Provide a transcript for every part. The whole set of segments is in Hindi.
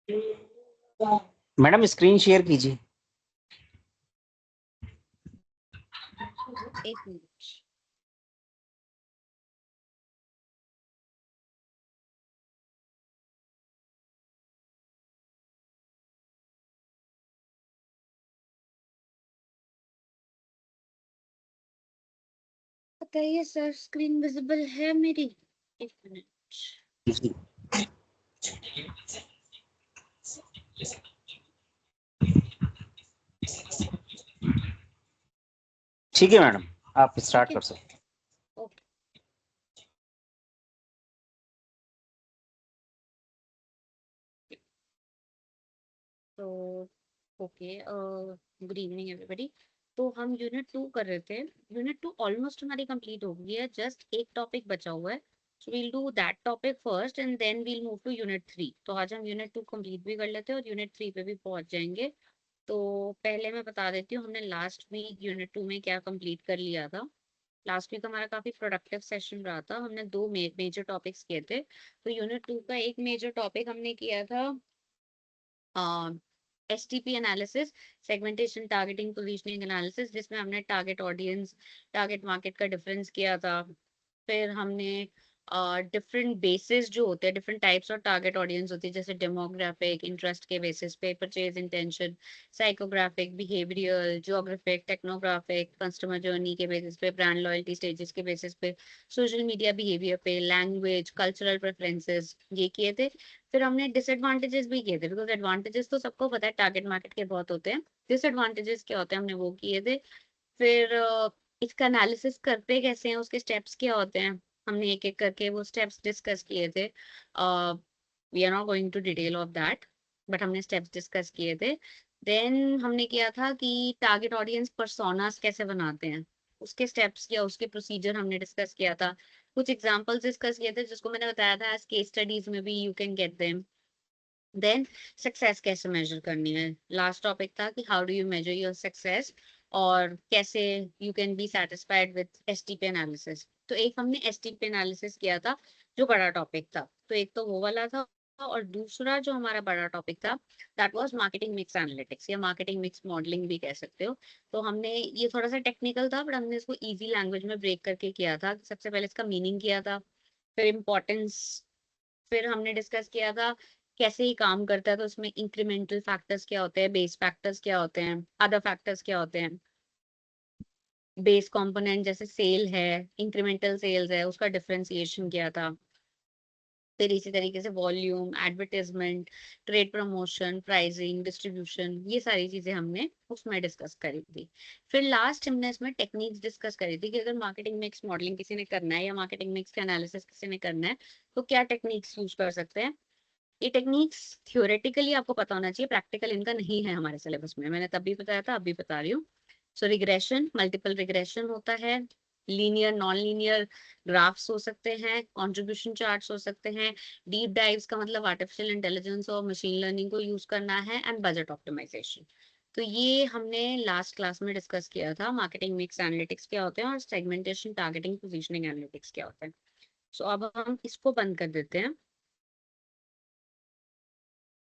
मैडम स्क्रीन शेयर कीजिए। एक मिनट। बताइए सर, स्क्रीन विजिबल है मेरी? एक मिनट। ठीक है मैडम, आप स्टार्ट कर सकते हैं। ओके। तो ओके, गुड इवनिंग एवरीबॉडी। तो हम यूनिट 2 कर रहे थे। यूनिट 2 ऑलमोस्ट हमारी कंप्लीट हो गई है, जस्ट एक टॉपिक बचा हुआ है। So we'll do that topic first and then we'll move to unit 3। तो आज हम यूनिट 2 कंप्लीट भी कर लेते हैं और यूनिट 3 पे भी पहुंच जाएंगे। तो पहले मैं बता देती हूँ हमने लास्ट वीक यूनिट 2 में क्या कंप्लीट कर लिया था। लास्ट वीक हमारा काफी प्रोडक्टिव सेशन रहा था। हमने दो मेजर टॉपिक्स किए थे। तो यूनिट 2 का एक मेजर टॉपिक हमने किया था STP analysis, segmentation targeting positioning analysis, जिसमें हमने टारगेट ऑडियंस, टारगेट मार्केट का डिफरेंस किया था। फिर हमने डिफरेंट बेसिस जो होते हैं, different types of target audience होती है, जैसे डेमोग्राफिक, इंटरेस्ट के बेसिस पे, purchase intention, psychographic, behavioural, geographic, technographic, customer journey के बेसिस पे, ब्रांड लॉयल्टी स्टेजेस के बेसिस पे, सोशल मीडिया बिहेवियर पे, लैंग्वेज, कल्चरल प्रेफरेंसेस, ये किए थे। फिर हमने डिसएडवांटेजेस भी किए थे, बिकॉज एडवांटेजेस तो सबको पता है टारगेट मार्केट के बहुत होते हैं। डिसएडवांटेजेस क्या होते हैं हमने वो किए थे। फिर इसका एनालिसिस करते कैसे हैं, उसके स्टेप्स क्या होते हैं, हमने एक एक करके वो स्टेप्स डिस्कस किए थे। We are not going to detail of that, but हमने स्टेप्स डिस्कस किए थे। देन हमने किया था कि टारगेट ऑडियंस पर्सोनास कैसे बनाते हैं, उसके स्टेप्स या उसके प्रोसीजर हमने डिस्कस किया था। कुछ एग्जांपल्स डिस्कस किए थे जिसको मैंने बताया था एज केस स्टडीज में भी you can get them. Then success कैसे मेजर करनी है, लास्ट टॉपिक था कि how do you measure your success, और कैसे you can be satisfied with STP analysis. तो एक हमने एसटीपी एनालिसिस किया था जो बड़ा टॉपिक था, तो एक तो वो वाला था। और दूसरा जो हमारा बड़ा टॉपिक था that was marketing mix analytics या मार्केटिंग मिक्स मॉडलिंग भी कह सकते हो। तो हमने ये थोड़ा सा टेक्निकल था, बट हमने इसको इजी लैंग्वेज में ब्रेक करके किया था। सबसे पहले इसका मीनिंग किया था, फिर इम्पोर्टेंस, फिर हमने डिस्कस किया था कैसे ही काम करता है, तो उसमें इंक्रीमेंटल फैक्टर्स क्या होते हैं, बेस फैक्टर्स क्या होते हैं, अदर फैक्टर्स क्या होते हैं। बेस कंपोनेंट जैसे सेल है, इंक्रीमेंटल सेल्स है, उसका डिफरेंशिएशन किया था। फिर इसी तरीके से volume, advertisement, trade promotion, pricing, distribution, ये सारी चीजें हमने उसमें डिस्कस करी थी। फिर लास्ट हमने इसमें टेक्निक्स डिस्कस करी थी कि अगर मार्केटिंग मिक्स मॉडलिंग किसी ने करना है या मार्केटिंग मिक्स का एनालिसिस किसी ने करना है तो क्या टेक्निक्स यूज कर सकते हैं। ये टेक्निक्स थियोरेटिकली आपको पता होना चाहिए, प्रैक्टिकल इनका नहीं है हमारे सिलेबस में, मैंने तब भी बताया था, अभी बता रही हूँ। सो रिग्रेशन, मल्टीपल रिग्रेशन होता है, लीनियर नॉन लीनियर ग्राफ्स हो सकते हैं, कंट्रीब्यूशन चार्ट्स हो सकते हैं, डीप डाइव्स का मतलब आर्टिफिशियल इंटेलिजेंस और मशीन लर्निंग को यूज करना है, एंड बजट ऑप्टिमाइजेशन। तो ये हमने लास्ट क्लास में डिस्कस किया था, मार्केटिंग मिक्स एनालिटिक्स क्या होते हैं और सेगमेंटेशन टारगेटिंग पोजीशनिंग एनालिटिक्स क्या होते हैं। सो अब हम इसको बंद कर देते हैं,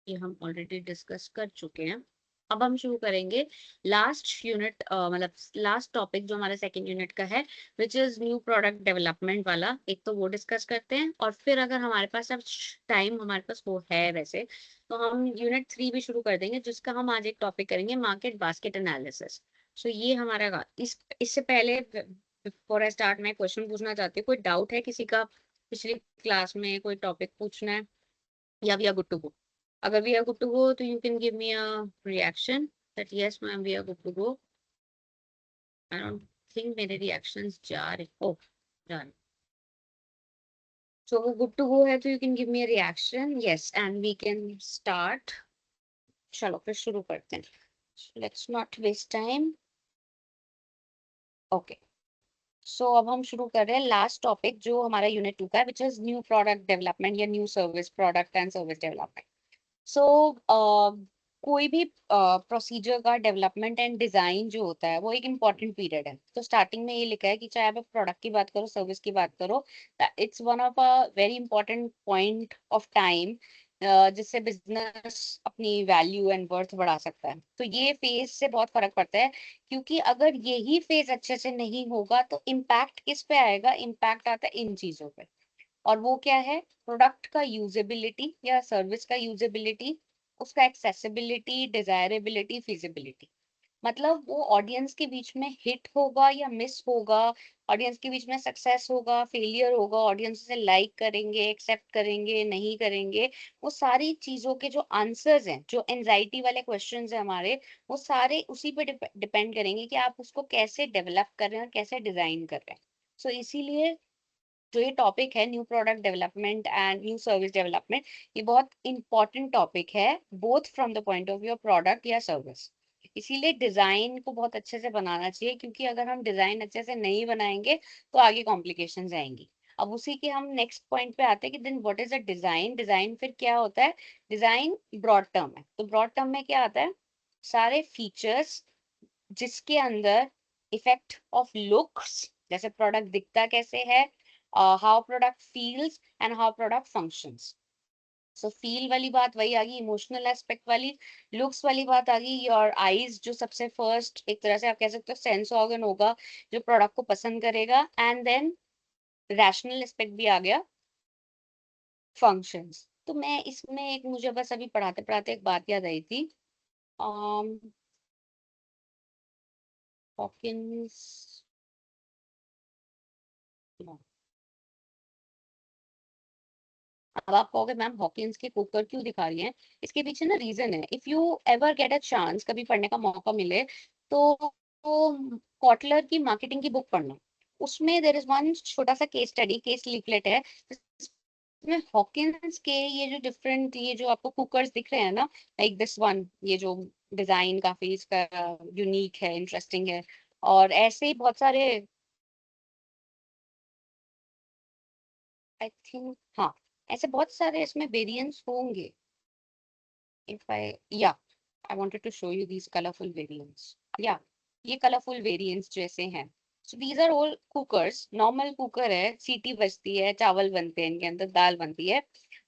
ये हम ऑलरेडी डिस्कस कर चुके हैं। अब हम शुरू करेंगे लास्ट यूनिट, मतलब लास्ट टॉपिक जो हमारा सेकंड यूनिट का है, which is new product development वाला। एक तो वो डिस्कस करते हैं, और फिर अगर हमारे पास अब टाइम हमारे पास वो है वैसे, तो हम यूनिट 3 भी शुरू कर देंगे, जिसका हम आज एक टॉपिक करेंगे मार्केट बास्केट एनालिसिस। सो ये हमारा इससे पहले बिफोर आई स्टार्ट मैं क्वेश्चन पूछना चाहती हूँ, कोई डाउट है किसी का, पिछली क्लास में कोई टॉपिक पूछना है, या we are good to go? अगर we are good to go, तो you can give me a reaction that yes ma'am we are good to go. I don't think मेरे reactions जा रहे, oh जा रहे। So वो good to go है तो you can give me a reaction, yes, and we can start. चलो फिर शुरू करते हैं, let's not waste time. Okay, so अब हम शुरू कर रहे हैं लास्ट टॉपिक जो हमारा यूनिट 2 का है, which is new product development या new service product and service development. So कोई भी प्रोसीजर का डेवलपमेंट एंड डिजाइन जो होता है वो एक इम्पॉर्टेंट पीरियड है। तो स्टार्टिंग में ये लिखा है कि चाहे आप प्रोडक्ट की बात करो, सर्विस की बात करो, it's one of a very important point of time जिससे बिजनेस अपनी वैल्यू एंड वर्थ बढ़ा सकता है। तो ये फेज से बहुत फर्क पड़ता है, क्योंकि अगर यही फेज अच्छे से नहीं होगा तो इम्पैक्ट किस पे आएगा? इम्पैक्ट आता है इन चीजों पे। और वो क्या है? प्रोडक्ट का यूजेबिलिटी या सर्विस का यूजेबिलिटी, उसका एक्सेसिबिलिटी, डिजायरेबिलिटी, फिजिबिलिटी। मतलब वो ऑडियंस के बीच में हिट होगा या मिस होगा, ऑडियंस के बीच में सक्सेस होगा, फेलियर होगा, ऑडियंस से लाइक करेंगे, एक्सेप्ट करेंगे, नहीं करेंगे। वो सारी चीजों के जो आंसर्स हैं, जो एंजाइटी वाले क्वेश्चंस हैं हमारे, वो सारे उसी पे डिपेंड करेंगे कि आप उसको कैसे डेवलप कर रहे हैं और कैसे डिजाइन कर रहे हैं। सो इसीलिए जो ये टॉपिक है, new product development and new service development, ये बहुत इंपॉर्टेंट टॉपिक है, both from the point of view of product या सर्विस। इसीलिए डिजाइन को बहुत अच्छे से बनाना चाहिए, क्योंकि अगर हम डिजाइन अच्छे से नहीं बनाएंगे तो आगे कॉम्प्लिकेशंस आएंगी। अब उसी के हम नेक्स्ट पॉइंट पे आते हैं कि then what is a design. Design फिर क्या होता है? डिजाइन ब्रॉड टर्म है। तो ब्रॉड टर्म में क्या आता है? सारे फीचर्स जिसके अंदर इफेक्ट ऑफ लुक्स, जैसे प्रोडक्ट दिखता कैसे है, how product feels and how product functions. So feel वाली बात वही आ गई, इमोशनल एस्पेक्ट वाली। लुक्स वाली बात आ गई, योर आईज जो सबसे फर्स्ट एक तरह से आप कह सकते हो सेंस ऑर्गन होगा जो प्रोडक्ट को पसंद करेगा। एंड देन रैशनल एस्पेक्ट भी आ गया, फंक्शंस। तो मैं इसमें एक, मुझे बस अभी पढ़ाते पढ़ाते एक बात याद आई थी। हॉकिंस, अब आप कहोगे मैम हॉकिंस के कुकर क्यों दिखा रही हैं? इसके पीछे ना रीजन है। If you ever get a chance, कभी पढ़ने का मौका मिले, तो कॉटलर की मार्केटिंग की बुक पढ़ना। उसमें देर इज वन छोटा सा केस स्टडी, केस लीफलेट है, जिसमें हॉकिंस के ये जो डिफरेंट, ये जो आपको कुकर्स दिख रहे हैं ना, लाइक दिस वन, ये जो डिजाइन काफी इसका यूनिक है, इंटरेस्टिंग है, और ऐसे ही बहुत सारे, आई थिंक, हाँ, ऐसे बहुत सारे इसमें वेरिएंट्स होंगे। if I, yeah, I wanted to show you these colorful variants. Yeah, ये colorful variants जैसे हैं. So these are all cookers. Normal cooker है, सीटी बजती है, चावल बनते हैं इनके अंदर, दाल बनती है.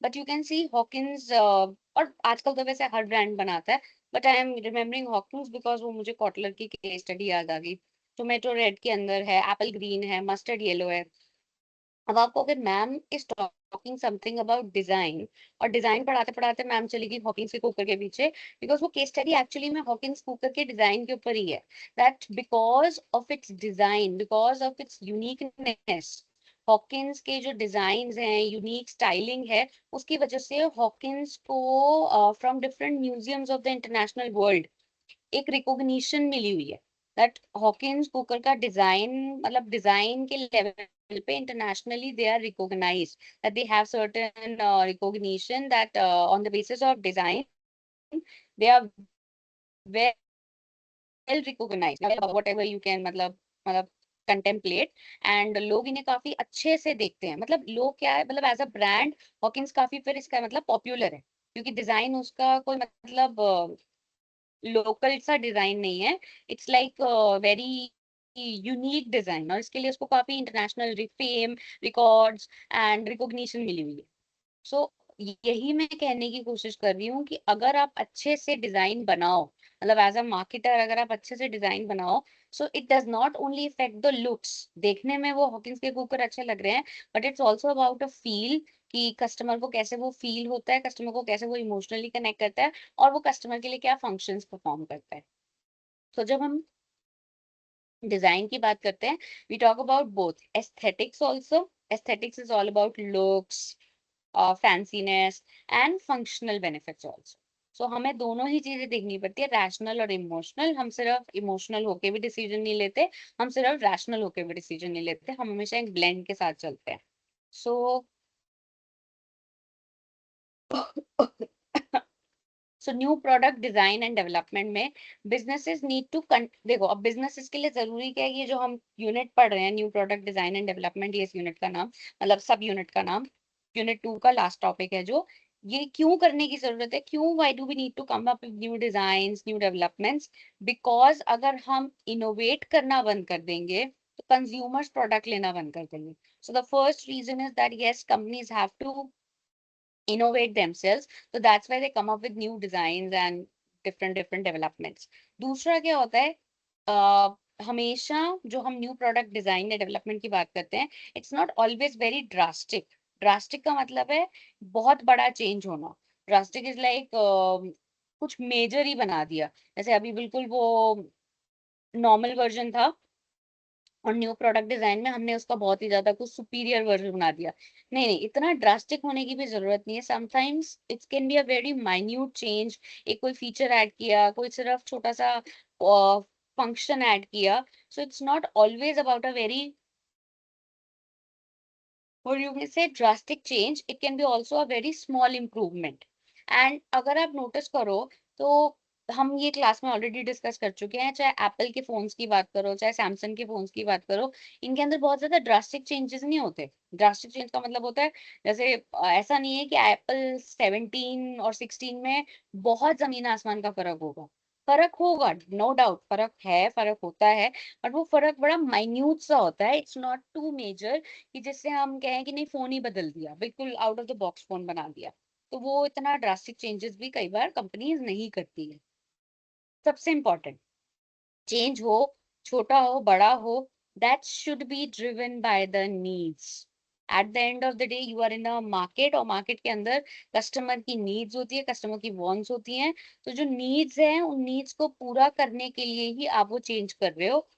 But you can see Hawkins, और आजकल तो वैसे हर ब्रांड बनाता है. But I am remembering Hawkins because वो मुझे कॉटलर की केस स्टडी याद आ गई. टोमेटो रेड के अंदर है, एप्पल ग्रीन है, मस्टर्ड येलो है. अब आपको अगर ma'am is talking something about design, और डिजाइन पढ़ाते पढ़ाते मैम चली गई हॉकिंस के कुकर के पीछे, बिकॉज वो केस स्टडी एक्चुअली में हॉकिंस कुकर के डिजाइन के ऊपर ही है। That because of its design, because of its uniqueness, Hawkins के जो डिजाइन हैं, यूनिक स्टाइलिंग है, उसकी वजह से हॉकिंस को from different museums of the international world एक रिकॉग्निशन मिली हुई है। दैट हॉकिंस कुकर का डिजाइन, मतलब डिजाइन के लेवल पे internationally they are recognized, that they have certain recognition, that on the basis of design they are well recognized, whatever you can, मतलब कंटेम्पलेट। एंड लोग इन्हें काफी अच्छे से देखते हैं, मतलब लोग क्या है, मतलब एज अ ब्रांड हॉकिंस काफी फिर इसका मतलब पॉपुलर है, क्योंकि डिजाइन उसका कोई मतलब लोकल सा डिजाइन नहीं है। It's like very unique design, और इसके लिए उसको काफी international fame, records and recognition मिली हुई है। सो यही मैं कहने की कोशिश कर रही हूँ कि अगर आप अच्छे से डिजाइन बनाओ, मतलब एज अ मार्केटर अगर आप अच्छे से डिजाइन बनाओ, so it does not only effect the looks, देखने में वो हॉकिंस के कुकर अच्छे लग रहे हैं, but it's also about a feel, कि कस्टमर को कैसे वो फील होता है, कस्टमर को कैसे वो इमोशनली कनेक्ट करता है, और वो कस्टमर के लिए क्या फंक्शंस परफॉर्म करता है। तो जब हम डिजाइन की बात करते हैं, we talk about both aesthetics also. Aesthetics is all about looks, fanciness and functional benefits also. So हमें दोनों ही चीजें देखनी पड़ती है, रैशनल और इमोशनल। हम सिर्फ इमोशनल होके भी डिसीजन नहीं लेते, हम सिर्फ रैशनल होके भी डिसीजन नहीं लेते, हम हमेशा एक ब्लेंड के साथ चलते हैं। So so new product design and development में बिजनेसेस नीड टू, देखो अब बिजनेसेस के लिए जरूरी क्या है, ये जो हम यूनिट पढ़ रहे हैं, new product design and development, ये इस यूनिट का नाम, मतलब सब यूनिट का नाम, यूनिट 2 का लास्ट टॉपिक है जो, ये क्यों करने की जरूरत है, क्यों, why do we need to come up with new designs, new developments? Because अगर हम इनोवेट करना बंद कर देंगे तो कंज्यूमर्स प्रोडक्ट लेना बंद कर देंगे। So the first reason is that yes, companies have to innovate themselves. So that's why they come up with new designs and different developments. दूसरा क्या होता है, हमेशा जो हम न्यू प्रोडक्ट डिजाइन या डेवलपमेंट की बात करते हैं, it's not always very drastic. Drastic का मतलब है बहुत बड़ा चेंज होना. ड्रास्टिक इज लाइक कुछ मेजर ही बना दिया. जैसे अभी बिल्कुल वो नॉर्मल वर्जन था और न्यू प्रोडक्ट डिजाइन में हमने उसका बहुत ही ज्यादा कुछ सुपीरियर वर्जन बना दिया. नहीं नहीं, इतना ड्रास्टिक होने की भी जरूरत नहीं है. Sometimes it can be a very minute change. एक कोई फीचर ऐड किया, कोई सिर्फ छोटा सा फंक्शन ऐड किया. सो it's not always about a very, or you can say drastic change. It can be also a very small improvement. And अगर आप नोटिस करो तो हम ये क्लास में ऑलरेडी डिस्कस कर चुके हैं, चाहे एप्पल के फोन्स की बात करो चाहे सैमसंग के फोन्स की बात करो, इनके अंदर बहुत ज्यादा ड्रास्टिक चेंजेस नहीं होते. ड्रास्टिक चेंज का मतलब होता है जैसे ऐसा नहीं है कि एप्पल 17 और 16 में बहुत जमीन आसमान का फर्क होगा. फर्क होगा, नो डाउट फर्क है, फर्क होता है, बट वो फर्क बड़ा माइन्यूट सा होता है. इट्स नॉट टू मेजर कि जिससे हम कहें कि नहीं फोन ही बदल दिया, बिल्कुल out of the box phone बना दिया. तो वो इतना ड्रास्टिक चेंजेस भी कई बार कंपनीज नहीं करती है. सबसे इम्पोर्टेंट, चेंज हो, छोटा हो बड़ा हो, that should be driven by the needs. At the end of the day you are in a market, और मार्केट के अंदर कस्टमर की नीड्स होती है, कस्टमर की वांट्स होती हैं. तो जो नीड्स हैं उन नीड्स को पूरा करने के लिए ही आप वो चेंज कर रहे हो.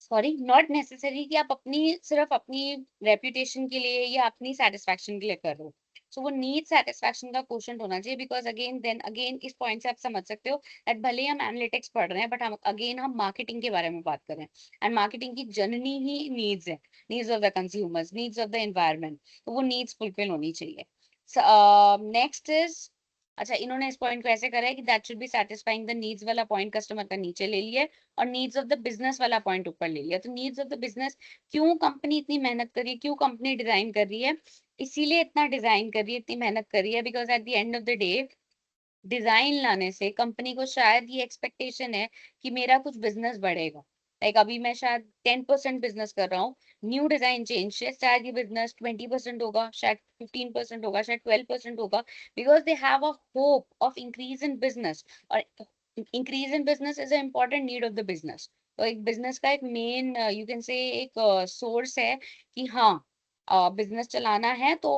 सॉरी, नॉट नेसेसरी कि आप अपनी सिर्फ अपनी रेपुटेशन के लिए या अपनी सेटिस्फैक्शन के लिए कर रहे हो. सो वो नीड सेटिस्फैक्शन का क्वेश्चन होना चाहिए. बिकॉज अगेन देन अगेन इस पॉइंट से आप समझ सकते हो दैट भले ही हम एनालिटिक्स पढ़ रहे हैं बट हम मार्केटिंग के बारे में बात कर रहे हैं. एंड मार्केटिंग की जननी ही नीड्स है, needs of the consumers, needs of the environment. तो वो नीड्स फुलफिल होनी चाहिए. नेक्स्ट इज, अच्छा इन्होंने इस पॉइंट को ऐसे करा है कि that should B satisfying the needs वाला पॉइंट कस्टमर का नीचे ले लिया है और नीड्स ऑफ द बिजनेस वाला पॉइंट ऊपर ले लिया. तो नीड्स ऑफ द बिजनेस, क्यों कंपनी इतनी मेहनत कर रही है, क्यों कंपनी डिजाइन कर रही है, इसीलिए इतना डिजाइन कर रही है, इतनी मेहनत कर रही है because at the end of the day design लाने से कंपनी को शायद ये एक्सपेक्टेशन है कि मेरा कुछ बिजनेस बढ़ेगा. लाइक अभी मैं शायद 10% बिजनेस कर रहा हूँ, न्यू डिजाइन चेंज से शायद ये बिजनेस 20% होगा, शायद 15% होगा, शायद 12% होगा. Because they have a hope of increase in business. और increase in business is a important need of the business. तो एक बिजनेस का एक मेन यू कैन से एक सोर्स है कि हाँ बिजनेस चलाना है तो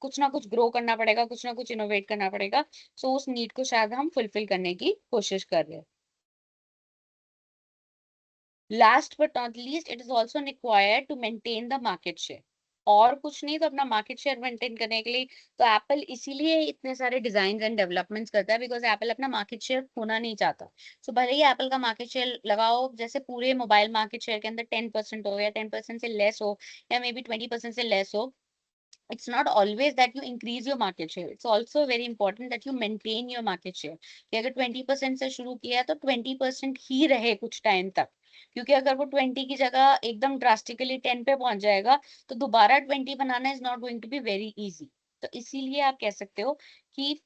कुछ ना कुछ ग्रो करना पड़ेगा, कुछ ना कुछ इनोवेट करना पड़ेगा. सो उस नीड को शायद हम फुलफिल करने की कोशिश कर रहे हैं. Last but not least, it is also required to maintain the market share. और कुछ नहीं तो अपना मार्केट शेयर मेंटेन करने के लिए तो एप्पल इसीलिए इतने सारे डिजाइन एंड डेवलपमेंट्स करता है बिकॉज एप्पल अपना मार्केट शेयर खोना नहीं चाहता. सो भले ही एप्पल का मार्केट शेयर लगाओ जैसे पूरे मोबाइल मार्केट शेयर के अंदर 10% हो या 10% से लेस हो या मे बी 20% से लेस हो, it's not always that you increase your market share. It's also very important that you maintain your market share. कि अगर 20% से शुरू किया है तो 20% ही रहे कुछ टाइम तक. क्योंकि अगर वो 20 की जगह एकदम ड्रास्टिकली 10 पे पहुंच जाएगा तो दोबारा 20 बनाना is not going to be very easy. तो इसीलिए आप कह सकते हो कि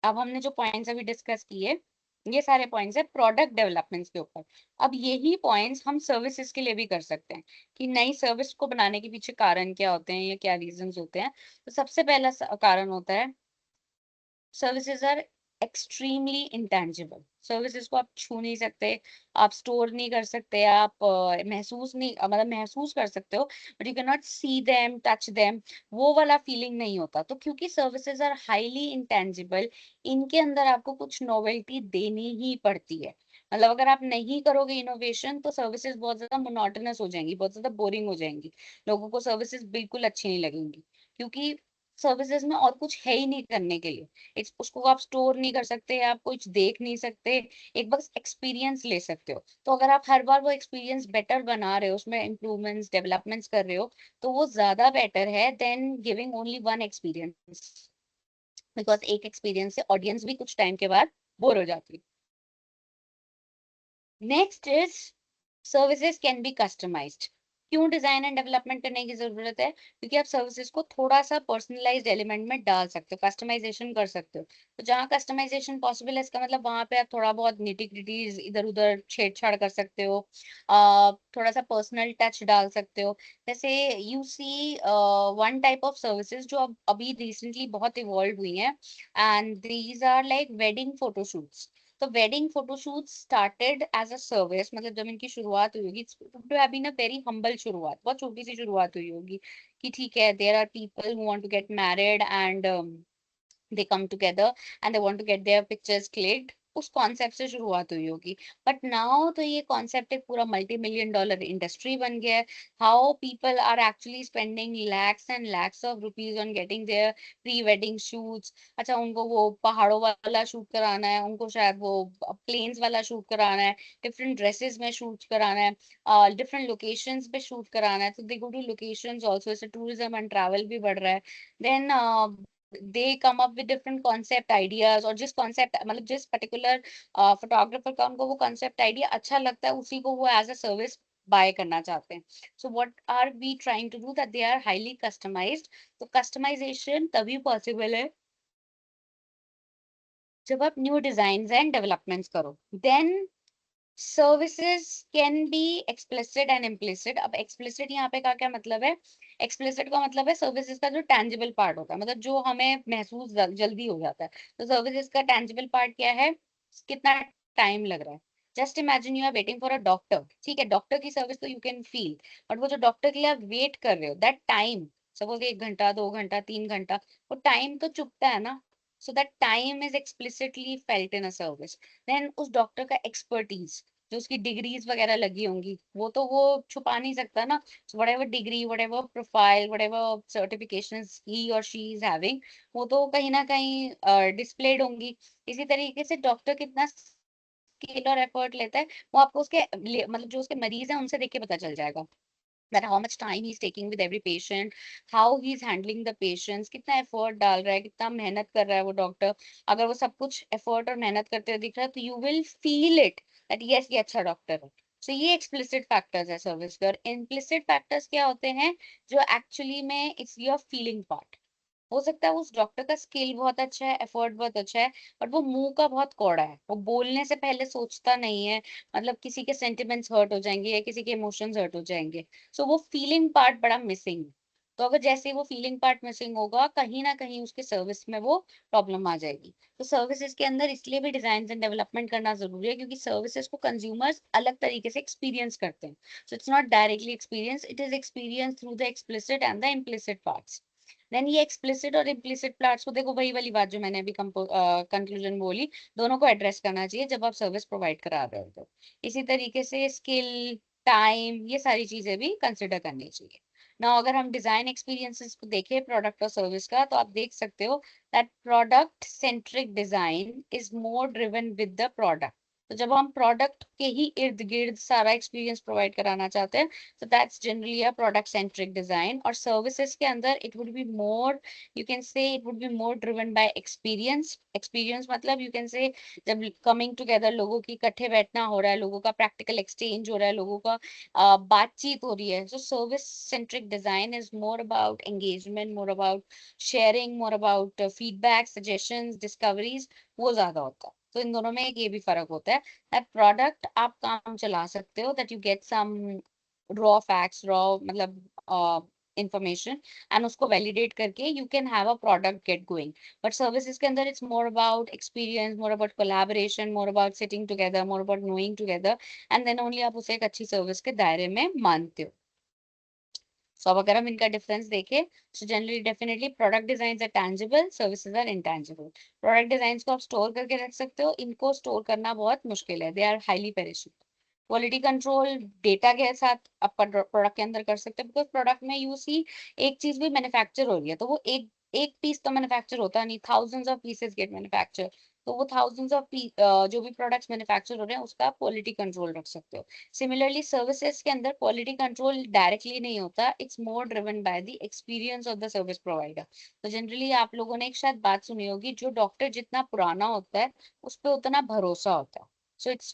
अब हमने जो पॉइंट्स अभी डिस्कस किए ये सारे पॉइंट्स है प्रोडक्ट डेवलपमेंट्स के ऊपर. अब यही पॉइंट्स हम सर्विसेज के लिए भी कर सकते हैं कि नई सर्विस को बनाने के पीछे कारण क्या होते हैं या क्या रीजंस होते हैं. तो सबसे पहला कारण होता है services are extremely intangible. Services को आप छू नहीं सकते, आप स्टोर नहीं कर सकते, आप महसूस नहीं मतलब महसूस कर सकते हो but you can not see them, touch them. वो वाला फीलिंग नहीं होता. तो क्योंकि सर्विसेज आर हाईली इंटेंजिबल, इनके अंदर आपको कुछ नोवेल्टी देनी ही पड़ती है. मतलब अगर आप नहीं करोगे इनोवेशन तो सर्विसेज बहुत ज्यादा मोनोटोनस हो जाएंगी, बहुत ज्यादा बोरिंग हो जाएंगी. लोगों को सर्विसेज बिल्कुल अच्छी नहीं लगेंगी क्योंकि सर्विसेज में और कुछ है ही नहीं करने के लिए. उसको आप स्टोर नहीं कर सकते, आप कुछ देख नहीं सकते, एक बस एक्सपीरियंस ले सकते हो. तो अगर आप हर बार वो एक्सपीरियंस बेटर बना रहे हो, उसमें इम्प्रूवमेंट्स डेवलपमेंट्स कर रहे हो, तो वो ज्यादा बेटर है than giving only one experience. Because एक एक्सपीरियंस से ऑडियंस भी कुछ टाइम के बाद बोर हो जाती है. Next is services can be customized. क्यों डिजाइन एंड डेवलपमेंट करने की जरूरत है? क्योंकि आप सर्विसेज को थोड़ा सा पर्सनलाइज्ड एलिमेंट में डाल सकते हो, कस्टमाइजेशन कर सकते हो। तो जहाँ कस्टमाइजेशन पॉसिबल है, इसका मतलब वहां पे आप थोड़ा बहुत निटी ग्रिटीज इधर उधर छेड़छाड़ कर सकते हो, थोड़ा सा पर्सनल टच डाल सकते हो। जैसे you see one type of services जो अब अभी रिसेंटली बहुत इवॉल्व हुई हैं, and these are like wedding photoshoots. तो wedding photoshoot started as a service, मतलब जब इनकी शुरुआत हुई होगी, to have been a very humble शुरुआत, बहुत छोटी सी शुरुआत हुई होगी कि ठीक है, there are people who want to get married and they come together and they want to get their pictures clicked, उस कॉन्सेप्ट से शुरुआत हुई होगी। बट नाउ तो ये कॉन्सेप्ट एक पूरा $multi-million इंडस्ट्री बन गया है। How people are actually spending lakhs and lakhs of rupees on getting their pre wedding shoots. अच्छा, उनको वो पहाड़ों वाला शूट कराना है, उनको शायद वो प्लेन्स वाला शूट कराना है, डिफरेंट ड्रेसेस में शूट कराना है, डिफरेंट लोकेशंस पे शूट कराना है, तो they go to locations also. इससे टूरिज्म एंड ट्रैवल भी बढ़ रहा है। Then they come up with different concept ideas, और जिस concept मतलब जिस particular photographer का उनको वो concept idea अच्छा लगता है, उसी को वो as a service बाय करना चाहते हैं। So what are we trying to do? That they are highly customized. तो customization तभी possible है जब आप न्यू डिजाइन एंड डेवलपमेंट्स करो। Then services can be explicit and implicit. अब एक्सप्लिसिट यहाँ पे का क्या मतलब है? एक्सप्लिसिट का मतलब है सर्विसेज का जो टेंजिबल पार्ट होता है, मतलब जो हमें महसूस जल्दी हो जाता है। तो सर्विसेज का टेंजिबल पार्ट क्या है? कितना टाइम लग रहा है। Just imagine you are waiting for a doctor, ठीक है, डॉक्टर की सर्विस तो यू कैन फील, बट वो जो डॉक्टर के लिए आप वेट कर रहे हो, दैट टाइम, सपोज 1 घंटा 2 घंटा 3 घंटा, वो टाइम तो चुभता है ना। So that time is explicitly felt in a service. Then उस डॉक्टर का एक्सपर्टीज, जो उसकी डिग्रीज वगैरह लगी होंगी, वो तो वो छुपा नहीं सकता ना। whatever degree, whatever profile, whatever certifications he or she is having, वो तो कहीं ना कहीं डिस्प्लेड होंगी। इसी तरीके से डॉक्टर कितना स्किल और एफर्ट लेता है, वो आपको उसके मतलब जो उसके मरीज हैं उनसे देख के पता चल जाएगा। that how much time he's taking with every patient, how he's handling the patients, कितना एफर्ट डाल रहा है, कितना मेहनत कर रहा है वो डॉक्टर। अगर वो सब कुछ एफर्ट और मेहनत करते हुए दिख रहा है, तो you will feel it that yes, ये अच्छा डॉक्टर है। सो ये एक्सप्लिसिट फैक्टर्स है सर्विस के। और इम्प्लिसिट फैक्टर्स क्या होते हैं? जो एक्चुअली में इट्स योर फीलिंग पार्ट। हो सकता है उस डॉक्टर का स्किल बहुत अच्छा है, एफर्ट बहुत अच्छा है, बट वो मुंह का बहुत कौड़ा है, वो बोलने से पहले सोचता नहीं है, मतलब किसी के सेंटिमेंट्स हर्ट हो जाएंगे या किसी के इमोशंस हर्ट हो जाएंगे। सो वो फीलिंग पार्ट बड़ा मिसिंग है। तो अगर जैसे ही वो फीलिंग पार्ट मिसिंग होगा, कहीं ना कहीं उसके सर्विस में वो प्रॉब्लम आ जाएगी। तो सर्विसेज के अंदर इसलिए भी डिजाइन एंड डेवलपमेंट करना जरूरी है, क्योंकि सर्विसेज को कंज्यूमर्स अलग तरीके से एक्सपीरियंस करते हैं। So it's not directly experience, it is experience through the explicit and the implicit parts. Then ये एक्सप्लिसिट और इम्प्लिसिट पार्ट्स को देखो, वही वाली बात जो मैंने अभी कंक्लूजन बोली, दोनों को एड्रेस करना चाहिए जब आप सर्विस प्रोवाइड करा रहे हो। तो इसी तरीके से स्किल, टाइम, ये सारी चीजें भी कंसिडर करनी चाहिए ना। अगर हम डिजाइन एक्सपीरियंसेस को देखें प्रोडक्ट और सर्विस का, तो आप देख सकते हो that product centric design is more driven with the product. तो जब हम प्रोडक्ट के ही इर्द गिर्द सारा एक्सपीरियंस प्रोवाइड कराना चाहते हैं, so that's generally a product centric design. और services के अंदर it would be more, you can say it would be more driven by experience मतलब you can say जब coming together, लोगों की इकट्ठे बैठना हो रहा है, लोगों का practical exchange हो रहा है, लोगों का बातचीत हो रही है। So service centric design is more about engagement, more about sharing, more about feedback, suggestions, discoveries, वो ज्यादा होता है। तो इन दोनों में एक ये भी फर्क होता है, दैट प्रोडक्ट आप काम चला सकते हो, that you get some raw facts, raw मतलब इंफॉर्मेशन, एंड उसको वैलिडेट करके you can have a product get going. But services के अंदर it's more about experience, more about collaboration, more about sitting together, more about knowing together, and then only आप उसे एक अच्छी सर्विस के दायरे में मानते हो। सो अब अगर हम इनका डिफरेंस देखें, तो generally definitely product design are tangible, services are intangible. Product design को आप स्टोर करके रख सकते हो, इनको स्टोर करना बहुत मुश्किल है, they are highly perishable. Quality control data के साथ आप प्रोडक्ट के अंदर कर सकते हैं, बिकॉज प्रोडक्ट में यू सी एक चीज भी मैन्युफैक्चर हो रही है, तो वो एक एक पीस तो मैन्युफैक्चर होता नहीं, thousands of pieces get manufacture. तो वो थाउजेंड्स ऑफ जो भी प्रोडक्ट्स मैन्युफैक्चर हो रहे हैं, उसका आप क्वालिटी कंट्रोल रख सकते हो। सिमिलरली सर्विसेज के अंदर क्वालिटी कंट्रोल डायरेक्टली नहीं होता, it's more driven by the experience of the service provider. तो जनरली आप लोगों ने एक शायद बात सुनी होगी, जो डॉक्टर जितना पुराना होता है, उस पर उतना भरोसा होता है। So it's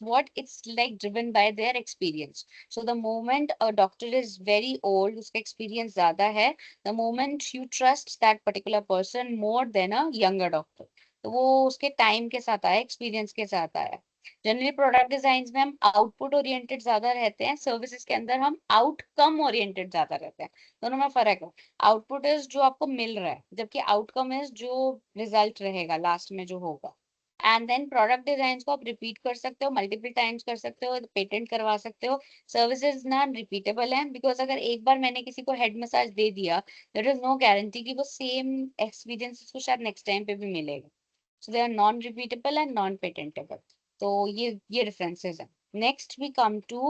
like driven by their experience. So the moment a doctor is very old, उसका experience ज़्यादा है, the moment you trust that particular person more than a younger doctor, तो वो उसके टाइम के साथ आया, एक्सपीरियंस के साथ आया. जनरली प्रोडक्ट डिजाइन में हम आउटपुट ओरिएंटेड ज्यादा रहते हैं, सर्विसेज के अंदर हम आउटकम ओरिएंटेड ज्यादा रहते हैं. दोनों में फर्क है. आउटपुट इज जो आपको मिल रहा है, जबकि आउटकम इज जो रिजल्ट रहेगा लास्ट में जो होगा. एंड देन प्रोडक्ट डिजाइन को आप रिपीट कर सकते हो, मल्टीपल टाइम्स कर सकते हो, पेटेंट करवा सकते हो. सर्विसेज ना रिपीटेबल है, बिकॉज अगर एक बार मैंने किसी को हेड मसाज दे दिया, देयर इज नो गारंटी कि वो सेम एक्सपीरियंस उसको शायद नेक्स्ट टाइम पे भी मिलेगा. So they are non-repeatable and non-patentable. तो ये differences हैं. Next we come to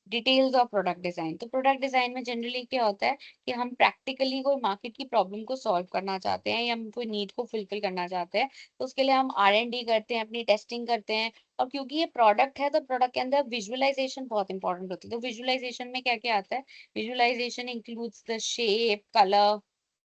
details of product design. तो product design में generally क्या होता है कि हम practically कोई market की problem को solve करना चाहते हैं या हम कोई need को fulfill करना चाहते हैं, तो उसके लिए हम R&D करते हैं, अपनी testing करते हैं. और क्योंकि ये product है, तो product के अंदर visualization बहुत important होती है. तो visualization में क्या क्या आता है? Visualization includes the shape, color,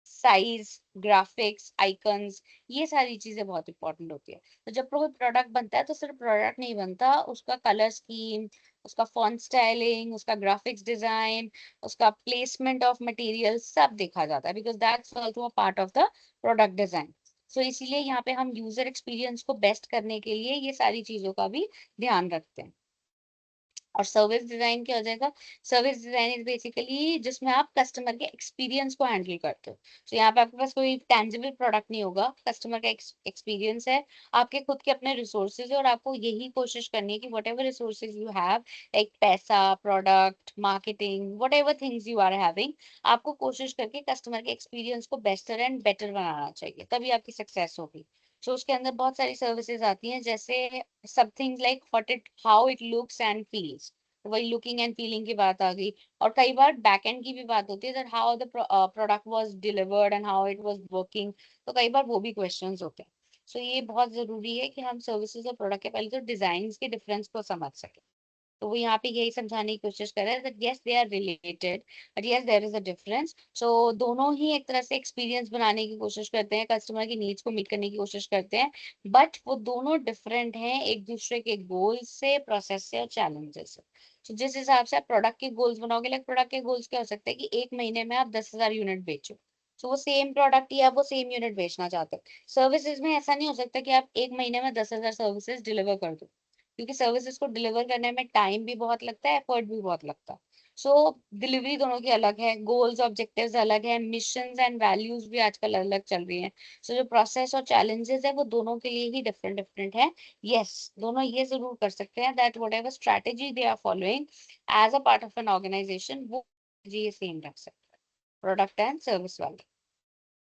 size, graphics, icons, ये सारी चीजें बहुत इंपॉर्टेंट होती है. तो जब कोई प्रोडक्ट बनता है, तो सिर्फ प्रोडक्ट नहीं बनता, उसका कलर स्कीम, उसका फॉन्ट स्टाइलिंग, उसका ग्राफिक्स डिजाइन, उसका प्लेसमेंट ऑफ मटेरियल सब देखा जाता है, because that's also a part of the product design. So इसीलिए यहाँ पे हम यूजर एक्सपीरियंस को बेस्ट करने के लिए ये सारी चीजों का भी ध्यान रखते हैं. और सर्विस डिजाइन क्या हो जाएगा? सर्विस डिजाइन इज बेसिकली जिसमें आप कस्टमर के एक्सपीरियंस को हैंडल करते हो. तो यहाँ पे आपके पास कोई टेंजिबल प्रोडक्ट नहीं होगा, कस्टमर का एक्सपीरियंस है, आपके खुद के अपने रिसोर्सेज है, और आपको यही कोशिश करनी है कि whatever resources you have, like paisa, product, marketing, whatever things you are having, आपको कोशिश करके कस्टमर के एक्सपीरियंस को बेस्टर एंड बेटर बनाना चाहिए, तभी आपकी सक्सेस होगी. तो उसके अंदर बहुत सारी सर्विसेज आती हैं, जैसे something like what it how it looks and feels. वही लुकिंग एंड फीलिंग की बात आ गई. और कई बार बैक एंड की भी बात होती है, that how the product was delivered and how it was working. तो कई बार वो भी क्वेश्चंस होते हैं. सो ये बहुत जरूरी है कि हम सर्विसेज और प्रोडक्ट के पहले तो डिजाइन के डिफरेंस को समझ सकें. तो वो यहाँ पे यही समझाने की कोशिश कर रहा है that yes they are related but yes there is a difference. So दोनों ही एक तरह से एक्सपीरियंस बनाने की कोशिश करते हैं, कस्टमर की नीड्स को मीट करने की कोशिश करते हैं, बट वो दोनों डिफरेंट हैं एक दूसरे के गोल्स से, प्रोसेस से और चैलेंजेस से. तो जिस हिसाब से आप प्रोडक्ट के गोल्स बनाओगे, लाइक प्रोडक्ट के गोल्स क्या हो सकते हैं कि एक महीने में आप 10,000 यूनिट बेचो, तो वो सेम प्रोडक्ट ही आप वो सेम यूनिट बेचना चाहते हो. सर्विसेज में ऐसा नहीं हो सकता कि आप एक महीने में 10,000 सर्विसेज डिलीवर कर दो, क्योंकि सर्विसेज को डिलीवर करने में टाइम भी बहुत लगता है, एफर्ट भी बहुत लगता है. सो डिलीवरी दोनों की अलग है, गोल्स ऑब्जेक्टिव्स अलग है, मिशंस एंड वैल्यूज भी आजकल अलग चल रही हैं. सो जो प्रोसेस और चैलेंजेस है वो दोनों के लिए ही डिफरेंट डिफरेंट है. यस, दोनों ये जरूर कर सकते हैं that whatever strategy they are following as a part of an organization, वो ये सेम रख सकते हैं प्रोडक्ट एंड सर्विस वाले.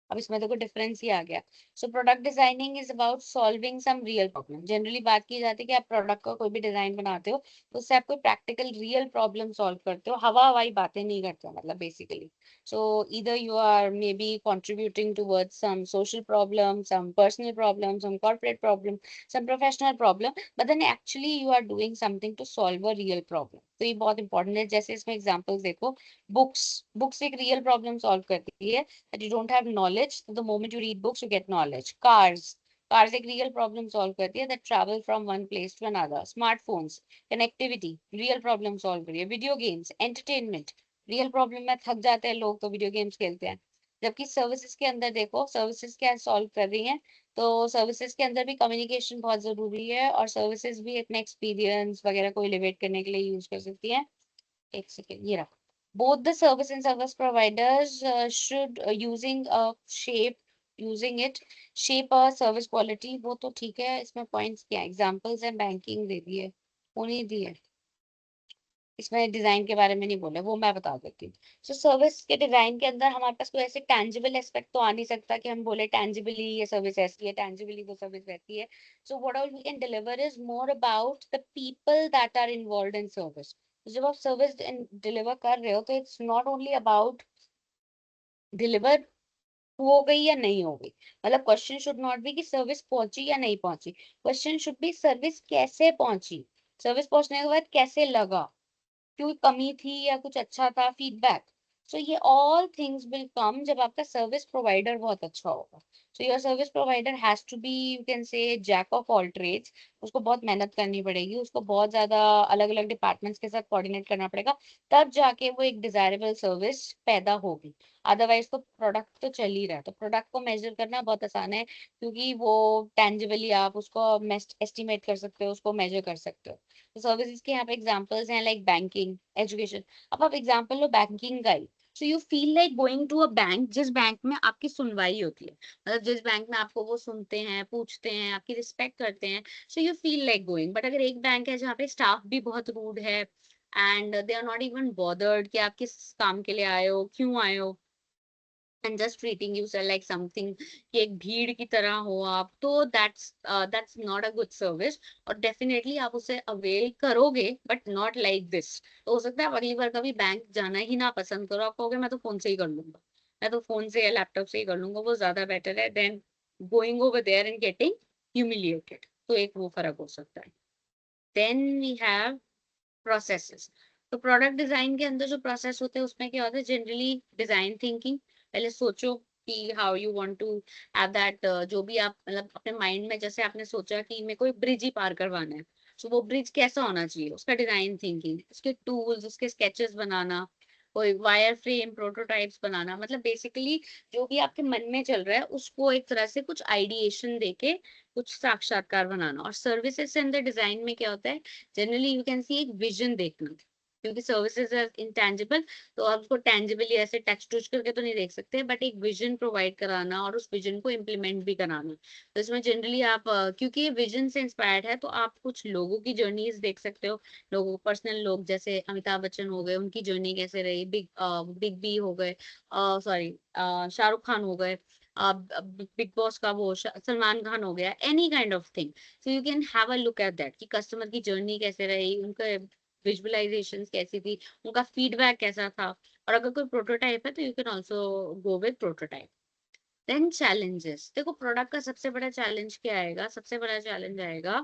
अब इसमें देखो डिफरेंस ही आ गया. So product designing is about solving some real problem. Generally बात की जाती है कि आप प्रोडक्ट का कोई भी डिजाइन बनाते हो, तो उससे आप कोई प्रैक्टिकल रियल प्रॉब्लम सॉल्व करते हो, हवा हवाई बातें नहीं करते हो, मतलब basically. So either you are maybe contributing towards some social problem, some personal problem, some corporate problem, some professional problem, but then actually you are doing something to solve a real problem. तो ये बहुत इंपॉर्टेंट है. जैसे इसमें एग्जांपल्स देखो, बुक्स बुक्स एक रियल प्रॉब्लम सॉल्व करती है, that you don't have knowledge. So the moment you read books, you get knowledge. Cars एक real problem solve करती है, that travel from one place to another. Smartphones, connectivity, real problem solve करिए. Video games, entertainment, real problem में थक जाते हैं लोग, तो video games खेलते हैं. जबकि सर्विसेज के अंदर देखो, सर्विसेज क्या सॉल्व कर रही हैं, तो सर्विसेज के अंदर भी कम्युनिकेशन बहुत जरूरी है, और सर्विसेज भी अपने एक्सपीरियंस वगैरह को एलिवेट करने के लिए यूज कर सकती है. एक सेकेंड, ये रखो. Both the service and service providers should using a shape using it shape a service quality. वो तो ठीक है, इसमें पॉइंट्स क्या, एग्जांपल्स एंड बैंकिंग दे दिए, वो नहीं दिए. इसमें डिजाइन के बारे में नहीं बोले, वो मैं बता देती हूँ. सो सर्विस के डिजाइन के अंदर हमारे पास कोई ऐसे टेंजिबल एस्पेक्ट तो आ नहीं सकता कि हम बोले टेंजिबली ये सर्विस ऐसी है, टेंजिबली वो सर्विस वैसी है. So what all we can deliver is more about the people that are involve in service. जब आप सर्विस डिलीवर कर रहे हो, तो it's not only about deliver हो गई या नहीं हो गई. मतलब क्वेश्चन शुड नॉट बी कि सर्विस पहुंची या नहीं पहुंची, क्वेश्चन शुड बी सर्विस कैसे पहुंची, सर्विस पहुंचने के बाद कैसे लगा, क्यों कमी थी या कुछ अच्छा था, फीडबैक. सो ये ऑल थिंग्स विल कम जब आपका सर्विस प्रोवाइडर बहुत अच्छा होगा. So your service provider has to be, you can say, jack of all trades, उसको बहुत मेहनत करनी पड़ेगी, उसको बहुत ज्यादा अलग अलग डिपार्टमेंट्स के साथ कोऑर्डिनेट करना पड़ेगा, तब जाके वो एक डिजायरेबल सर्विस पैदा होगी। अदरवाइज तो प्रोडक्ट तो चल ही रहा है, तो प्रोडक्ट को मेजर करना बहुत आसान है, क्योंकि वो टेंजिबली आप उसको एस्टिमेट कर सकते हो, उसको मेजर कर सकते हो। तो सर्विसेज के यहाँ पे एग्जांपल्स हैं लाइक बैंकिंग, एजुकेशन। अब आप एग्जांपल लो बैंकिंग का ही, so you feel like going to a bank, जिस बैंक में आपकी सुनवाई होती है, मतलब जिस बैंक में आपको वो सुनते हैं, पूछते हैं, आपकी रिस्पेक्ट करते हैं, so you feel like going. But अगर एक बैंक है जहाँ पे स्टाफ भी बहुत रूड है and they are not even bothered कि आप किस काम के लिए आए हो, क्यों आए हो, and just treating you sir like something, कि एक भीड़ की तरह हो आप, तो that's not a good service. और डेफिनेटली आप उसे अवेल करोगे बट नॉट लाइक दिस। तो हो सकता है आप अगली बार कभी बैंक जाना ही ना पसंद करो, आप कहोगे मैं तो फोन से ही कर लूंगा, मैं तो फोन से या लैपटॉप से ही कर लूंगा, वो ज्यादा बेटर है than going over there and getting humiliated. तो एक वो फर्क हो सकता है। Then we have processes. तो प्रोडक्ट डिजाइन के अंदर जो प्रोसेस होते हैं उसमें क्या होता है, जनरली डिजाइन थिंकिंग। पहले सोचो कि how you want to have that, जो भी आप मतलब अपने माइंड में, जैसे आपने सोचा कि मेरे को एक ब्रिज ही पार करवाना है, तो वो ब्रिज कैसा होना चाहिए, उसका डिजाइन थिंकिंग, उसके टूल्स, उसके स्केचेस बनाना, कोई वायर फ्रेम प्रोटोटाइप्स बनाना, मतलब बेसिकली जो भी आपके मन में चल रहा है उसको एक तरह से कुछ आइडिएशन देके कुछ साक्षात्कार बनाना। और सर्विसेज से अंदर डिजाइन में क्या होता है, जनरली यू कैन सी एक विजन देखना, क्योंकि सर्विसेज आर इंटेंजिबल, तो आप उसको टेंजिबली ऐसे टच टच करके तो नहीं देख सकते, बट एक विजन प्रोवाइड कराना और उस विजन को इम्प्लीमेंट भी कराना। तो इसमें जनरली आप क्योंकि ये विजन से इंस्पायर्ड है, तो आप कुछ लोगों की जर्नीज देख सकते हो, लोगों पर्सनल लोग, जैसे अमिताभ बच्चन हो गए, उनकी जर्नी कैसे रही, बिग बी हो गए, सॉरी शाहरुख खान हो गए, बिग बॉस का वो सलमान खान हो गया, any kind of thing. So you can have a look at that कि कस्टमर की जर्नी कैसे रही, उनका विजुअलाइजेशन कैसी थी, उनका फीडबैक कैसा था। और अगर कोई प्रोटोटाइप है तो you can also go with prototype. Then challenges, देखो प्रोडक्ट का सबसे बड़ा चैलेंज क्या आएगा, सबसे बड़ा चैलेंज आएगा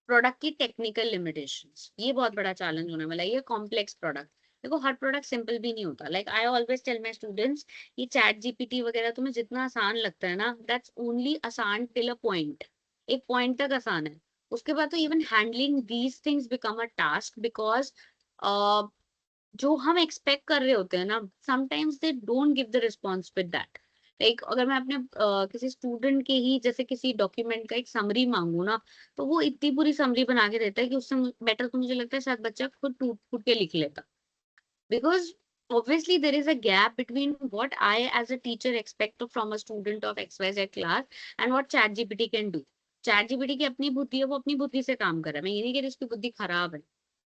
प्रोडक्ट की टेक्निकल लिमिटेशंस। ये बहुत बड़ा चैलेंज होने वाला है, ये कॉम्प्लेक्स प्रोडक्ट। देखो हर प्रोडक्ट सिंपल भी नहीं होता, like I always tell my students, ये चैट जीपीटी वगैरह तुम्हें जितना आसान लगता है ना, दैट्स ओनली आसान टिल अ पॉइंट। एक पॉइंट तक आसान है, उसके बाद तो even handling these things become a task, because जो हम एक्सपेक्ट कर रहे होते हैं ना, sometimes they don't give the response with that. Like अगर मैं अपने किसी स्टूडेंट के ही जैसे किसी डॉक्यूमेंट का एक समरी मांगू ना, तो वो इतनी पूरी समरी बना के देता है कि उससे बेटर तो मुझे लगता है शायद बच्चा खुद टूट फूट के लिख लेता। Because obviously there is a gap between what I as a teacher expect from a student of XYZ class and what ChatGPT can do. ChatGPT की अपनी बुद्धि है, वो अपनी बुद्धि से काम कर रहा है, मैं ये नहीं कह रही उसकी बुद्धि खराब है,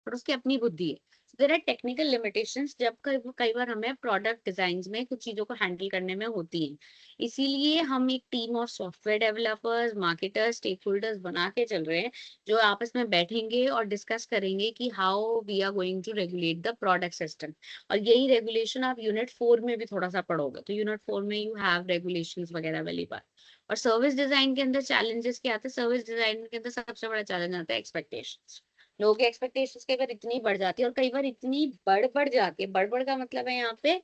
पर उसकी अपनी बुद्धि है। देर आर टेक्निकल लिमिटेशंस जब कई बार हमें प्रोडक्ट डिजाइन में कुछ चीजों को हैंडल करने में होती हैं। इसीलिए हम एक team of software developers, marketers, stakeholders बना के चल रहे हैं, जो आपस में बैठेंगे और डिस्कस करेंगे कि how we are going to regulate the product system. और यही रेगुलेशन आप यूनिट 4 में भी थोड़ा सा पढ़ोगे, तो यूनिट 4 में यू हैव रेगुलेशंस वगैरह वाली बात। और सर्विस डिजाइन के अंदर चैलेंजेस क्या आते हैं, सर्विस डिजाइन के अंदर सबसे बड़ा चैलेंज आता है एक्सपेक्टेशंस। लोगों की एक्सपेक्टेशंस कई बार इतनी बढ़ जाती है, और कई बार इतनी बढ़ जाती है, बढ़ का मतलब है यहाँ पे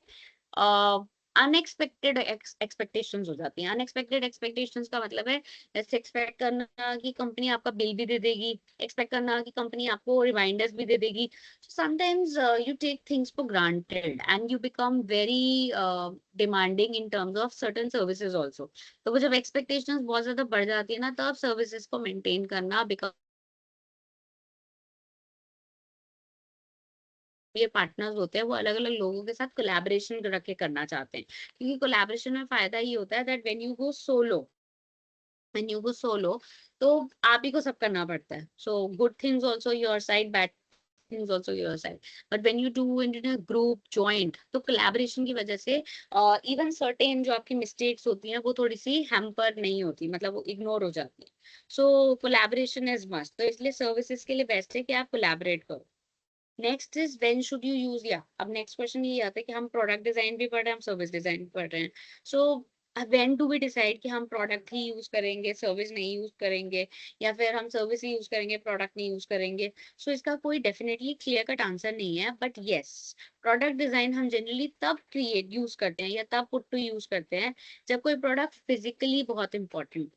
अनएक्सपेक्टेड एक्सपेक्टेशंस हो जाती हैं। अनएक्सपेक्टेड एक्सपेक्टेशंस का मतलब है, जैसे एक्सपेक्ट करना कि कंपनी आपका बिल भी दे देगी, एक्सपेक्ट करना कि कंपनी आपको रिमाइंडर्स भी दे देगी। So sometimes you take things for granted and you become very demanding in terms of certain services also. तो वो जब expectations बहुत ज्यादा बढ़ जाती है ना, तब सर्विसेज को मेंटेन करना, बिकॉज ये पार्टनर्स होते हैं वो अलग अलग लोगों के साथ कोलैबोरेशन रख के करना चाहते हैं, क्योंकि कोलैबोरेशन में फायदा ये होता है that when you go solo तो आप ही को सब करना पड़ता है। So good things also your side, bad things also your side, but when you do in a group joint, तो कोलैबोरेशन की वजह से इवन सर्टेन जो आपकी मिस्टेक्स होती हैं वो थोड़ी सी हैम्पर नहीं होती, मतलब वो इग्नोर हो जाती है। सो कोलैबोरेशन इज मस्ट, तो इसलिए सर्विसेज के लिए बेस्ट है कि आप कोलैबोरेट करो। Next is when should you use, या अब नेक्स्ट क्वेश्चन ये आता है कि हम प्रोडक्ट डिजाइन भी पढ़ रहे हैं, हम सर्विस डिजाइन भी पढ़ रहे हैं। So when do we decide कि हम प्रोडक्ट ही यूज करेंगे, सर्विस नहीं यूज करेंगे, या फिर हम सर्विस ही यूज करेंगे, प्रोडक्ट नहीं यूज करेंगे। सो इसका कोई डेफिनेटली क्लियर कट आंसर नहीं है, बट येस, प्रोडक्ट डिजाइन हम जनरली तब क्रिएट यूज करते हैं या तब पुट टू यूज करते हैं जब कोई प्रोडक्ट फिजिकली बहुत इंपॉर्टेंट,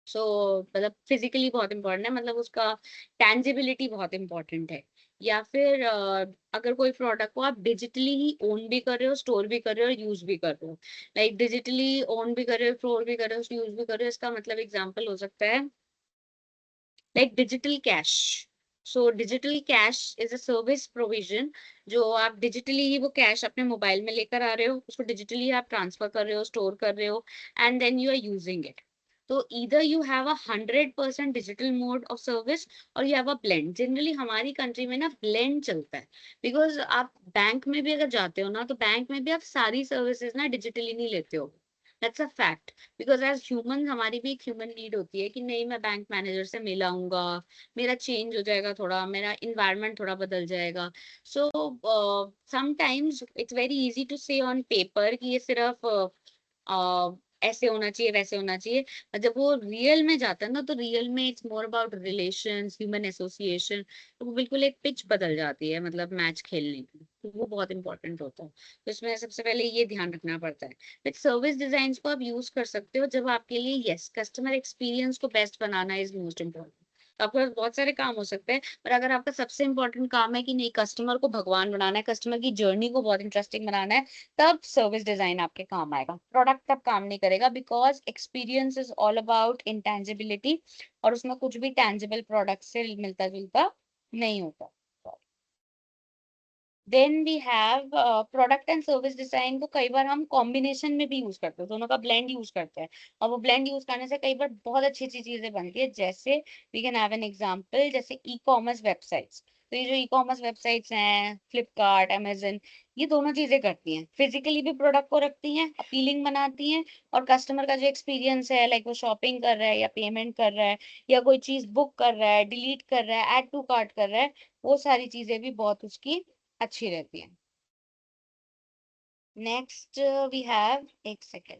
सो मतलब फिजिकली बहुत इंपॉर्टेंट है, मतलब उसका टेंजिबिलिटी बहुत इंपॉर्टेंट है। या फिर अगर कोई प्रोडक्ट को आप डिजिटली ही ओन भी कर रहे हो, स्टोर भी कर रहे हो, यूज भी कर रहे हो, लाइक डिजिटली ओन भी कर रहे हो, स्टोर भी कर रहे हो, यूज भी कर रहे हो, इसका मतलब एग्जांपल हो सकता है like digital cash. So digital cash is a service provision, जो आप डिजिटली ही वो कैश अपने मोबाइल में लेकर आ रहे हो, उसको डिजिटली आप ट्रांसफर कर रहे हो, स्टोर कर रहे हो, and then you are using it. तो either you have a 100% digital mode of service और you have a blend। Generally हमारी कंट्री में ना ब्लेंड चलता है, बिकॉज आप बैंक में भी अगर जाते हो ना, तो बैंक में भी आप सारी सर्विसेज ना डिजिटली नहीं लेते हो। That's a fact. Because as human हमारी भी एक ह्यूमन नीड होती है कि नहीं, मैं बैंक मैनेजर से मिलाऊंगा, मेरा चेंज हो जाएगा, थोड़ा मेरा इन्वायरमेंट थोड़ा बदल जाएगा। So sometimes it's very easy to say on paper कि ये सिर्फ ऐसे होना चाहिए, वैसे होना चाहिए। और जब वो रियल में जाता है ना, तो रियल में it's more about relations, human association. तो वो बिल्कुल एक पिच बदल जाती है, मतलब मैच खेलने की, तो वो बहुत इंपॉर्टेंट होता है। तो इसमें सबसे पहले ये ध्यान रखना पड़ता है। विद सर्विस डिजाइन को आप यूज कर सकते हो जब आपके लिए यस कस्टमर एक्सपीरियंस को best banana is most important. आपके पास बहुत सारे काम हो सकते हैं, पर अगर आपका सबसे इंपॉर्टेंट काम है कि नहीं, कस्टमर को भगवान बनाना है, कस्टमर की जर्नी को बहुत इंटरेस्टिंग बनाना है, तब सर्विस डिजाइन आपके काम आएगा। प्रोडक्ट तब काम नहीं करेगा, because experience is all about intangibility, और उसमें कुछ भी टेंजिबल प्रोडक्ट से मिलता जुलता नहीं होता। Then we have product and service design को कई बार हम कॉम्बिनेशन में भी यूज करते हैं, दोनों का ब्लेंड यूज करते हैं। और वो ब्लेंड यूज करने से कई बार बहुत अच्छी अच्छी चीजें बनती है। जैसे we can have an example, जैसे ई कॉमर्स वेबसाइट्स। तो ये जो ई कॉमर्स वेबसाइट्स हैं, फ्लिपकार्ट, अमेजन, ये दोनों चीजें करती हैं, फिजिकली भी प्रोडक्ट को रखती हैं, अपीलिंग बनाती हैं, और कस्टमर का जो एक्सपीरियंस है, लाइक वो शॉपिंग कर रहा है या पेमेंट कर रहा है या कोई चीज बुक कर रहा है, डिलीट कर रहा है, ऐड टू कार्ट कर रहा है, वो सारी चीजें भी बहुत उसकी अच्छी रहती है। नेक्स्ट वी हैव, एक सेकेंड,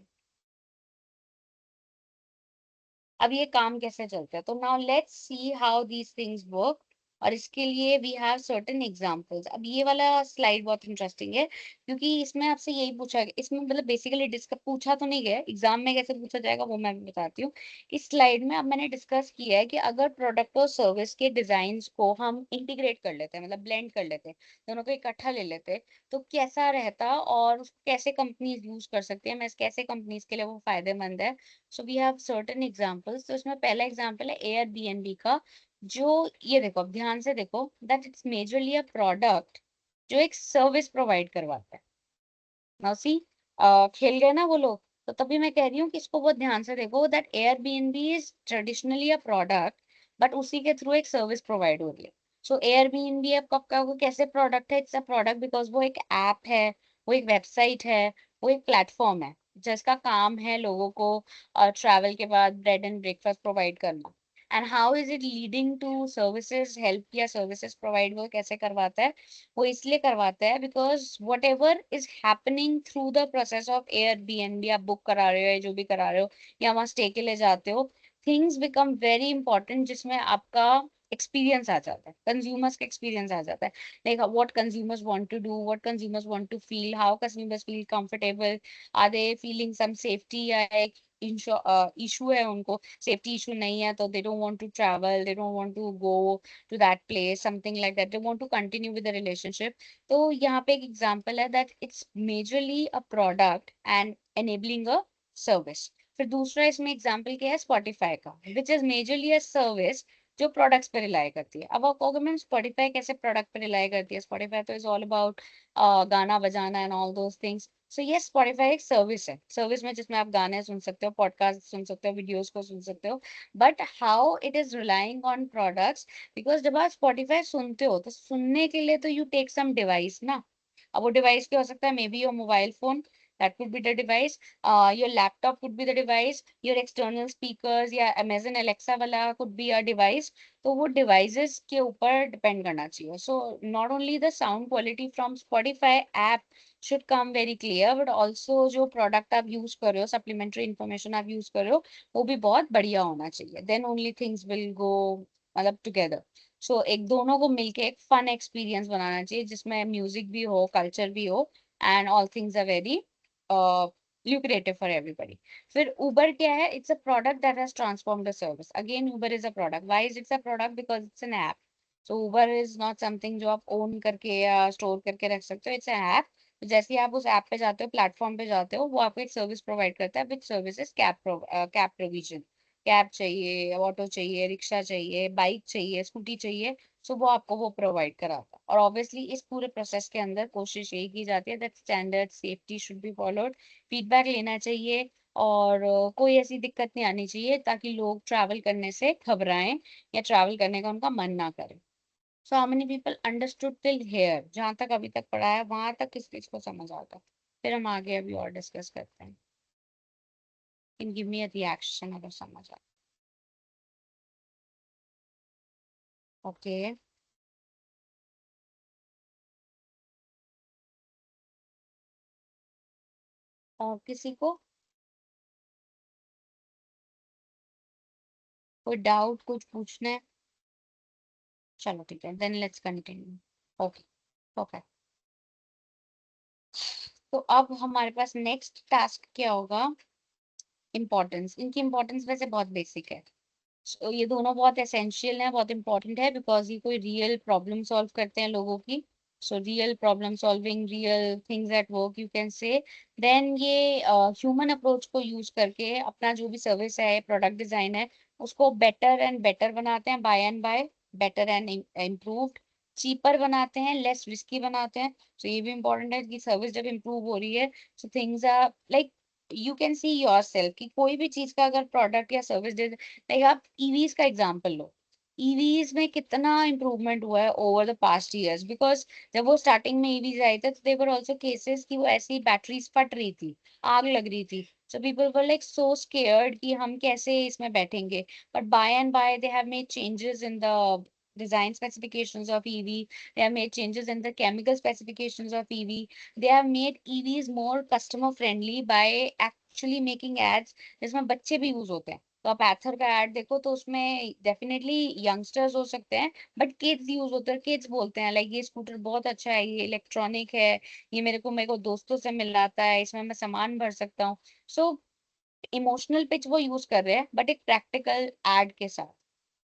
अब ये काम कैसे चलता है, तो now let's see how these things work. और इसके लिए वी हैव सर्टेन एग्जांपल्स। अब ये वाला स्लाइड बहुत इंटरेस्टिंग है, क्योंकि इसमें आपसे यही पूछा गया, इसमें मतलब बेसिकली डिस्कस पूछा तो नहीं गया, एग्जाम में कैसे पूछा जाएगा वो मैं भी बताती हूँ। इस स्लाइड में अब मैंने डिस्कस किया है कि अगर प्रोडक्ट और सर्विस के डिजाइन को हम इंटीग्रेट कर लेते हैं, मतलब ब्लेंड कर लेते हैं, दोनों को इकट्ठा ले लेते हैं, तो कैसा रहता और उसको कैसे कंपनीज यूज कर सकते हैं, मैं कैसे कंपनीज के लिए वो फायदेमंद है। So we have certain examples. तो इसमें पहला एग्जांपल है एयरबीएनबी का। जो ये देखो, अब ध्यान से देखो, that it's majorly a product जो एक सर्विस प्रोवाइड करवाता है। नाउ सी, खेल गए ना वो लोग। तो तभी मैं कह रही हूँ कि इसको बहुत ध्यान से देखो, that Airbnb is traditionally a product, but उसी के थ्रू एक सर्विस प्रोवाइड हो रही है। सो एयरबीएनबी अब का वो कैसे प्रोडक्ट है, इट्स अ प्रोडक्ट बिकॉज वो एक ऐप है, वो एक वेबसाइट है, वो एक प्लेटफॉर्म है, जिसका काम है लोगों को ट्रैवल के बाद ब्रेड एंड ब्रेकफास्ट प्रोवाइड करना। And how is it leading to services, help या सर्विसेज प्रोवाइड वो कैसे करवाता है, वो इसलिए करवाता है because whatever is happening through the process of Airbnb, आप बुक करा रहे हो या जो भी करा रहे हो या वहां स्टे के लिए जाते हो, थिंग्स बिकम वेरी इंपॉर्टेंट, जिसमें आपका एक्सपीरियंस आ जाता है, कंज्यूमर्स का एक्सपीरियंस आ जाता है, like what consumers want to do, what consumers want to feel, how consumers feel comfortable, are they feeling some safety या एक इशू है उनको, सेफ्टी इशू नहीं है तो they don't want to travel, they don't want to go to that place, something like that, they want to continue with the relationship। तो यहाँ पे एक एग्जांपल है that it's majorly a product and enabling a service। फिर दूसरा इसमें एग्जांपल क्या है, स्पॉटिफाई का, which is majorly a service जो प्रोडक्ट्स पे रिलाई करती है। अब आप कहोगे मैम स्पॉटिफाई कैसे प्रोडक्ट पे रिलाई करती है, स्पॉटिफाई तो इज ऑल अबाउट गाना बजाना एंड ऑल दोस थिंग्स। सो ये स्पॉटिफाई एक सर्विस है, सर्विस में जिसमें आप गाने सुन सकते हो, पॉडकास्ट सुन सकते हो, वीडियोस को सुन सकते हो, but how it is relying on products, because जब आप स्पॉटिफाई सुनते हो तो सुनने के लिए तो यू टेक सम डिवाइस ना। अब वो डिवाइस क्या हो सकता है, may be your mobile phone, that could be the device, your laptop could be the device, your external speakers या Amazon Alexa वाला could be a device। तो वो devices के ऊपर depend करना चाहिए। So not only the sound quality from Spotify app should come very clear, but also जो product आप use कर रहे हो, supplementary information आप use कर रहे हो, वो भी बहुत बढ़िया होना चाहिए, then only things will go मतलब together। सो एक दोनों को मिलके एक फन एक्सपीरियंस बनाना चाहिए, जिसमें म्यूजिक भी हो, कल्चर भी हो, and all things are very lucrative for everybody. फिर Uber क्या है? It's a product that has transformed the service. Again, Uber is a product. Why is it a product? Because it's an app. So Uber is not something जो आप own करके या store करके रख सकते हो. It's an app. तो जैसे ही आप उस ऐप पे जाते हो, प्लेटफॉर्म पे जाते हो, वो आपको एक सर्विस प्रोवाइड करता है, which service is cab provision. Cab चाहिए, ऑटो चाहिए, रिक्शा चाहिए, बाइक चाहिए, स्कूटी चाहिए, सो वो आपको वो प्रोवाइड कराता है. और ऑब्वियसली इस पूरे प्रोसेस के अंदर कोशिश यही की जाती है that standard safety should be followed. Feedback लेना चाहिए और कोई ऐसी दिक्कत नहीं आनी चाहिए ताकि लोग ट्रैवल करने से घबराएं या ट्रैवल करने का उनका मन ना करे. So how many people understood till here? जहां तक अभी तक पढ़ा है वहां तक किस चीज को समझ आता है? फिर हम आगे अभी और डिस्कस करते हैं. Can give me a reaction अगर समझ आए. ओके. और किसी को कोई डाउट कुछ पूछना है? चलो ठीक है, then let's continue. Okay. Okay. तो अब हमारे पास नेक्स्ट टास्क क्या होगा? इम्पोर्टेंस. इनकी इम्पोर्टेंस वैसे बहुत बेसिक है. So, ये दोनों बहुत एसेंशियल है, बहुत इंपॉर्टेंट है, बिकॉज ये कोई रियल प्रॉब्लम सॉल्व करते हैं लोगों की. So real problem solving, real things at work you can say. Then ये ह्यूमन अप्रोच को यूज करके अपना जो भी सर्विस है, प्रोडक्ट डिजाइन है, उसको बेटर एंड बेटर बनाते हैं, by and by better and improved. Cheaper बनाते हैं, लेस रिस्की बनाते हैं. तो ये भी इंपॉर्टेंट है कि सर्विस जब इम्प्रूव हो रही है, so things are like you can see yourself कि कोई भी चीज का अगर प्रोडक्ट या सर्विस दे, लाइक आप ईवीज का एग्जांपल लो. ईवीज में कितना इम्प्रूवमेंट हुआ है over the past years, because जब वो स्टार्टिंग में ईवीज आए थे तो देवर ऑल्सो केसेस कि वो ऐसी बैटरीज फट रही थी, आग लग रही थी. So people were like so scared कि हम कैसे इसमें बैठेंगे. But by and by they have made changes in the design specifications of EV. They have made changes in the chemical specifications of EV. They have made EVs more customer friendly by actually making ads जिसमें बच्चे भी यूज होते हैं. तो आप एथर का ऐड देखो तो उसमें डेफिनेटली यंगस्टर्स हो सकते हैं, बट किड्स यूज होते हैं. किड्स बोलते हैं लाइक ये स्कूटर बहुत अच्छा है, ये इलेक्ट्रॉनिक है, ये मेरे को दोस्तों से मिलाता है, इसमें मैं सामान भर सकता हूँ. सो इमोशनल पिच वो यूज कर रहे हैं बट एक प्रैक्टिकल एड के साथ.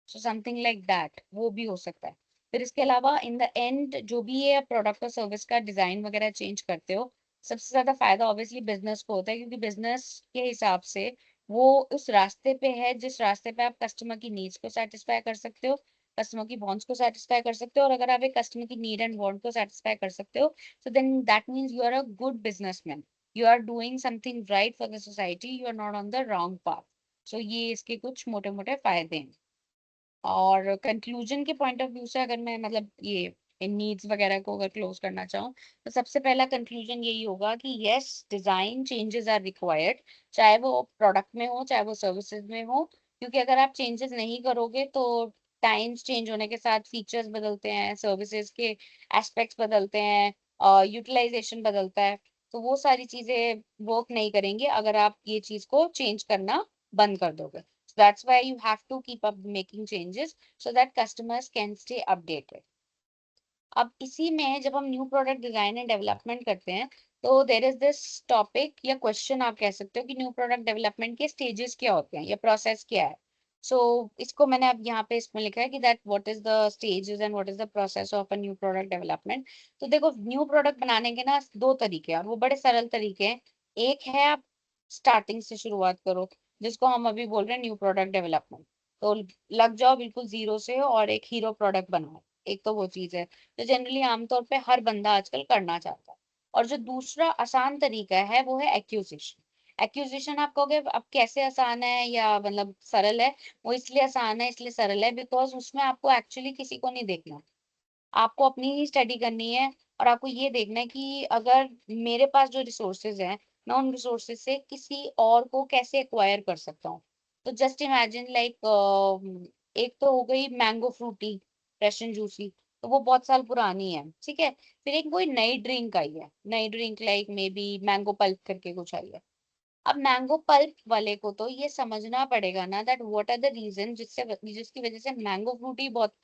सो समथिंग लाइक दैट वो भी हो सकता है. फिर इसके अलावा इन द एंड जो भी ये प्रोडक्ट और सर्विस का डिजाइन वगैरह चेंज करते हो, सबसे ज्यादा फायदा ऑब्वियसली बिजनेस को होता है, क्योंकि बिजनेस के हिसाब से वो उस रास्ते पे है जिस रास्ते पे आप कस्टमर की नीड्स को सेटिस्फाई कर सकते हो, कस्टमर की वांट्स को सेटिस्फाई कर सकते हो. और अगर आप एक कस्टमर की नीड एंड वांट को सेटिस्फाई कर सकते हो, so then that means you are a good businessman. You are doing something right for the society. You are not on the wrong path. So ये इसके कुछ मोटे मोटे फायदे हैं. और कंक्लूजन के पॉइंट ऑफ व्यू से अगर मैं मतलब ये इन नीड्स वगैरह को अगर क्लोज करना चाहूँ, तो सबसे पहला कंक्लूजन यही होगा कि yes, design changes are required, चाहे वो प्रोडक्ट में हो चाहे वो सर्विसेज में हो. क्योंकि अगर आप चेंजेस नहीं करोगे तो टाइम्स चेंज होने के साथ फीचर्स बदलते हैं, सर्विसेज के एस्पेक्ट्स बदलते हैं, यूटिलाइजेशन बदलता है. तो वो सारी चीजें वर्क नहीं करेंगी अगर आप ये चीज को चेंज करना बंद कर दोगे. That's why you have to keep up making changes so that customers can stay updated. अब इसी में जब हम new product design and development करते हैं, तो देर इज दिस टॉपिक या क्वेश्चन आप कह सकते हो कि न्यू प्रोडक्ट डेवलपमेंट के स्टेजेस क्या होते हैं या प्रोसेस क्या है. सो इसको मैंने अब यहाँ पे इसमें लिखा है कि that what is the stages and what is the process of a new product development. तो देखो, न्यू प्रोडक्ट बनाने के ना दो तरीके हैं और वो बड़े सरल तरीके हैं. एक है आप स्टार्टिंग से शुरुआत करो, जिसको हम अभी बोल रहे हैं न्यू प्रोडक्ट डेवलपमेंट. तो लग जाओ बिल्कुल जीरो से और एक हीरो प्रोडक्ट बनाओ. एक तो वो चीज है जो जनरली आमतौर पे हर बंदा आजकल करना चाहता है. और जो दूसरा आसान तरीका है वो है एक्यूजिशन. एक्यूजिशन आप कहोगे अब कैसे आसान है या मतलब सरल है? वो इसलिए आसान है, इसलिए सरल है, बिकॉज उसमें आपको एक्चुअली किसी को नहीं देखना. आपको अपनी ही स्टडी करनी है और आपको ये देखना है कि अगर मेरे पास जो रिसोर्सेज हैं, मैं उन रिसोर्सेज से किसी और को कैसे एक्वायर कर सकता हूँ. तो जस्ट इमेजिन लाइक एक तो हो गई mango Frooti, fresh and juicy. तो वो बहुत साल पुरानी है, ठीक है. फिर एक कोई नई ड्रिंक आई है, नई drink like may be mango pulp करके कुछ आई है. अब मैंगो पल्प वाले को तो ये समझना पड़ेगा ना that what are the reason जिसकी वजह से मैंगो फ्रूटी बहुत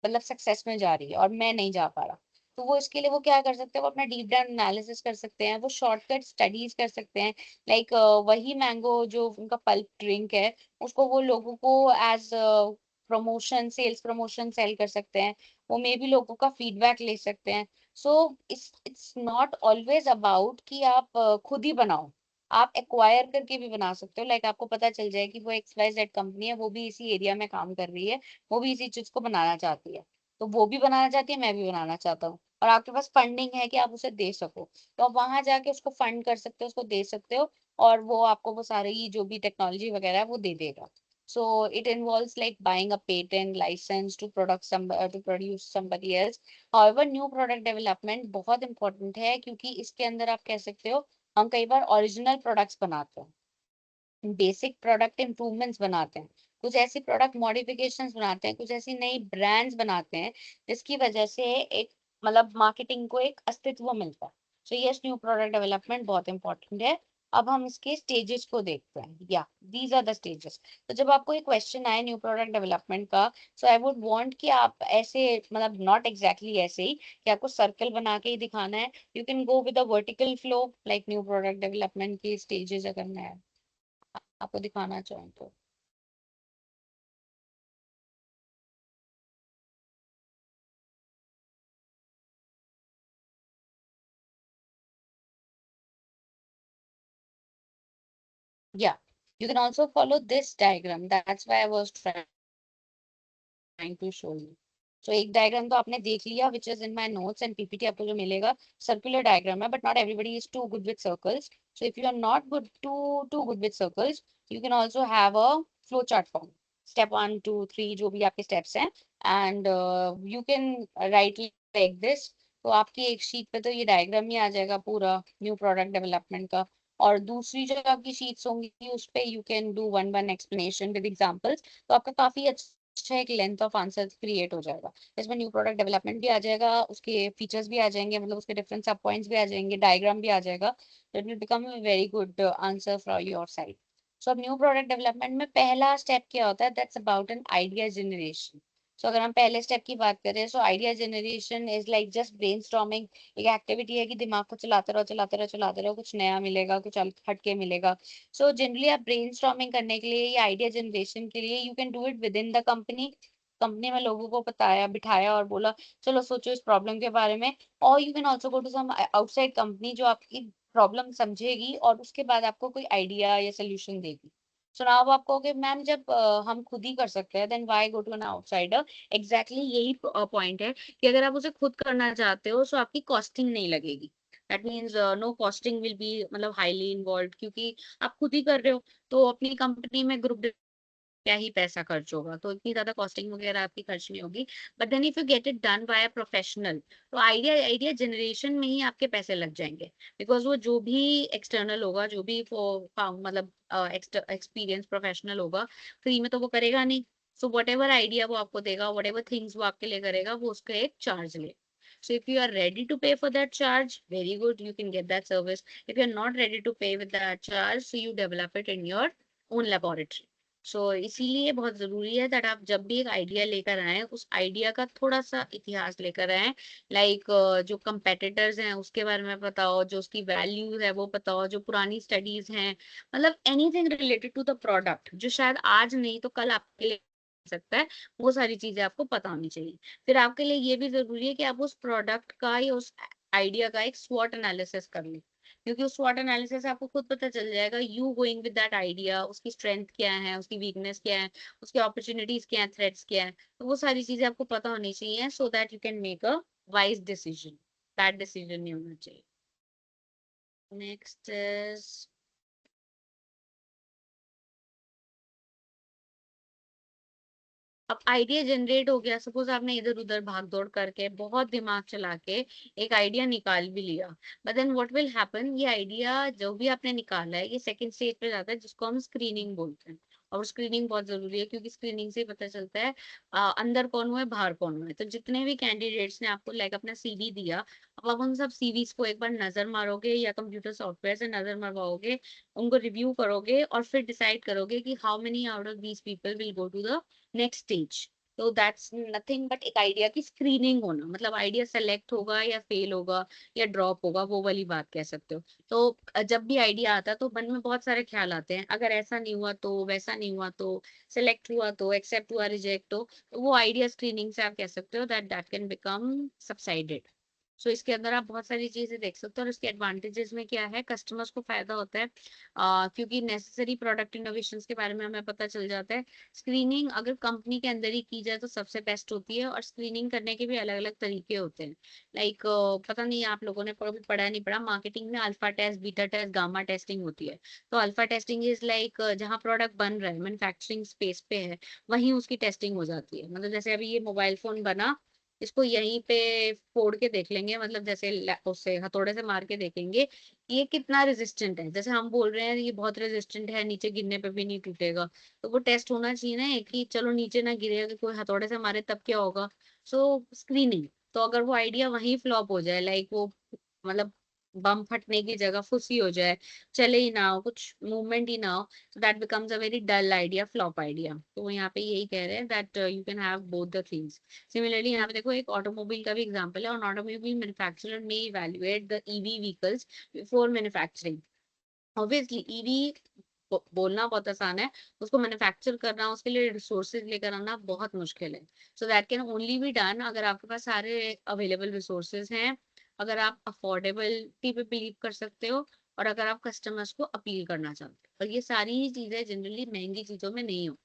मतलब सक्सेस में जा रही है और मैं नहीं जा पा रहा. तो वो इसके लिए वो क्या कर सकते हैं, वो अपना डीप डाउन एनालिसिस कर सकते हैं, वो शॉर्टकट स्टडीज कर सकते हैं। लाइक वही मैंगो जो उनका पल्प ड्रिंक है, उसको वो लोगों को as promotion, sales promotion sale कर सकते हैं। वो मे भी लोगों का फीडबैक ले सकते हैं। So it's not always about कि आप खुद ही बनाओ, आप एक्वायर करके भी बना सकते हो। लाइक आपको पता चल जाए कि वो XYZ कंपनी है, वो भी इसी एरिया में काम कर रही है, वो भी इसी चीज को बनाना चाहती है, तो वो भी बनाना चाहती है, मैं भी बनाना चाहता हूँ, और आपके पास फंडिंग है कि आप उसे दे सको, तो आप वहां जाके उसको फंड कर सकते हो, उसको दे सकते हो, और वो आपको वो सारी जो भी टेक्नोलॉजी वगैरह है वो दे देगा। So it involves like buying a patent license to product to produce somebody else. However, new product development बहुत important है, क्योंकि इसके अंदर आप कह सकते हो हम कई बार ओरिजिनल प्रोडक्ट्स बनाते हैं, बेसिक प्रोडक्ट इम्प्रूवमेंट्स बनाते हैं, कुछ ऐसी प्रोडक्ट मॉडिफिकेशंस बनाते हैं, कुछ ऐसी नई ब्रांड्स बनाते हैं जिसकी वजह से एक मतलब मार्केटिंग को एक अस्तित्व मिलता है। So yes, new product development बहुत इंपॉर्टेंट है। अब हम इसके स्टेजेस को देखते हैं, या दीज आर द स्टेजेस। तो जब आपको एक क्वेश्चन आए न्यू प्रोडक्ट डेवलपमेंट का, सो आई वुड वांट कि आप ऐसे मतलब नॉट एग्जैक्टली ऐसे ही कि आपको सर्कल बना के ही दिखाना है। You can go with a vertical flow, like new product development की स्टेजेस अगर मैं आपको दिखाना चाहूँ तो। Yeah, you can also follow this diagram. That's why I was trying to show you. So एक डायग्राम तो आपने देख लिया, which is in my notes and PPT आपको जो मिलेगा सर्कुलर डायग्राम है, but not everybody is too good with circles. So if you are not too good with circles, you can also have a flow chart form. Step 1, 2, 3 जो भी आपके steps हैं, and you can write like this. तो आपकी एक शीट पे तो ये डायग्राम ही आ जाएगा पूरा न्यू प्रोडक्ट डेवलपमेंट का, और दूसरी जो आपकी शीट्स होंगी उस पे you can do one explanation with examples. तो आपका काफी अच्छा एक लेंथ ऑफ आंसर क्रिएट हो जाएगा। इसमें न्यू प्रोडक्ट डेवलपमेंट भी आ जाएगा, उसके फीचर्स भी आ जाएंगे, मतलब उसके डिफरेंट सब पॉइंट्स भी आ जाएंगे, डायग्राम भी आ जाएगा। तो it will become a very good answer from your side. So अब न्यू प्रोडक्ट डेवलपमेंट में पहला स्टेप क्या होता है, that's about an idea generation. So अगर हम पहले स्टेप की बात करें, so idea generation is like just brainstorming. एक एक्टिविटी है कि दिमाग को चलाते रहो चलाते रहो चलाते रहो, कुछ नया मिलेगा, कुछ हटके मिलेगा। सो जनरली आप ब्रेनस्टॉर्मिंग करने के लिए या आइडिया जनरेशन के लिए you can do it with in the company. Company में लोगों को बताया बिठाया और बोला चलो सोचो इस प्रॉब्लम के बारे में। और you can also go to some outside company जो आपकी प्रॉब्लम समझेगी और उसके बाद आपको कोई आइडिया या सोल्यूशन देगी। सो नाउ आप कहोगे मैम जब हम खुद ही कर सकते हैं, then why go to an outsider. Exactly यही पॉइंट है कि अगर आप उसे खुद करना चाहते हो तो आपकी कॉस्टिंग नहीं लगेगी। That means no costing will be मतलब हाईली इन्वॉल्व, क्योंकि आप खुद ही कर रहे हो, तो अपनी कंपनी में ग्रुप क्या ही पैसा खर्च होगा, तो इतनी ज्यादा कॉस्टिंग वगैरह आपकी खर्च नहीं होगी। But then if you get it done by a professional, तो आइडिया आइडिया जनरेशन में ही आपके पैसे लग जाएंगे, बिकॉज वो जो भी एक्सटर्नल होगा, जो भी मतलब एक्सपीरियंस प्रोफेशनल होगा, फ्री में तो वो करेगा नहीं। सो वट एवर आइडिया वो आपको देगा, वट एवर थिंग्स वो आपके लिए करेगा, वो उसका एक चार्ज ले। So if you are ready to pay for that charge, very good, you can get that service. If you are not ready to pay with that charge, so you develop it in your own laboratory. सो इसीलिए बहुत जरूरी है दैट आप जब भी एक आइडिया लेकर आए, उस आइडिया का थोड़ा सा इतिहास लेकर आए। लाइक जो कंपेटिटर्स हैं उसके बारे में बताओ, जो उसकी वैल्यू है वो बताओ, जो पुरानी स्टडीज हैं, मतलब anything related to the product जो शायद आज नहीं तो कल आपके लिए हो सकता है, वो सारी चीजें आपको पता होनी चाहिए। फिर आपके लिए ये भी जरूरी है कि आप उस प्रोडक्ट का या उस आइडिया का एक स्वॉट एनालिसिस कर लें, क्योंकि उस SWOT एनालिसिस से आपको खुद पता चल जाएगा you going with that idea, उसकी स्ट्रेंथ क्या है, उसकी वीकनेस क्या है, उसकी अपॉर्चुनिटीज क्या है, थ्रेट्स क्या है। तो वो सारी चीजें आपको पता होनी चाहिए, so that you can make a wise decision. Bad decision नहीं होना चाहिए। नेक्स्ट इज, अब आइडिया जनरेट हो गया, सपोज आपने इधर उधर भाग दौड़ करके बहुत दिमाग चला के एक आइडिया निकाल भी लिया, but then what will happen, ये आइडिया जो भी आपने निकाला है ये सेकंड स्टेज पे जाता है जिसको हम स्क्रीनिंग बोलते हैं। और स्क्रीनिंग बहुत जरूरी है, क्योंकि स्क्रीनिंग से ही पता चलता है अंदर कौन हुआ है बाहर कौन हुआ है। तो जितने भी कैंडिडेट्स ने आपको लाइक अपना CV दिया, अब आप उन सब CVs को एक बार नजर मारोगे या कंप्यूटर सॉफ्टवेयर से नजर मरवाओगे, उनको रिव्यू करोगे और फिर डिसाइड करोगे कि how many out of these people will go to the next stage. तो दैट्स नथिंग बट एक आइडिया की स्क्रीनिंग होना, मतलब आइडिया सेलेक्ट होगा या फेल होगा या ड्रॉप होगा, वो वाली बात कह सकते हो। तो जब भी आइडिया आता है तो मन में बहुत सारे ख्याल आते हैं, अगर ऐसा नहीं हुआ तो, वैसा नहीं हुआ तो, सिलेक्ट हुआ तो, एक्सेप्ट हुआ, रिजेक्ट हो, तो वो आइडिया स्क्रीनिंग से आप कह सकते हो that that can become subsided. So इसके अंदर आप बहुत सारी चीजें देख सकते हो, और इसके एडवांटेजेस में क्या है, कस्टमर्स को फायदा होता है, क्योंकि नेसेसरी प्रोडक्ट इनोवेशंस के बारे में हमें पता चल जाता है। स्क्रीनिंग अगर कंपनी के अंदर ही की जाए तो सबसे बेस्ट होती है, और स्क्रीनिंग करने के भी अलग अलग तरीके होते हैं। लाइक पता नहीं आप लोगों ने कभी पढ़ा नहीं पढ़ा, मार्केटिंग में alpha test, beta test, gamma testing होती है। तो अल्फा टेस्टिंग इज लाइक जहाँ प्रोडक्ट बन रहा है, मैन्युफैक्चरिंग स्पेस पे है, वहीं उसकी टेस्टिंग हो जाती है। मतलब जैसे अभी ये मोबाइल फोन बना, इसको यहीं पे फोड़ के देख लेंगे, मतलब जैसे उससे हथौड़े से मार के देखेंगे ये कितना रेजिस्टेंट है। जैसे हम बोल रहे हैं ये बहुत रेजिस्टेंट है, नीचे गिरने पे भी नहीं टूटेगा, तो वो टेस्ट होना चाहिए ना कि चलो नीचे ना गिरेगा, कोई हथौड़े से मारे तब क्या होगा। सो स्क्रीनिंग, तो अगर वो आइडिया वहीं फ्लॉप हो जाए, लाइक वो मतलब बम फटने की जगह फुसी हो जाए, चले ही ना हो, कुछ मूवमेंट ही ना हो, so that becomes a very dull idea, flop idea। तो वो यहाँ पे यही कह रहे हैं that you can have both the things। Similarly यहाँ पे देखो एक ऑटोमोबाइल का भी एग्जांपल है, और ऑटोमोबाइल मैन्युफैक्चरर में evaluate the EV vehicles before manufacturing. Obviously EV बोलना बहुत आसान है, उसको मैन्युफैक्चर करना, उसके लिए रिसोर्सेज लेकर आना बहुत मुश्किल है। So that can only be done अगर आपके पास सारे अवेलेबल रिसोर्सेज हैं, अगर आप अफोर्डेबिलिटी पे बिलीव कर सकते हो, और अगर आप कस्टमर्स को अपील करना चाहते हो। और ये सारी ही चीजें जनरली महंगी चीजों में नहीं हो,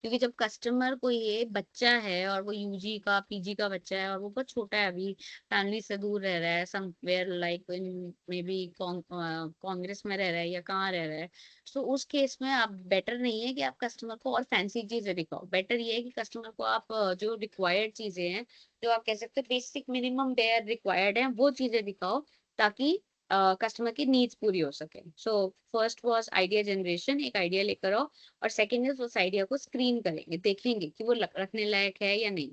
क्योंकि जब कस्टमर कोई ये बच्चा है और वो यूजी का पीजी का बच्चा है और वो बहुत छोटा है, अभी फैमिली से दूर रह रहा है, somewhere like in may be Congress में रह रहा है या कहाँ रह रहा है, तो उस केस में आप बेटर नहीं है कि आप कस्टमर को और फैंसी चीजें दिखाओ। बेटर ये है कि कस्टमर को आप जो रिक्वायर्ड चीजें हैं, जो आप कह सकते हो बेसिक मिनिमम बेयर रिक्वायर्ड है, वो चीजें दिखाओ, ताकि कस्टमर की नीड्स पूरी हो सके। So first was idea generation, एक आइडिया लेकर आओ, और सेकेंड इज उस आइडिया को स्क्रीन करेंगे, देखेंगे कि वो रखने लायक है या नहीं।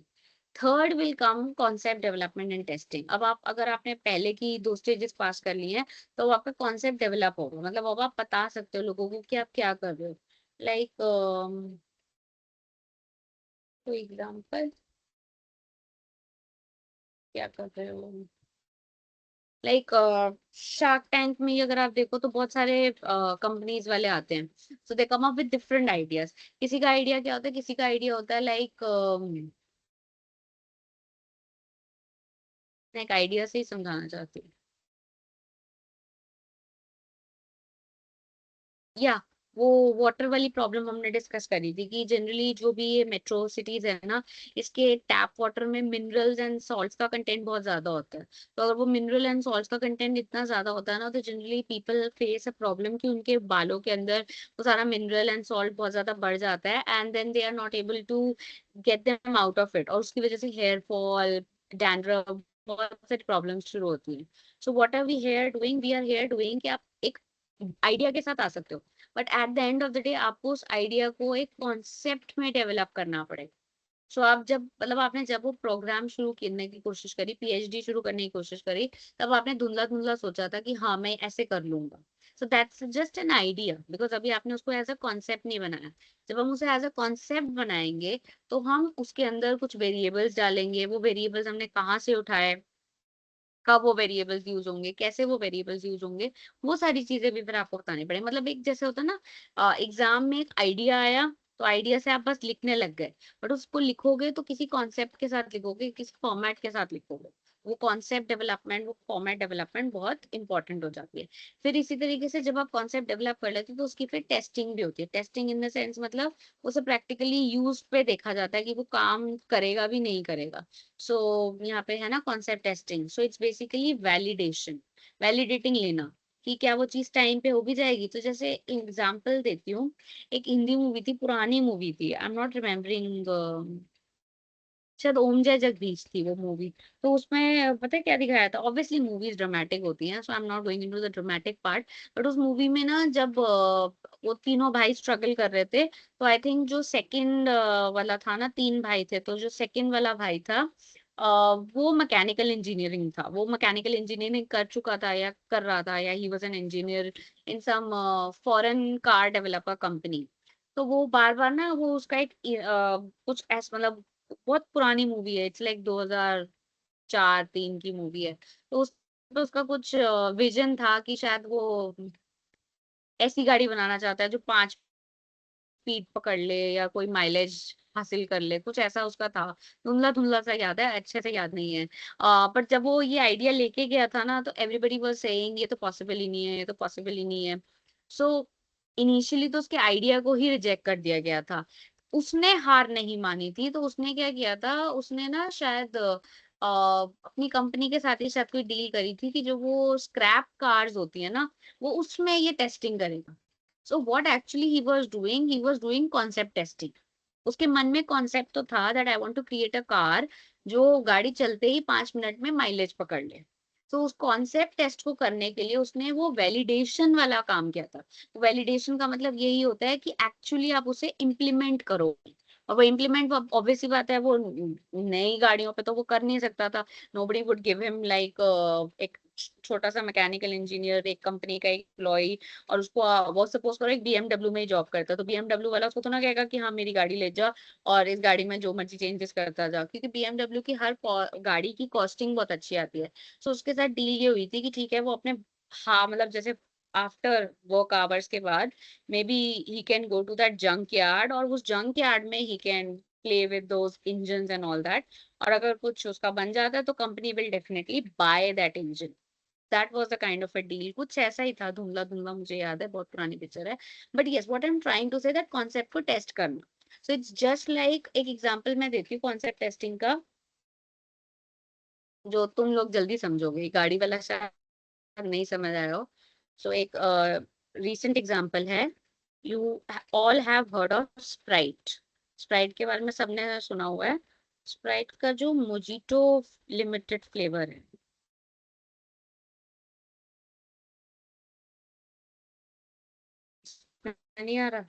Third will come concept development and testing. अब आप अगर आपने पहले की दो स्टेजेस पास कर ली हैं, तो वो आपका कॉन्सेप्ट डेवलप होगा, मतलब अब आप बता सकते हो लोगों को कि आप क्या कर रहे हो। लाइक कोई एग्जाम्पल, क्या कर रहे हो, लाइक शार्क टैंक में ही अगर आप देखो तो बहुत सारे कंपनीज वाले आते हैं, so they come up with different ideas. किसी का आइडिया क्या होता है, किसी का आइडिया होता है लाइक मैं एक आइडिया से ही समझाना चाहती हूँ, या वो वाटर वाली प्रॉब्लम हमने डिस्कस करी थी कि जनरली जो भी ये मेट्रो सिटीज है ना, इसके टैप वाटर में मिनरल्स एंड सॉल्ट्स का कंटेंट बहुत ज्यादा होता है। तो अगर वो मिनरल एंड सॉल्ट्स का कंटेंट इतना ज्यादा होता है ना, तो generally people face a problem कि उनके बालों के अंदर वो सारा मिनरल एंड सॉल्ट बहुत ज्यादा बढ़ जाता है, and then they are not able to get them out of it, और उसकी वजह से हेयर फॉल, डैंड्रफ, बहुत सारी प्रॉब्लम्स शुरू होती हैं। So what are we here doing, we are here doing कि आप एक आइडिया के साथ आ सकते हो, but at the end of the day आपको उस आइडिया को एक कॉन्सेप्ट में डेवलप करना पड़ेगा। सो आप जब मतलब आपने जब वो प्रोग्राम शुरू करने की कोशिश करी, पीएचडी शुरू करने की कोशिश करी, तब आपने धुंधला धुंधला सोचा था कि हाँ मैं ऐसे कर लूंगा। So that's just an idea, because अभी आपने उसको एज अ कॉन्सेप्ट नहीं बनाया। जब हम उसे एज अ कॉन्सेप्ट बनाएंगे, तो हम उसके अंदर कुछ वेरिएबल्स डालेंगे, वो वेरिएबल्स हमने कहाँ से उठाए, कब वो वेरिएबल्स यूज होंगे, कैसे वो वेरिएबल्स यूज होंगे, वो सारी चीजें भी फिर आपको बतानी पड़े। मतलब एक जैसे होता है ना, एग्जाम में एक आइडिया आया, तो आइडिया से आप बस लिखने लग गए, बट उसको लिखोगे तो किसी कॉन्सेप्ट के साथ लिखोगे, किसी फॉर्मेट के साथ लिखोगे। वो कॉन्सेप्ट डेवलपमेंट, वो फॉर्मेट डेवलपमेंट बहुत इंपॉर्टेंट हो जाती है। फिर इसी तरीके से जब आप कॉन्सेप्ट डेवलप कर लेते हो, तो उसकी फिर टेस्टिंग भी होती है। टेस्टिंग इन द सेंस मतलब उसे प्रैक्टिकली यूज पे देखा जाता है कि वो काम करेगा भी नहीं करेगा। सो यहाँ पे है ना concept testing, so it's basically validation, validating लेना कि क्या वो चीज टाइम पे हो भी जाएगी। तो जैसे एग्जांपल देती हूँ, एक हिंदी मूवी थी, पुरानी मूवी थी, आई एम नॉट रिमेम्बरिंग, शायद ओम जय जगदीश थी वो मूवी। तो उसमें पता है क्या दिखाया था, ऑब्वियसली मूवीज ड्रामेटिक होती हैं, so I am not going into the dramatic part, but उस मूवी में ना जब वो तीनों भाई स्ट्रगल कर रहे थे, तो आई थिंक जो सेकंड वाला था ना, तीन भाई थे, तो जो सेकंड वाला भाई था वो मैकेनिकल इंजीनियरिंग था, वो मैकेनिकल इंजीनियरिंग कर चुका था या कर रहा था, या he was an engineer in some foreign car developer company. तो वो बार बार ना वो उसका एक कुछ ऐसा मतलब बहुत पुरानी मूवी है, इट्स लाइक 2004-3 की मूवी है। तो उस पे उसका कुछ विजन था कि शायद वो ऐसी गाड़ी बनाना चाहता है जो 5 स्पीड पकड़ ले या कोई माइलेज हासिल कर ले, कुछ ऐसा उसका था। धुंधला-धुंधला सा याद है, अच्छे से याद नहीं है। पर जब वो ये आइडिया लेके गया था ना, तो एवरीबॉडी वाज़ सेइंग ये तो पॉसिबल ही नहीं है, ये तो पॉसिबल ही नहीं है। सो इनिशियली तो उसके आइडिया को ही रिजेक्ट कर दिया गया था। उसने हार नहीं मानी थी, तो उसने क्या किया था, उसने ना शायद अपनी कंपनी के साथ ही शायद कोई डील करी थी कि जो वो स्क्रैप कार्स होती है ना, वो उसमें ये टेस्टिंग करेगा। So what actually he was doing concept testing. उसके मन में कॉन्सेप्ट तो था that I want to create a car जो गाड़ी चलते ही 5 मिनट में माइलेज पकड़ ले। तो उस कॉन्सेप्ट टेस्ट को करने के लिए उसने वो वैलिडेशन वाला काम किया था। वैलिडेशन का मतलब यही होता है कि एक्चुअली आप उसे इम्प्लीमेंट करो। और वो इम्प्लीमेंट ऑब्वियस सी बात है, वो नई गाड़ियों पे तो वो कर नहीं सकता था। Nobody would give him like एक छोटा सा मैकेनिकल इंजीनियर, एक कंपनी का एम्प्लॉय, और उसको वो सपोज करो एक बीएमडब्ल्यू में ही जॉब करता है, तो बीएमडब्ल्यू वाला उसको तो ना कहेगा कि हाँ मेरी गाड़ी ले जा और इस गाड़ी में जो मर्जी चेंजेस करता जा, क्योंकि बीएमडब्ल्यू की हर गाड़ी की कॉस्टिंग बहुत अच्छी आती है। सो उसके साथ डील ये हुई थी कि ठीक है वो अपने, हाँ मतलब जैसे आफ्टर वर्क आवर्स के बाद may be he can go to that junkyard, और उस जंक यार्ड में he can play with those engines and all that. और अगर कुछ उसका बन जाता है तो company will definitely buy that engine. That was the kind of a deal, कुछ ऐसा ही था, धुंधला धुंधला मुझे याद है, बहुत पुरानी पिक्चर है। But yes, what I am trying to say that concept को टेस्ट करना। सो इट्स जस्ट लाइक, एक एग्जांपल मैं देती हूँ कॉन्सेप्ट टेस्टिंग का, जो तुम लोग जल्दी समझोगे, गाड़ी वाला शायद नहीं समझ आया हो। सो एक रीसेंट एग्जांपल है, you all have heard of Sprite. Sprite के बारे में सबने सुना हुआ है। स्प्राइट का जो मोजिटो लिमिटेड फ्लेवर है, नहीं आ रहा,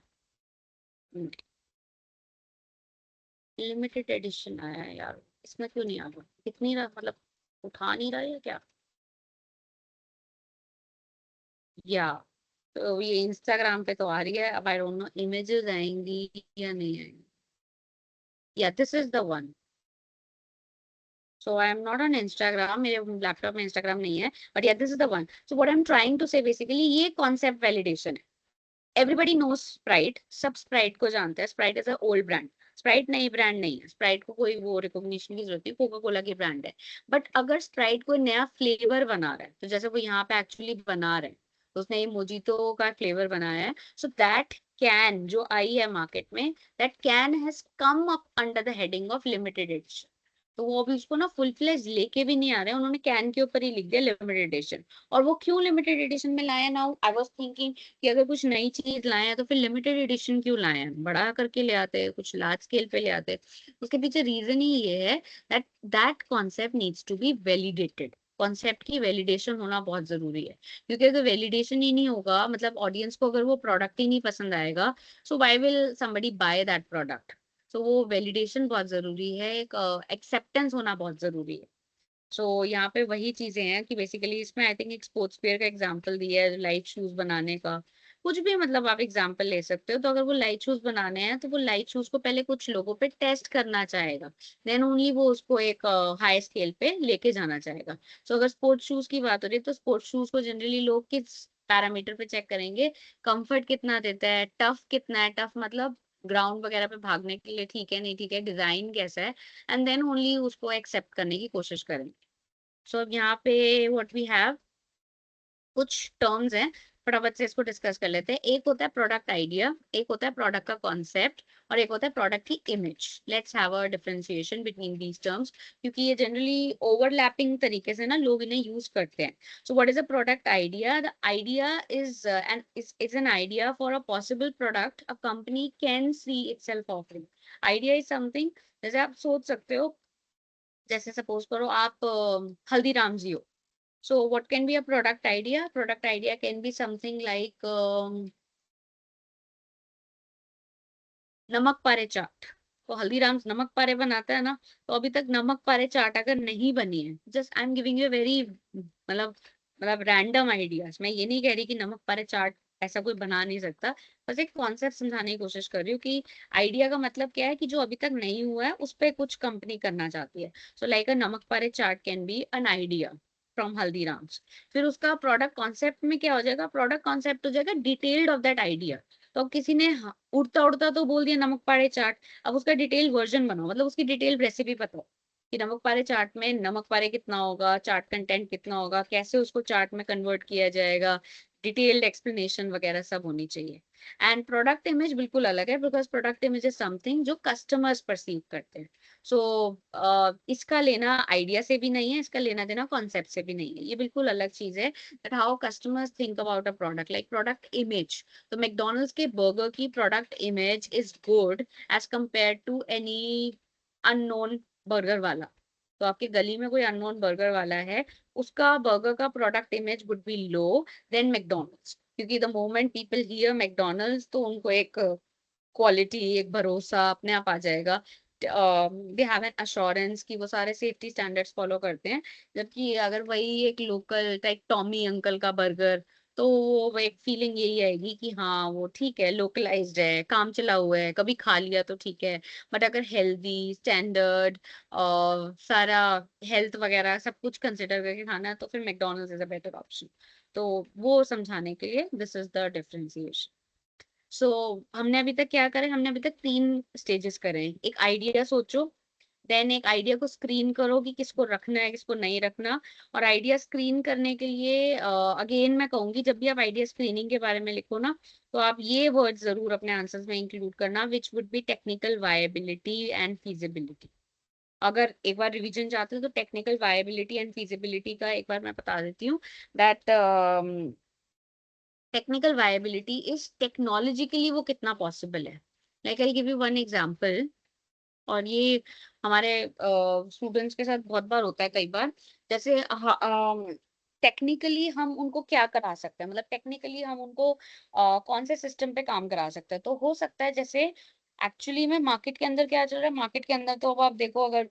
लिमिटेड एडिशन आया है यार, इसमें क्यों नहीं आ रहा, दिख नहीं रहा, मतलब उठा नहीं रहा है क्या? या तो ये इंस्टाग्राम पे तो आ रही है, अब आई डोंट नो इमेजेस आएंगी या नहीं आएंगी। या this is the one. So I am not on Instagram, मेरे लैपटॉप में इंस्टाग्राम नहीं है, बट या this is the one. So what I am trying to say basically, ये कॉन्सेप्ट वैलिडेशन है। एवरीबडी नोज स्प्राइट, सब स्प्राइट को जानते हैं, Sprite is a old brand. Sprite नई ब्रांड नहीं है, स्प्राइट को कोई वो रिकॉग्निशन की जरूरत नहीं, कोका कोला की ब्रांड है। बट अगर स्प्राइट कोई नया फ्लेवर बना रहा है, तो जैसे वो यहाँ पे एक्चुअली बना रहे हैं, तो उसने ये मोजितो का फ्लेवर बनाया है, सो दैट कैन जो आई है मार्केट में, that can has come up under the heading of limited edition. तो वो अभी उसको ना फुल फ्लेज लेके भी नहीं आ रहे हैं, उन्होंने कैन के ऊपर ही लिख दिया लिमिटेड एडिशन। और वो क्यों लिमिटेड एडिशन में लाया, नाउ आई वाज थिंकिंग कि अगर कुछ नई चीज लाए हैं तो फिर लिमिटेड एडिशन क्यों लाए हैं, बड़ा करके ले आते, कुछ लार्ज स्केल पे ले आते। उसके पीछे रीजन ही ये है that that concept needs to be validated. Concept की वैलिडेशन होना बहुत जरूरी है, क्योंकि अगर वैलिडेशन ही नहीं होगा, मतलब ऑडियंस को अगर वो प्रोडक्ट ही नहीं पसंद आएगा, so why will somebody by that product. तो वो वैलिडेशन बहुत जरूरी है, एक एक्सेप्टेंस होना बहुत जरूरी है। सो यहाँ पे वही चीजें हैं कि बेसिकली इसमें आई थिंक एक स्पोर्ट्स वेयर का एग्जांपल दिया है, लाइट शूज बनाने का। कुछ भी मतलब आप एग्जांपल ले सकते हो, तो अगर वो लाइट शूज बनाने हैं तो वो लाइट शूज को पहले कुछ लोगों पे टेस्ट करना चाहेगा, देन ओनली वो उसको एक हाई स्केल पे लेके जाना चाहेगा। सो अगर स्पोर्ट्स शूज की बात हो रही है, तो स्पोर्ट्स शूज को जनरली लोग किस पैरामीटर पे चेक करेंगे, कंफर्ट कितना देता है, टफ कितना है, टफ मतलब ग्राउंड वगैरह पे भागने के लिए ठीक है नहीं ठीक है, डिजाइन कैसा है, एंड देन ओनली उसको एक्सेप्ट करने की कोशिश करेंगे। सो अब यहाँ पे व्हाट वी हैव, कुछ टर्म्स हैं, फटाफट से इसको डिस्कस कर लेते हैं। एक होता है प्रोडक्ट आइडिया, एक होता है प्रोडक्ट का कॉन्सेप्ट, और एक होता है प्रोडक्ट की image. Let's have a differentiation between these terms, क्योंकि ये जनरली ओवरलैपिंग तरीके से ना लोग इन्हें यूज करते हैं। So what is a product idea? The idea is an is an idea for a possible product a company can see itself offering. Idea is something, जैसे आप सोच सकते हो, जैसे सपोज करो आप हल्दीराम्स ही हो। So what can be a product idea? Product idea can be something like नमक पारे चाट। तो हल्दीराम्स नमक पारे बनाता है ना, तो अभी तक नमक पारे चाट अगर नहीं बनी है, just I am giving you very मतलब रैंडम आइडियाज, मैं ये नहीं कह रही कि नमक पारे चाट ऐसा कोई बना नहीं सकता। बस एक कॉन्सेप्ट समझाने की कोशिश कर रही हूँ कि आइडिया का मतलब क्या है कि जो अभी तक नहीं हुआ है उस पर कुछ कंपनी करना चाहती है। So like a namak pare chaat can be an idea from Haldiram's. फिर उसका प्रोडक्ट कॉन्सेप्ट में क्या हो जाएगा, प्रोडक्ट कॉन्सेप्ट हो जाएगा डिटेल्ड ऑफ दैट आइडिया। तो अब किसी ने उड़ता उड़ता तो बोल दिया नमक पारे चाट, अब उसका डिटेल वर्जन बनाओ, मतलब उसकी डिटेल रेसिपी बताओ कि नमक पारे चाट में नमक पारे कितना होगा, चाट कंटेंट कितना होगा, कैसे उसको चाट में कन्वर्ट किया जाएगा, डिटेल्ड एक्सप्लेनेशन वगैरह सब होनी चाहिए। एंड प्रोडक्ट इमेज बिल्कुल अलग है, because product image is something जो कस्टमर्स परसीव करते हैं। सो इसका लेना आइडिया से भी नहीं है, इसका लेना देना कॉन्सेप्ट से भी नहीं है, ये बिल्कुल अलग चीज है। That how customers think about a product, like product image. तो मैकडोनल्ड्स के बर्गर की product image is good as compare to any unknown burger वाला। तो आपके गली में कोई अननोन बर्गर वाला है, उसका बर्गर का product image would be low than McDonald's, क्योंकि the moment people hear McDonald's तो उनको एक क्वालिटी, एक भरोसा अपने आप आ जाएगा। दे हैव एन अश्योरेंस कि वो सारे सेफ्टी स्टैंडर्ड्स फॉलो करते हैं। जबकि अगर वही एक लोकल टाइप टॉमी अंकल का बर्गर, तो वो एक फीलिंग यही आएगी कि हाँ वो ठीक है, लोकलाइज्ड है, काम चला हुआ है, कभी खा लिया तो ठीक है। बट अगर हेल्दी स्टैंडर्ड और सारा हेल्थ वगैरह सब कुछ कंसिडर करके खाना है तो फिर McDonald's is a better option. तो वो समझाने के लिए दिस इज द डिफरेंशिएशन। सो हमने अभी तक क्या करें, हमने अभी तक 3 स्टेजेस करे हैं। एक आइडिया सोचो, देन एक आइडिया को स्क्रीन करो कि किसको रखना है किसको नहीं रखना। और आइडिया स्क्रीन करने के लिए अगेन मैं कहूंगी, जब भी आप आइडिया स्क्रीनिंग के बारे में लिखो ना, तो आप ये वर्ड जरूर अपने आंसर्स में इंक्लूड करना, which would be technical viability and feasibility. अगर एक बार रिवीजन चाहते हो तो टेक्निकल वायबिलिटी एंड फीजिबिलिटी का एक बार मैं बता देती हूँ। That technical viability is technologically वो कितना पॉसिबल है। Like I give you one example, और ये हमारे स्टूडेंट्स के साथ बहुत बार होता है कई बार। जैसे टेक्निकली हम उनको क्या करा सकते हैं, मतलब टेक्निकली हम उनको कौन से सिस्टम पे काम करा सकते हैं। तो हो सकता है जैसे एक्चुअली में मार्केट के अंदर क्या चल रहा है, मार्केट के अंदर तो अब आप देखो, अगर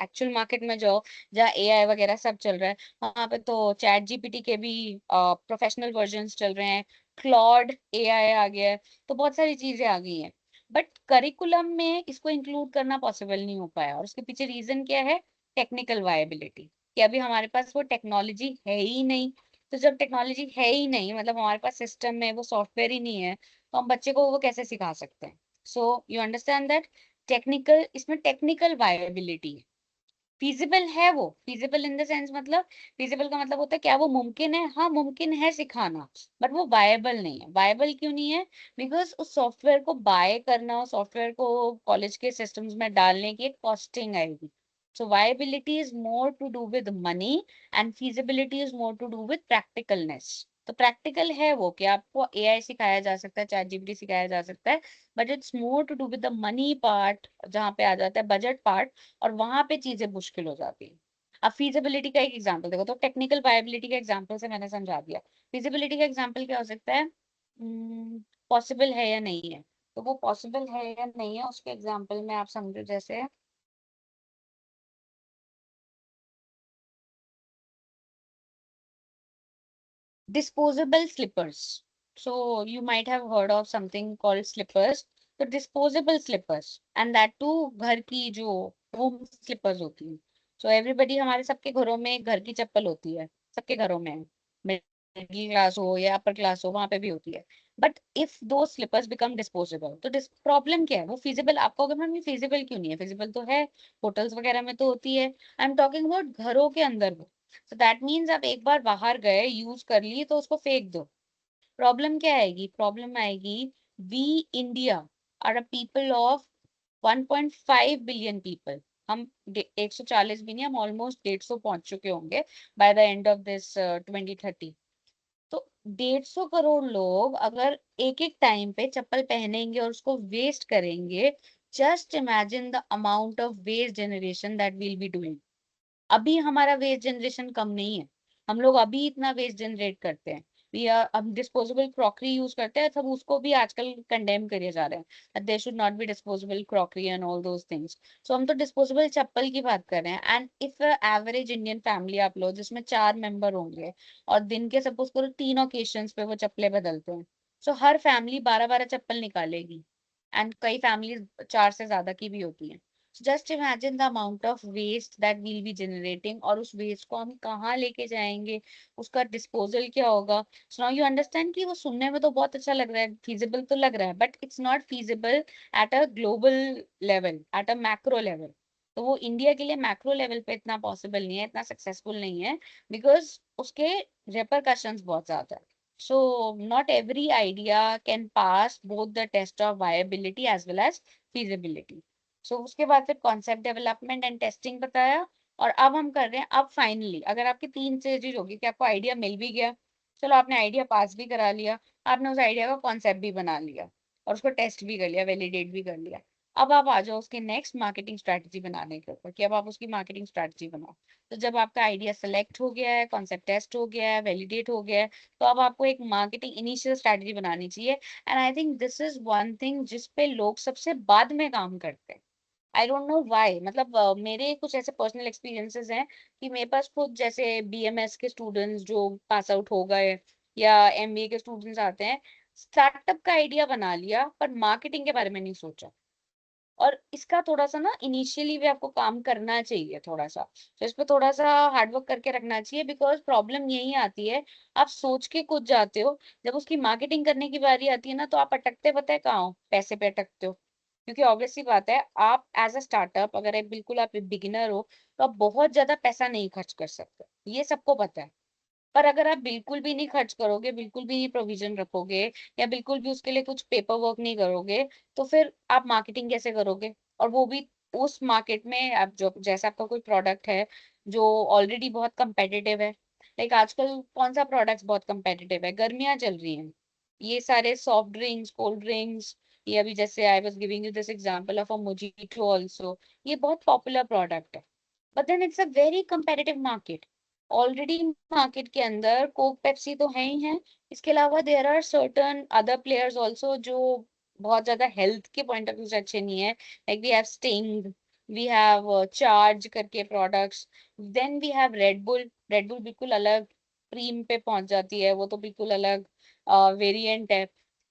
एक्चुअल मार्केट में जाओ जहाँ एआई वगैरह सब चल रहा है, वहां पे तो चैट जीपीटी के भी प्रोफेशनल वर्जन्स चल रहे हैं, क्लॉड एआई आ गया है, तो बहुत सारी चीजें आ गई हैं। बट करिकुलम में इसको इंक्लूड करना पॉसिबल नहीं हो पाया, और उसके पीछे रीजन क्या है, टेक्निकल वायबिलिटी, कि अभी हमारे पास वो टेक्नोलॉजी है ही नहीं। तो जब टेक्नोलॉजी है ही नहीं, मतलब हमारे पास सिस्टम में वो सॉफ्टवेयर ही नहीं है, तो हम बच्चे को वो कैसे सिखा सकते हैं। So you understand that technical, इसमें टेक्निकल वायबिलिटी है। फीजिबल है वो, फीजिबल इन द सेंस मतलब, फीजिबल का मतलब होता है क्या वो मुमकिन है, हाँ मुमकिन है सिखाना, बट वो वायबल नहीं है। वायबल क्यों नहीं है, बिकॉज उस सॉफ्टवेयर को बाय करना, सॉफ्टवेयर को कॉलेज के सिस्टम्स में डालने की एक कॉस्टिंग आएगी। So viability is more to do with money and feasibility is more to do with practicalness. तो प्रैक्टिकल है वो कि आपको एआई सिखाया जा सकता है, चैट जीपीटी सिखाया जा सकता है, but it's more to do with the money part, जहाँ पे आ जाता है बजट पार्ट, और वहां पे चीजें मुश्किल हो जाती है। अब फीजिबिलिटी का एक एग्जांपल देखो, तो टेक्निकल वायबिलिटी के एग्जांपल से मैंने समझा दिया। फीजिबिलिटी का एग्जांपल क्या हो सकता है, पॉसिबल है या नहीं है। तो वो पॉसिबल है या नहीं है, उसके एग्जांपल में आप समझो जैसे disposable slippers. So you might have heard of something called slippers. So disposable slippers, and that too घर की जो home slippers होती हैं। So everybody, हमारे सबके घरों में एक घर की चप्पल होती है, सबके घरों में, मिडिल क्लास हो या अपर क्लास हो वहां पे भी होती है। बट इफ दो स्लीपर्स बिकम डिस्पोजेबल, तो प्रॉब्लम क्या है, वो फिजिबल, आपको अगर मैम फिजिबल क्यों नहीं है, फिजिबल तो है, होटल्स वगैरह में तो होती है। आई एम टॉकिंग अबाउट घरों के अंदर। सो दैट मीन्स आप एक बार बाहर गए, यूज कर ली, तो उसको फेंक दो। प्रॉब्लम क्या आएगी, प्रॉब्लम आएगी, we India are a people of 1.5 billion people. हम 140 भी नहीं, हम ऑलमोस्ट 150 पहुंच चुके होंगे by the end of this 2030। तो 150 करोड़ लोग अगर एक एक टाइम पे चप्पल पहनेंगे और उसको वेस्ट करेंगे, just imagine the amount of waste generation that will be doing. अभी हमारा वेस्ट जनरेशन कम नहीं है, हम लोग अभी इतना वेस्ट जनरेट करते हैं। वी आर, हम डिस्पोजेबल क्रॉकरी यूज करते हैं, सब उसको भी आजकल कंडेम करे जा रहे हैं, they should not be disposable crockery and all those things. So हम तो डिस्पोजेबल चप्पल की बात कर रहे हैं। And if average Indian family आप लो जिसमें 4 मेंबर होंगे, और दिन के सपोज करो 3 ओकेशंस पे वो चप्पलें बदलते हैं, सो हर फैमिली 12-12 चप्पल निकालेगी एंड कई फैमिलीज 4 से ज्यादा की भी होती हैं। Just imagine the amount of waste that will be generating, और उस वेस्ट को हम कहाँ लेके जाएंगे, उसका डिस्पोजल क्या होगा। सो नाउ यू अंडरस्टैंड कि वो सुनने में तो बहुत अच्छा लग रहा है, फीजिबल तो लग रहा है, but it's not feasible at a global level, at a macro level. तो वो इंडिया के लिए मैक्रो लेवल पे इतना पॉसिबल नहीं है, इतना सक्सेसफुल नहीं है, बिकॉज उसके रेपरकशंस बहुत ज्यादा है। So not every idea can pass both the test of viability as well as feasibility. So उसके बाद फिर concept development and testing बताया, और अब हम कर रहे हैं, अब फाइनली अगर आपकी 3 चीज होगी कि आपको आइडिया मिल भी गया, चलो आपने आइडिया पास भी करा लिया, आपने उस आइडिया का कॉन्सेप्ट भी बना लिया और उसको टेस्ट भी कर लिया, वैलिडेट भी कर लिया, अब आप आ जाओ उसके नेक्स्ट मार्केटिंग स्ट्रेटजी बनाने के ऊपर कि अब आप उसकी मार्केटिंग स्ट्रेटजी बनाओ। तो जब आपका आइडिया सेलेक्ट हो गया है, कॉन्सेप्ट टेस्ट हो गया है, वैलिडेट हो गया है, तो अब आपको एक मार्केटिंग इनिशियल स्ट्रेटजी बनानी चाहिए। And I think this is one thing जिस पे लोग सबसे बाद में काम करते हैं। आई डोंट नो व्हाई, मतलब मेरे कुछ ऐसे पर्सनल एक्सपीरियंसेस हैं कि मेरे पास खुद जैसे बीएमएस के स्टूडेंट्स जो पास आउट हो गए या एमबीए के स्टूडेंट्स आते हैं, स्टार्टअप का आइडिया बना लिया पर मार्केटिंग के बारे में नहीं सोचा। और इसका थोड़ा सा ना इनिशियली भी आपको काम करना चाहिए थोड़ा सा, तो इस पे थोड़ा सा हार्डवर्क करके रखना चाहिए, बिकॉज प्रॉब्लम यही आती है, आप सोच के कुछ जाते हो, जब उसकी मार्केटिंग करने की बारी आती है ना, तो आप अटकते पता है कहाँ हो, पैसे पे अटकते हो। क्योंकि ऑब्वियस सी बात है, आप एज अ स्टार्टअप अगर एक बिल्कुल आप बिगिनर हो, तो आप बहुत ज्यादा पैसा नहीं खर्च कर सकते, ये सबको पता है। पर अगर आप बिल्कुल भी नहीं खर्च करोगे, बिल्कुल भी नहीं प्रोविजन रखोगे, या बिल्कुल भी उसके लिए कुछ पेपर वर्क नहीं करोगे, तो फिर आप मार्केटिंग कैसे करोगे, और वो भी उस मार्केट में आप जो जैसा आपका कोई प्रोडक्ट है जो ऑलरेडी बहुत कंपेटिटिव है। लाइक आजकल कौन सा प्रोडक्ट्स बहुत कंपेटिटिव है, गर्मियां चल रही हैं, ये सारे सॉफ्ट ड्रिंक्स, कोल्ड ड्रिंक्स, ये अभी जैसे I was giving you this example of a mojito also, ये बहुत पॉपुलर प्रोडक्ट है, but then it's a very competitive market. Already market के अंदर कोक पेप्सी तो है ही है, इसके अलावा there are certain other players also जो बहुत ज्यादा हेल्थ के पॉइंट ऑफ व्यू से अच्छे नहीं है। Like we have Sting, we have charge करके products, then we have Red Bull. Red Bull बिल्कुल अलग क्रीम पे पहुंच जाती है, वो तो बिल्कुल अलग वेरिएंट है।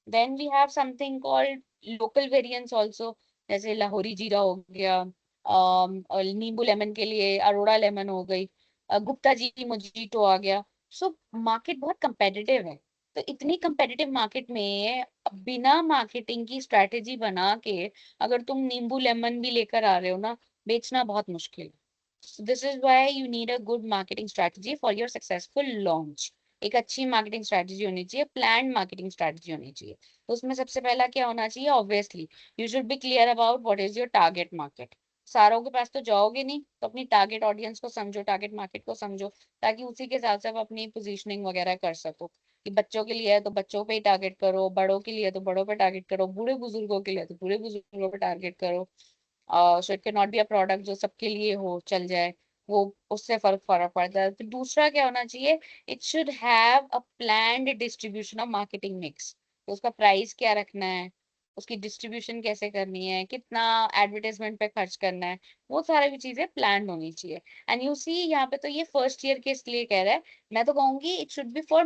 Then we have something called local variants also, जैसे लाहौरी जीरा हो गया, और नींबू लेमन के लिए अरोड़ा लेमन हो गई, गुप्ता जी की मोजीटो आ गया। सो मार्केट बहुत कंपेटिटिव है। तो इतनी कंपेटिटिव मार्केट में बिना मार्केटिंग की स्ट्रेटेजी बना के अगर तुम नींबू लेमन भी लेकर आ रहे हो ना, बेचना बहुत मुश्किल है। This is why you need a good marketing strategy for your successful launch. एक अच्छी मार्केटिंग स्ट्रेटजी होनी चाहिए, प्लान्ड मार्केटिंग स्ट्रेटजी होनी चाहिए। तो उसमें सबसे पहला क्या होना चाहिए, obviously you should be clear about what is your target market. सारों के पास तो जाओगे नहीं, तो अपनी टारगेट ऑडियंस को समझो, टारगेट मार्केट को समझो, ताकि उसी के हिसाब से आप अपनी पोजीशनिंग वगैरह कर सको। कि बच्चों के लिए है तो बच्चों पे ही टारगेट करो, बड़ों के लिए तो बड़ों पे टारगेट करो, बूढ़े बुजुर्गों के लिए तो बूढ़े बुजुर्गों पे टारगेट करो। So it can not be a product जो सबके लिए हो चल जाए, वो उससे फर्क फर्क पड़ता है। तो दूसरा क्या होना चाहिए, it should have a planned distribution of marketing mix. तो उसका प्राइस क्या रखना है, उसकी डिस्ट्रीब्यूशन कैसे करनी है, कितना एडवर्टाइजमेंट पे खर्च करना है, वो सारी भी चीजें प्लान होनी चाहिए। एंड यू सी यहाँ पे तो ये फर्स्ट ईयर के इसलिए कह रहा है, मैं तो कहूंगी it should be for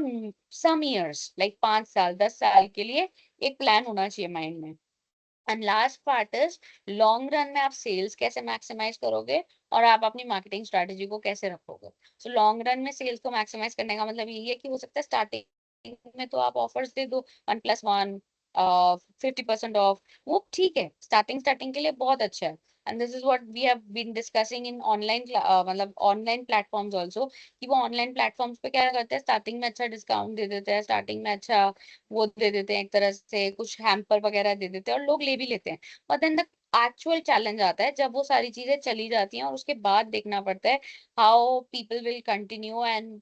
some years, like 5 साल 10 साल के लिए एक प्लान होना चाहिए माइंड में। And last part is, long run में आप सेल्स कैसे मैक्सिमाइज करोगे और आप अपनी मार्केटिंग स्ट्रेटेजी को कैसे रखोगे। सो लॉन्ग रन में सेल्स को मैक्सिमाइज करने का मतलब यही है कि हो सकता है स्टार्टिंग में तो आप ऑफर्स दे दो 1+1, 50% ऑफ, वो ठीक है, स्टार्टिंग स्टार्टिंग के लिए बहुत अच्छा है। And this is what we have been discussing in online, मतलब ऑनलाइन प्लेटफॉर्म्स आल्सो, कि वो ऑनलाइन प्लेटफॉर्म्स पे क्या करते हैं, स्टार्टिंग में अच्छा डिस्काउंट दे देते हैं, स्टार्टिंग में अच्छा वो दे देते हैं, एक तरह से कुछ हैम्पर वगैरह दे देते हैं और लोग ले भी लेते हैं। But then the actual challenge आता है जब वो सारी चीजें चली जाती हैं और उसके बाद देखना पड़ता है how people will continue, and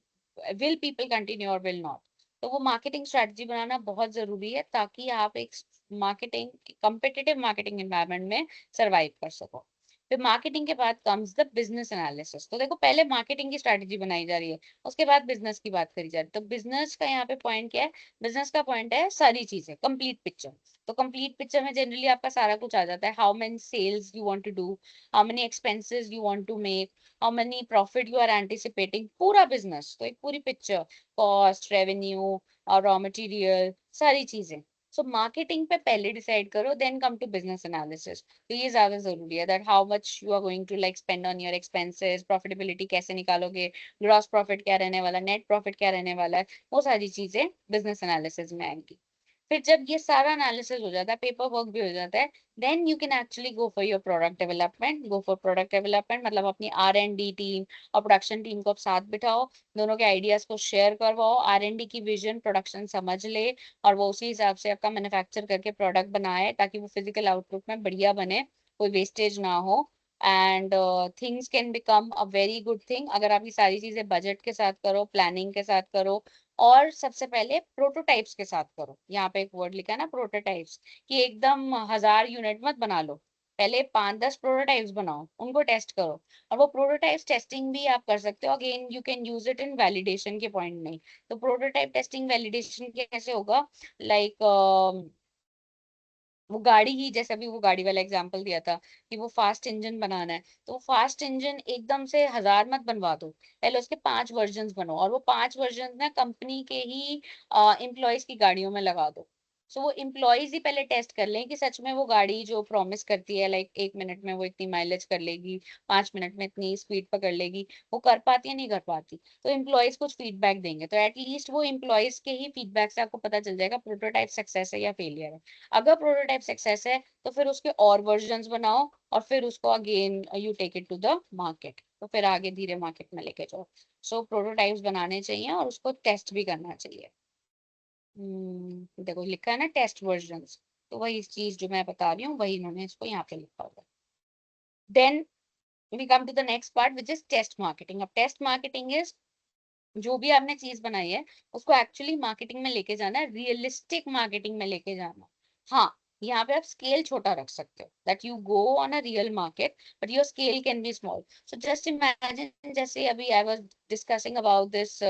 will people continue और विल नॉट। तो वो मार्केटिंग स्ट्रेटजी बनाना बहुत जरूरी है ताकि आप एक मार्केटिंग कम्पिटिटिव मार्केटिंग एनवायरनमेंट में सरवाइव कर सको। फिर मार्केटिंग के बाद कम्स द बिजनेस एनालिसिस। तो देखो पहले मार्केटिंग की स्ट्रेटजी बनाई जा रही है, उसके बाद बिजनेस की बात करी जा रही है। तो बिजनेस का यहाँ पे पॉइंट क्या है, बिजनेस का पॉइंट है सारी चीजें, कंप्लीट पिक्चर। तो कंप्लीट पिक्चर में जनरली आपका सारा कुछ आ जाता है, how many sales you want to do, how many expenses you want to make, how many profit you are anticipating, पूरा बिजनेस, तो एक पूरी पिक्चर, कॉस्ट, रेवेन्यू, और रॉ मटेरियल सारी चीजें। सो मार्केटिंग पे पहले डिसाइड करो, then come to business analysis. तो ये ज्यादा जरूरी है, that how much you are going to like spend on your expenses, profitability कैसे निकालोगे, ग्रॉस प्रॉफिट क्या रहने वाला, नेट प्रॉफिट क्या रहने वाला है, वो सारी चीजें बिजनेस एनालिसिस में आएंगी। फिर जब ये सारा एनालिसिस हो जाता है, पेपर वर्क भी हो जाता है, then you can actually go for your product development. Go for product development मतलब अपनी R&D टीम और प्रोडक्शन टीम को आप साथ बिठाओ, दोनों के आइडियाज को शेयर करवाओ, R&D की विजन प्रोडक्शन समझ ले और वो उसी हिसाब से आपका मैन्युफैक्चर करके प्रोडक्ट बनाए, ताकि वो फिजिकल आउटपुट में बढ़िया बने, कोई वेस्टेज ना हो, and things can become a very good thing अगर आप ये सारी चीजें बजट के साथ करो, प्लानिंग के साथ करो, और सबसे पहले प्रोटोटाइप्स के साथ करो। यहाँ पे एक वर्ड लिखा है ना, प्रोटोटाइप्स, कि एकदम 1000 यूनिट मत बना लो, पहले 5-10 प्रोटोटाइप्स बनाओ, उनको टेस्ट करो। और वो प्रोटोटाइप्स टेस्टिंग भी आप कर सकते हो, again you can use it in validation के पॉइंट में। तो प्रोटोटाइप टेस्टिंग वैलिडेशन कैसे होगा, लाइक वो गाड़ी ही, जैसे अभी वो गाड़ी वाला एग्जांपल दिया था कि वो फास्ट इंजन बनाना है, तो फास्ट इंजन एकदम से 1000 मत बनवा दो, पहले उसके 5 वर्जन बनो, और वो 5 वर्जन ना कंपनी के ही एम्प्लॉयज की गाड़ियों में लगा दो। सो वो एम्प्लॉयज ही पहले टेस्ट कर लें कि सच में वो गाड़ी जो प्रॉमिस करती है, लाइक 1 मिनट में वो इतनी माइलेज कर लेगी, 5 मिनट में इतनी स्पीड पकड़ लेगी, वो कर पाती है नहीं कर पाती। तो एम्प्लॉयज कुछ फीडबैक देंगे, तो एटलीस्ट वो एम्प्लॉयज के ही फीडबैक से आपको पता चल जाएगा प्रोटोटाइप सक्सेस है या फेलियर है। अगर प्रोटोटाइप सक्सेस है तो फिर उसके और वर्जन्स बनाओ, और फिर उसको again you take it to the market, तो फिर आगे धीरे मार्केट में लेके जाओ। सो प्रोटोटाइप्स बनाने चाहिए और उसको टेस्ट भी करना चाहिए। देखो लिखा है ना टेस्ट वर्जन्स, तो वही चीज जो मैं बता रही हूँ वही इन्होंने इसको यहाँ पे लिखा हुआ है। Then we come to the next part which is test marketing. अब टेस्ट मार्केटिंग इज जो भी आपने चीज बनाई है उसको एक्चुअली मार्केटिंग में लेके जाना है, रियलिस्टिक मार्केटिंग में लेके जाना है। हाँ, यहाँ पे आप स्केल छोटा रख सकते हो, that you go on a real market but your scale can be small. So just imagine, जैसे अभी I was discussing about this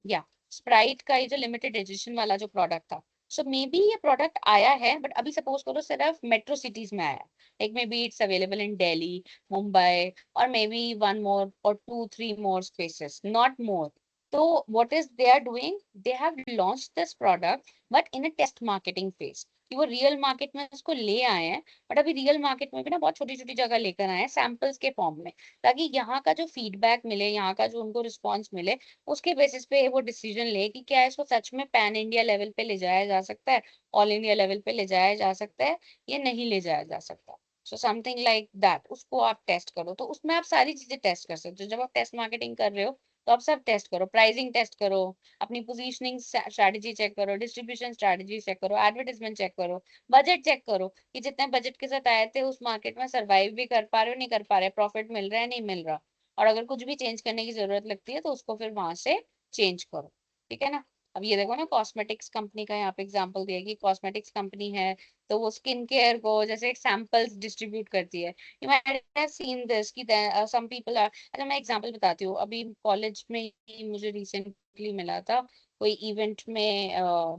या स्प्राइट का ये जो लिमिटेड एडिशन वाला जो प्रोडक्ट था, सो मे बी ये प्रोडक्ट आया है, बट अभी सपोज करो सिर्फ मेट्रो सिटीज में आया है, like may be it's available in Delhi, Mumbai, और may be 1 more or 2-3 more spaces, not more. तो what is they are doing, they have launched this product but in a test marketing phase, कि वो रियल मार्केट में उसको ले आए हैं, बट अभी रियल मार्केट में भी ना बहुत छोटी छोटी जगह लेकर आए हैं सैंपल्स के फॉर्म में, ताकि यहाँ का जो फीडबैक मिले, यहाँ का जो उनको रिस्पॉन्स मिले, उसके बेसिस पे वो डिसीजन ले कि क्या इसको सच में पैन इंडिया लेवल पे ले जाया जा सकता है, ऑल इंडिया लेवल पे ले जाया जा सकता है, या नहीं ले जाया जा सकता। सो समथिंग लाइक दैट, उसको आप टेस्ट करो। तो उसमें आप सारी चीजें टेस्ट कर सकते हो, जब आप टेस्ट मार्केटिंग कर रहे हो तो आप सब टेस्ट करो, प्राइसिंग टेस्ट करो, अपनी पोजीशनिंग स्ट्रैटेजी चेक करो, डिस्ट्रीब्यूशन स्ट्रैटेजी चेक करो, एडवर्टाइजमेंट चेक करो, बजट चेक करो कि जितने बजट के साथ आए थे उस मार्केट में सर्वाइव भी कर पा रहे हो नहीं कर पा रहे, प्रॉफिट मिल रहा है नहीं मिल रहा, और अगर कुछ भी चेंज करने की जरूरत लगती है तो उसको फिर वहां से चेंज करो। ठीक है ना। अब ये देखो ना, कॉस्मेटिक्स कंपनी का यहाँ पे एग्जांपल दिया कि कॉस्मेटिक्स कंपनी है, तो वो स्किन केयर को जैसे सैंपल्स डिस्ट्रीब्यूट करती है। You might have seen this कि सम पीपल आर, अच्छा मैं एग्जांपल बताती हूँ, अभी कॉलेज में ही मुझे रिसेंटली मिला था, कोई इवेंट में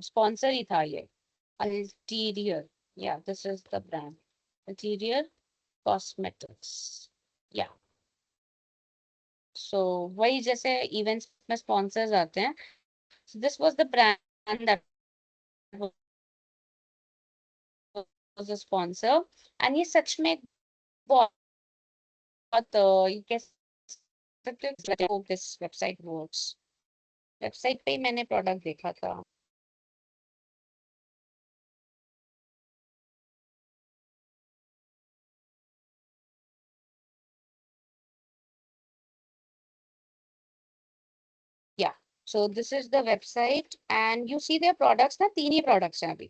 स्पॉन्सर ही था ये, अल्टीरियर, या this is the brand, ulterior cosmetics, या सो वही जैसे इवेंट्स में स्पॉन्सर्स आते हैं, so this was the brand that was a sponsor, and ये सच में बहुत ये कह सकते हो दिस वेबसाइट वर्क्स, वेबसाइट पे ही मैंने प्रोडक्ट देखा था। या so this is the website and you see there products ना, 3 ही प्रोडक्ट्स हैं अभी।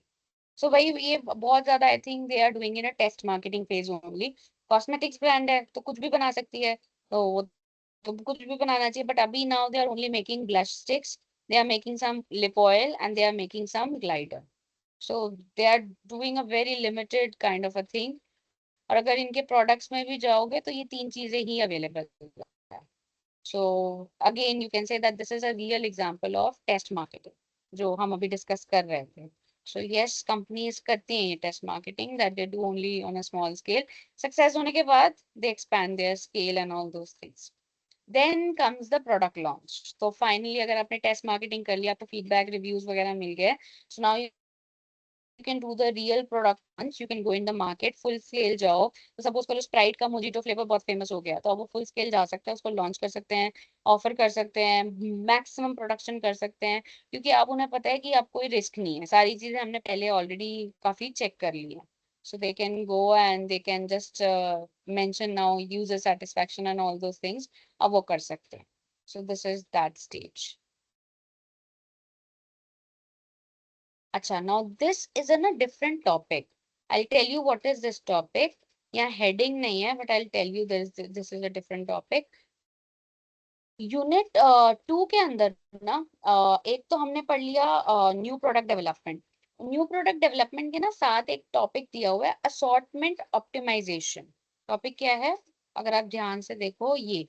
सो वही ये बहुत ज्यादा, I think they are doing in a test marketing phase only. Cosmetics brand है तो कुछ भी बना सकती है, तो वो तो कुछ भी बनाना चाहिए, बट अभी now they are only making blush sticks, they are making some lip oil and they are making some glider. So they are doing a very limited kind of a thing, और अगर इनके प्रोडक्ट्स में भी जाओगे तो ये 3 चीजें ही अवेलेबल है। So again you can say that this is a real example of test marketing, जो हम अभी डिस्कस कर रहे थे। सो यस, कंपनीज करती हैं ये test marketing, that they do only on a small scale, success होने के बाद they expand their scale and all those things. Then comes the product launch. तो फाइनली अगर आपने टेस्ट मार्केटिंग कर लिया, तो फीडबैक रिव्यूज वगैरह मिल गए, so now you can do the real product launch, you can go in the market, full scale जाओ। तो सपोज करो स्प्राइट का मोजिटो फ्लेवर बहुत फेमस हो गया, तो अब वो फुल स्केल जा सकता है, उसको लॉन्च कर सकते हैं, ऑफर कर सकते हैं, मैक्सिमम प्रोडक्शन कर सकते हैं, क्योंकि अब उन्हें पता है कि अब कोई रिस्क नहीं है, सारी चीजें हमने पहले ऑलरेडी काफी चेक कर ली है। So they can go and they can just mention now user satisfaction and all those things, अब वो कर सकते हैं। So this is that stage. अच्छा, now this is in a different topic. I'll tell you what is this topic. यहाँ heading नहीं है, but I'll tell you this is a different topic. Unit 2 के अंदर ना एक तो हमने पढ़ लिया new product development. New product development के ना साथ एक टॉपिक दिया हुआ है असॉर्टमेंट ऑप्टिमाइजेशन। टॉपिक क्या है, अगर आप ध्यान से देखो, ये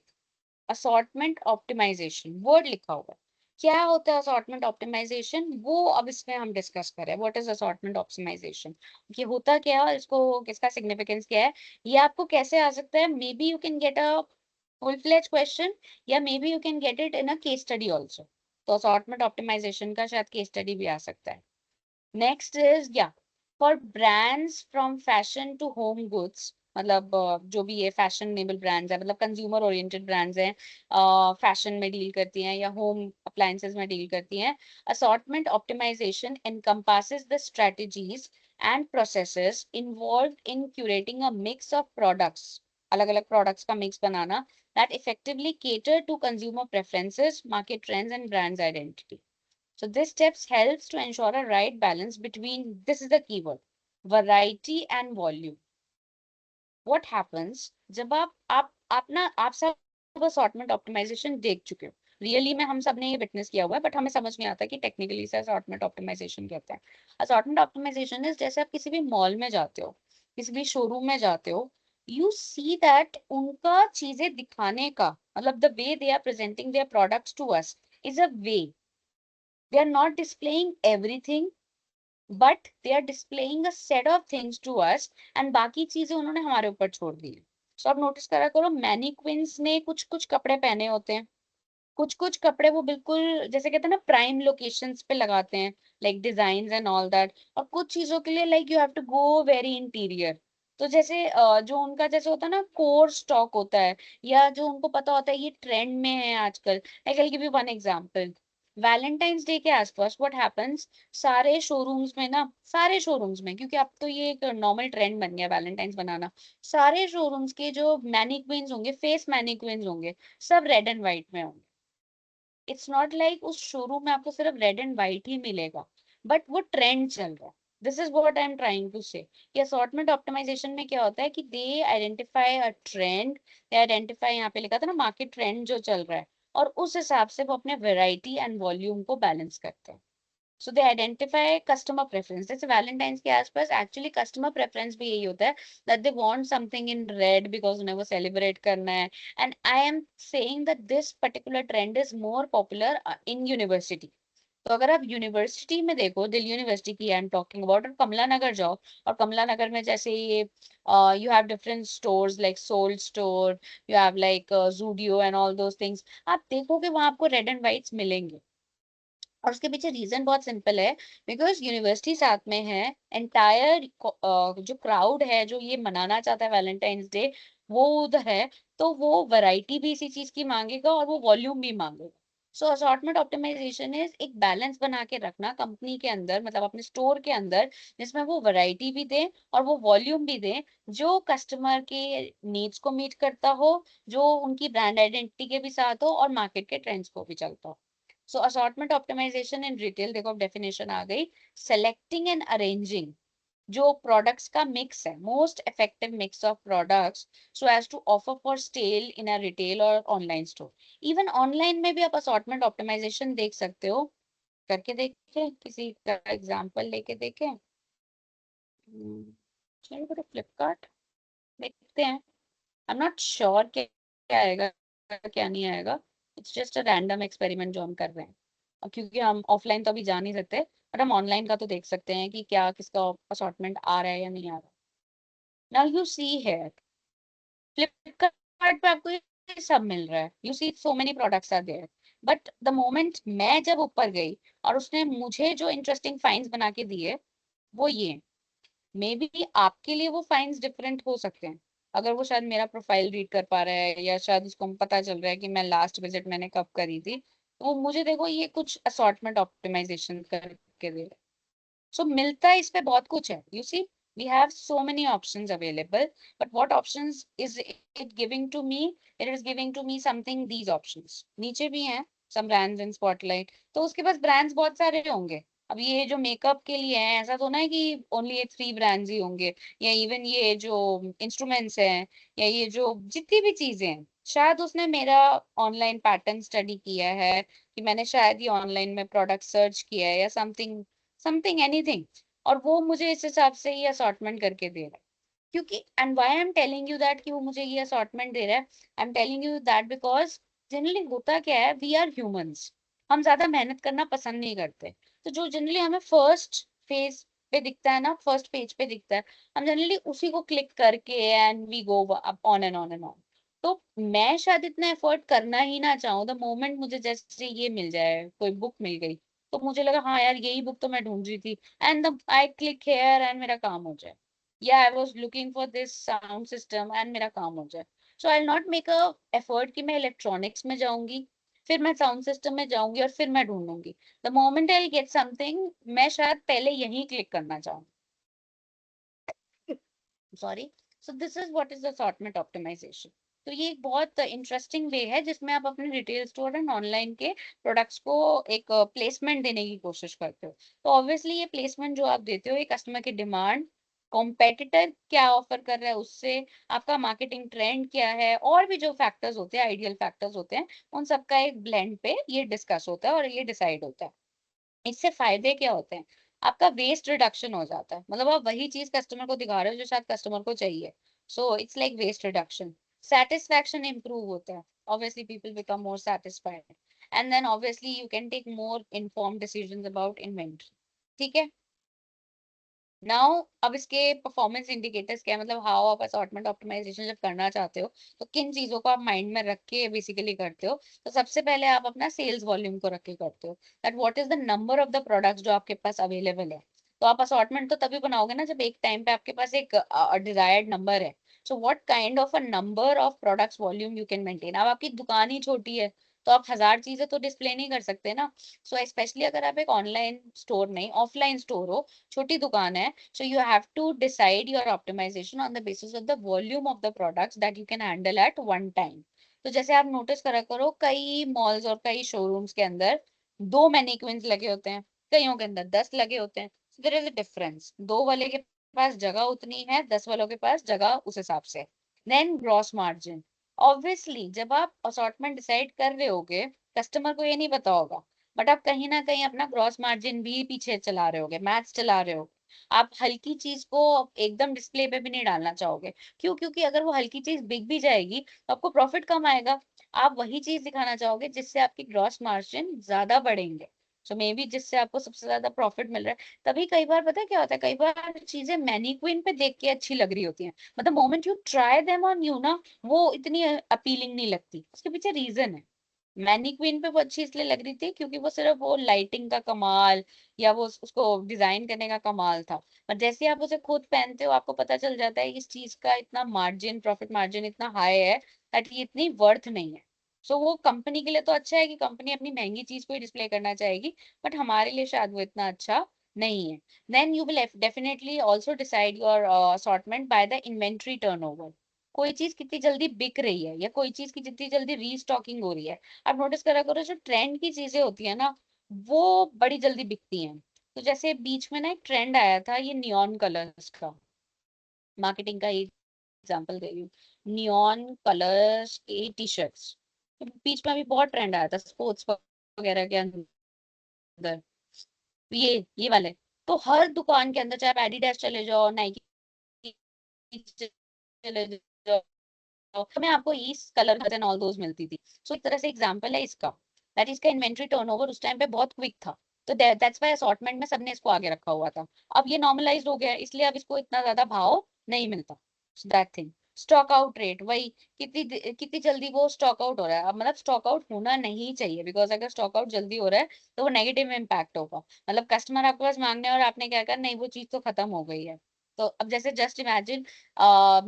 असॉर्टमेंट ऑप्टिमाइजेशन वर्ड लिखा हुआ है। क्या होता है असॉर्टमेंट ऑप्टिमाइजेशन, वो अब इसमें हम डिस्कस करें। व्हाट इज असॉर्टमेंट ऑप्टिमाइजेशन, ये होता क्या है, इसको किसका सिग्निफिकेंस क्या है, ये आपको कैसे आ सकता है। Maybe you can get a full fledge question, या maybe you can get it in a case study also. तो असॉर्टमेंट ऑप्टिमाइजेशन का शायद केस स्टडी भी आ सकता है। नेक्स्ट इज या for brands from fashion to home goods, मतलब जो भी ये फैशनेबल ब्रांड्स है, मतलब कंज्यूमर ओरिएंटेड ब्रांड्स हैं, फैशन में डील करती हैं या होम अप्लायंसेस में डील करती हैं। Assortment optimization encompasses the strategies and processes involved in curating a mix of products, अलग अलग प्रोडक्ट्स का mix banana, that effectively cater to consumer preferences, market trends and brands identity. So this steps helps to ensure a right balance between, this is the keyword, variety and volume. What happens जब आप ना आप सब असॉर्टमेंट ऑप्टिमाइजेशन देख चुके हो, रियली में हम सब ने ये विटनेस किया हुआ है, बट हमें समझ नहीं आता कि टेक्निकली से असॉर्टमेंट ऑप्टिमाइजेशन कहते हैं। असॉर्टमेंट ऑप्टिमाइजेशन इज, जैसे आप किसी भी मॉल में जाते हो, किसी भी शोरूम में जाते हो, यू सी दैट उनका चीजें दिखाने का मतलब the way they are presenting their products to us is a way, they are not displaying everything, but they are displaying a set of things to us, and बाकी चीजें उन्होंने हमारे ऊपर छोड़ दी है। So आप नोटिस करा करो, मैनीक्विंस ने कुछ कुछ कपड़े पहने होते हैं, कुछ कुछ कपड़े वो बिल्कुल जैसे कहते हैं ना प्राइम लोकेशंस पे लगाते हैं, like design and all that, और कुछ चीजों के लिए like you have to go very interior. तो जैसे जो उनका जैसे होता है ना कोर स्टॉक होता है, या जो उनको पता होता है ये ट्रेंड में है आजकल। I can give you one example, Valentine's day के आसपास व्हाट हैपेंस, सारे शोरूम्स में ना, सारे शोरूम्स में, क्योंकि अब तो ये एक नॉर्मल ट्रेंड बन गया वैलेंटाइंस बनाना, सारे शोरूम्स के जो मैनिक्विन्स होंगे, फेस मैनिक्विन्स होंगे, सब रेड एंड व्हाइट में होंगे। इट्स नॉट लाइक उस शोरूम में आपको सिर्फ रेड एंड व्हाइट ही मिलेगा, बट वो ट्रेंड चल रहा है। This is what I am trying to say, कि असॉर्टमेंट ऑप्टिमाइजेशन में क्या होता है कि they identify a trend, they identify, यहाँ पे लिखा था ना मार्केट ट्रेंड जो चल रहा है, और उस हिसाब से वो अपने वेराइटी एंड वॉल्यूम को बैलेंस करते हैं। So they identify customer preference, जैसे वैलेंटाइंस के आसपास एक्चुअली कस्टमर प्रेफरेंस भी यही होता है, that they want something in red because उन्हें वो सेलिब्रेट करना है। And I am saying that this particular trend is more popular in university. तो अगर आप यूनिवर्सिटी में देखो, दिल्ली यूनिवर्सिटी की आई एम टॉकिंग अबाउट, और कमला नगर जाओ, और कमला नगर में जैसे ये you have different stores like Souled Store, you have like Zudio and all those things, आप देखोगे वहां आपको रेड एंड व्हाइट्स मिलेंगे। और उसके पीछे रीजन बहुत सिंपल है, बिकॉज यूनिवर्सिटी साथ में है, एंटायर जो क्राउड है जो ये मनाना चाहता है वैलेंटाइंस डे, वो उधर है, तो वो वैरायटी भी इसी चीज की मांगेगा और वो वॉल्यूम भी मांगेगा। सो असॉर्टमेंट ऑप्टिमाइजेशन इज एक बैलेंस बना के रखना कंपनी के अंदर, मतलब अपने स्टोर के अंदर, जिसमें वो वैरायटी भी दे और वो वॉल्यूम भी दे, जो कस्टमर के नीड्स को मीट करता हो, जो उनकी ब्रांड आइडेंटिटी के भी साथ हो और मार्केट के ट्रेंड्स को भी चलता हो। So assortment optimization in retail, देखो अब डेफिनेशन आ गई, सेलेक्टिंग एंड अरेंजिंग जो प्रोडक्ट्स का मिक्स है, most effective mix of products so as to offer for sale in a retail और ऑनलाइन स्टोर। इवन ऑनलाइन में भी आप असॉर्टमेंट ऑप्टिमाइजेशन देख सकते हो, करके देखें, किसी का एग्जांपल लेके देखें। चलिए बेटा फ्लिपकार्ट देखते हैं। आई एम नॉट श्योर क्या क्या आएगा क्या नहीं आएगा, it's just a random experiment जो हम कर रहे हैं, और क्योंकि हम ऑफलाइन तो अभी जा नहीं सकते, बट हम ऑनलाइन का तो देख सकते हैं कि क्या किसका असॉर्टमेंट आ रहा है या नहीं आ रहा। नाउ यू सी है फ्लिपकार्ट पे आपको ये सब मिल रहा है, you see so many products are there, but the moment मैं जब ऊपर गई और उसने मुझे जो इंटरेस्टिंग फाइंड्स बना के दिए वो ये, मे बी आपके लिए वो फाइंड्स डिफरेंट हो सकते हैं, अगर वो शायद मेरा प्रोफाइल रीड कर पा रहा है या शायद उसको पता चल रहा है कि मैं लास्ट विजिट मैंने कब करी थी, तो वो मुझे देखो ये कुछ असॉर्टमेंट ऑप्टिमाइजेशन करके दे रहा है। सो मिलता है इस पे बहुत कुछ है, you see we have so many options available, but what options is it giving to me? It is giving to me something these options नीचे भी हैं, some brands in spotlight, तो उसके पास brands बहुत सारे होंगे। अब ये जो मेकअप के लिए है ऐसा तो ना है कि ओनली ये 3 ब्रांड्स ही होंगे, या इवन ये जो इंस्ट्रूमेंट्स हैं या ये जो जितनी भी चीजें हैं, शायद उसने मेरा ऑनलाइन पैटर्न स्टडी किया है कि मैंने शायद ये ऑनलाइन में प्रोडक्ट सर्च किया है या समथिंग समथिंग एनीथिंग, और वो मुझे इस हिसाब से ये असॉर्टमेंट करके दे रहा है। क्योंकि and why I am telling you that कि वो मुझे ये असॉर्टमेंट दे रहा है, I am telling you that because generally होता क्या है, वी आर ह्यूमंस, हम ज्यादा मेहनत करना पसंद नहीं करते, तो जो जनरली हमें फर्स्ट फेज पे दिखता है ना, फर्स्ट पेज पे दिखता है, हम जनरली उसी को क्लिक करके and we go up on and on and on. तो मैं शायद इतना एफर्ट करना ही ना चाहूँ, द मोमेंट मुझे जैसे ये मिल जाए, कोई बुक मिल गई, तो मुझे लगा हाँ यार यही बुक तो मैं ढूंढ रही थी, and I click here and मेरा काम हो जाए, या I was looking for this sound system and मेरा काम हो जाए। So I will not make a effort कि मैं इलेक्ट्रॉनिक्स में जाऊंगी, फिर मैं साउंड सिस्टम में जाऊंगी और फिर मैं ढूंढूंगी, the moment I get something मैं शायद पहले यही क्लिक करना चाहूँ। Sorry. So this is what is assortment optimisation. तो ये एक बहुत इंटरेस्टिंग वे है जिसमें आप अपने रिटेल स्टोर एंड ऑनलाइन के प्रोडक्ट्स को एक प्लेसमेंट देने की कोशिश करते हो। तो ऑब्वियसली ये प्लेसमेंट जो आप देते हो ये कस्टमर की डिमांड, कॉम्पेटिटर क्या ऑफर कर रहा है उससे, आपका मार्केटिंग ट्रेंड क्या है, और भी जो फैक्टर्स होते हैं, आइडियल फैक्टर्स होते हैं, उन सबका एक ब्लेंड पे ये डिस्कस होता है और ये डिसाइड होता है। इससे फायदे क्या होते हैं, आपका वेस्ट रिडक्शन हो जाता है, मतलब आप वही चीज कस्टमर को दिखा रहे हो जो शायद कस्टमर को चाहिए, so it's like waste reduction. Satisfaction improve होता है, obviously people become more satisfied, and then obviously you can take more informed decisions about inventory. ठीक है। नाउ अब इसके परफॉर्मेंस इंडिकेटर्स क्या है, मतलब हाउ आप असॉर्टमेंट ऑप्टिमाइजेशन जब करना चाहते हो तो किन चीजों को आप माइंड में रख के बेसिकली करते हो। तो सबसे पहले आप अपना सेल्स वॉल्यूम को रख के करते हो, that what is the number of the products जो आपके पास अवेलेबल है। तो आप असॉर्टमेंट तो तभी बनाओगे ना जब एक टाइम पे आपके पास एक डिजायर्ड नंबर है। So what kind of a number of products volume you can maintain. अब आपकी दुकान ही छोटी है तो आप 1000 चीजें तो डिस्प्ले नहीं कर सकते ना। सो स्पेशली अगर आप एक ऑनलाइन स्टोर नहीं ऑफलाइन स्टोर हो, छोटी दुकान है, so you have to decide your optimization on the basis of the volume of the products that you can handle at one time। तो जैसे आप नोटिस करा करो कई मॉल्स और कई शोरूम्स के अंदर 2 मैनिक्विन्स लगे होते हैं, कईयों के अंदर 10 लगे होते हैं। देयर इज अ डिफरेंस, 2 वाले के पास जगह उतनी है, 10 वालों के पास जगह उस हिसाब से। देन ग्रॉस मार्जिन, ऑब्वियसली जब आप असॉर्टमेंट डिसाइड कर रहे होगे कस्टमर को ये नहीं पता होगा, बट आप कहीं ना कहीं अपना ग्रॉस मार्जिन भी पीछे चला रहे होगे, मैथ्स चला रहे हो। आप हल्की चीज को एकदम डिस्प्ले पे भी नहीं डालना चाहोगे, क्यों? क्योंकि अगर वो हल्की चीज बिक भी जाएगी तो आपको प्रॉफिट कम आएगा। आप वही चीज दिखाना चाहोगे जिससे आपकी ग्रॉस मार्जिन ज्यादा बढ़ेंगे, सो मे बी जिससे आपको सबसे ज्यादा प्रॉफिट मिल रहा है। तभी कई बार पता है क्या होता है, कई बार चीजें मैनीक्विन पे देख के अच्छी लग रही होती हैं, मतलब moment you try them on you ना, वो इतनी अपीलिंग नहीं लगती, उसके पीछे रीजन है। मैनीक्विन पे वो अच्छी इसलिए लग रही थी क्योंकि वो सिर्फ वो लाइटिंग का कमाल या वो उसको डिजाइन करने का कमाल था, पर जैसे आप उसे खुद पहनते हो आपको पता चल जाता है कि इस चीज का इतना मार्जिन, प्रॉफिट मार्जिन इतना हाई है दैट ये इतनी वर्थ नहीं है। सो वो कंपनी के लिए तो अच्छा है कि कंपनी अपनी महंगी चीज को ही डिस्प्ले करना चाहेगी, बट हमारे लिए शायद वो इतना अच्छा नहीं है। Then you will definitely also decide your assortment by the inventory turnover. कोई चीज कितनी जल्दी बिक रही है या कोई चीज की जितनी जल्दी रीस्टॉकिंग हो रही है। आप नोटिस करा करो जो ट्रेंड की चीजें होती है ना वो बड़ी जल्दी बिकती हैं। तो जैसे बीच में ना एक ट्रेंड आया था ये नियॉन कलर्स का, मार्केटिंग का एग्जांपल दे रही हूँ, नियॉन कलर्स के टी शर्ट्स। बीच में अभी बहुत ट्रेंड आया था स्पोर्ट्स वगैरह के अंदर, ये वाले। तो हर दुकान के अंदर चाहे आप एडिडास चले जाओ, नाइकी चले जाओ, में आपको इस कलर एंड ऑल दोज मिलती थी। सो एक तरह से एग्जांपल है इसका, दैट इसका इन्वेंट्री टर्नओवर उस टाइम पे बहुत क्विक था, तो दैट्स व्हाई असॉर्टमेंट में सबने इसको आगे रखा हुआ था। अब ये नॉर्मलाइज्ड हो गया है इसलिए अब इसको इतना ज्यादा भाव नहीं मिलता, that thing. Stock out rate, वही कितनी जल्दी वो स्टॉक आउट हो रहा है। अब मतलब स्टॉक आउट होना नहीं चाहिए, बिकॉज अगर स्टॉक आउट जल्दी हो रहा है तो वो नेगेटिव इम्पैक्ट होगा। मतलब कस्टमर आपके पास मांगने और आपने क्या कहा, नहीं वो चीज तो खत्म हो गई है। तो अब जैसे जस्ट इमेजिन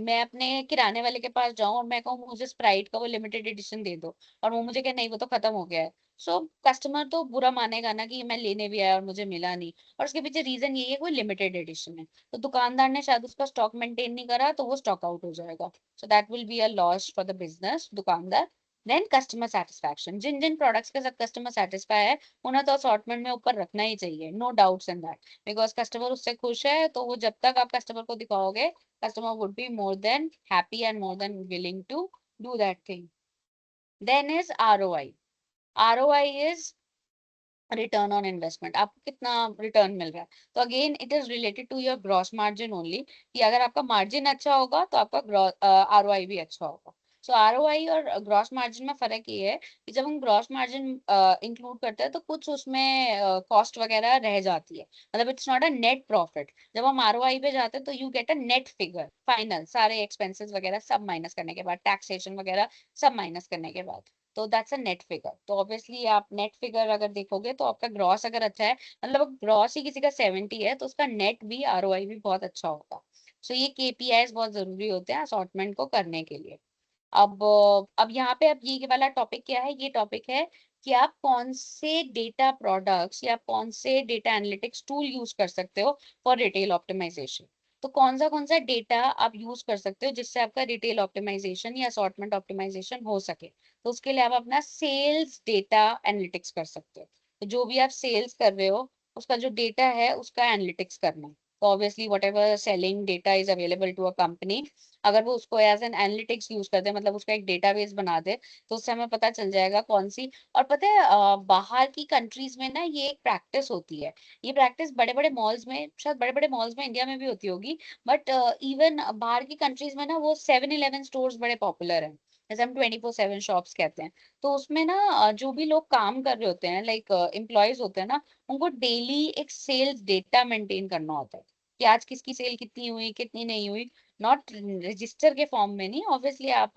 मैं अपने किराने वाले के पास जाऊं और मैं कहूँ मुझे स्प्राइट का वो लिमिटेड एडिशन दे दो, और वो मुझे कहे नहीं वो तो खत्म हो गया है। सो कस्टमर तो बुरा मानेगा ना कि मैं लेने भी आया और मुझे मिला नहीं, और उसके पीछे रीजन यही है कि वो लिमिटेड एडिशन है। तो दुकानदार ने शायद उसका स्टॉक मेंटेन नहीं करा तो वो स्टॉक आउट हो जाएगा। So that will be a loss for the business दुकानदार। देन कस्टमर सेटिस्फैक्शन, जिन जिन प्रोडक्ट्स के साथ कस्टमर सेटिस्फाई है उन्हें तो असॉर्टमेंट में ऊपर रखना ही चाहिए, no doubts in that. Because customer उससे खुश है तो वो जब तक आप कस्टमर को दिखाओगे, customer would be more than happy and more than willing to do that thing. Then is ROI। ROI is return on investment, आपको कितना रिटर्न मिल रहा है। तो again it is related to your gross margin only, कि अगर आपका मार्जिन अच्छा होगा तो आपका ROI भी अच्छा होगा। सो ROI और ग्रॉस मार्जिन में फर्क ये है कि जब हम ग्रॉस मार्जिन इंक्लूड करते हैं तो कुछ उसमें कॉस्ट वगैरह रह जाती है, मतलब it's not a net profit. जब हम ROI पे जाते हैं तो you get a net figure, final सारे एक्सपेंसेस वगैरह सब माइनस करने के बाद, टैक्सेशन वगैरह सब माइनस करने के बाद। तो दैट्स अ नेट फिगर। तो ऑब्वियसली आप नेट फिगर अगर देखोगे तो आपका ग्रॉस अगर अच्छा है, मतलब ग्रॉस ही किसी का 70 है तो उसका नेट भी ROI भी बहुत अच्छा होगा। सो ये KPIs बहुत जरूरी होते हैं असॉर्टमेंट को करने के लिए। अब यहाँ पे अब ये वाला टॉपिक क्या है, ये टॉपिक है कि आप कौन से डेटा प्रोडक्ट्स या कौन से डेटा एनालिटिक्स टूल यूज कर सकते हो फॉर रिटेल ऑप्टिमाइजेशन। तो कौन सा डेटा आप यूज कर सकते हो जिससे आपका रिटेल ऑप्टिमाइजेशन या असॉर्टमेंट ऑप्टिमाइजेशन हो सके। तो उसके लिए आप अपना सेल्स डेटा एनालिटिक्स कर सकते हो। तो जो भी आप सेल्स कर रहे हो उसका जो डेटा है उसका एनालिटिक्स करना है। तो obviously whatever selling data is available to a company, अगर वो उसको एज एन एनालिटिक्स यूज करते हैं, मतलब उसका एक डेटाबेस बना दे, तो उससे हमें पता चल जाएगा कौन सी। और पता है बाहर की कंट्रीज में ना ये एक प्रैक्टिस होती है। ये प्रैक्टिस बड़े बड़े मॉल्स में, शायद बड़े बड़े मॉल्स में इंडिया में भी होती होगी, बट इवन बाहर की कंट्रीज में ना वो 7-Eleven स्टोर्स बड़े पॉपुलर हैं, जैसे हम 24/7 शॉप्स कहते हैं। तो उसमें ना जो भी लोग काम कर रहे होते हैं, लाइक एम्प्लॉयज होते हैं ना, उनको डेली एक सेल्स डेटा मेंटेन करना होता है कि आज किसकी सेल कितनी हुई कितनी नहीं हुई। नॉट रजिस्टर के फॉर्म में नहीं, ऑब्वियसली आप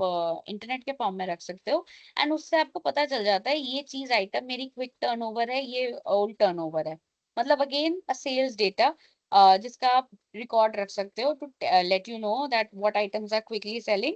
इंटरनेट के फॉर्म में रख सकते हो। एंड उससे आपको पता चल जाता है ये चीज आइटम मेरी क्विक टर्नओवर है, ये ओल्ड टर्नओवर है। मतलब अगेन अ सेल्स डेटा जिसका आप रिकॉर्ड रख सकते हो to let you know that what items are quickly selling,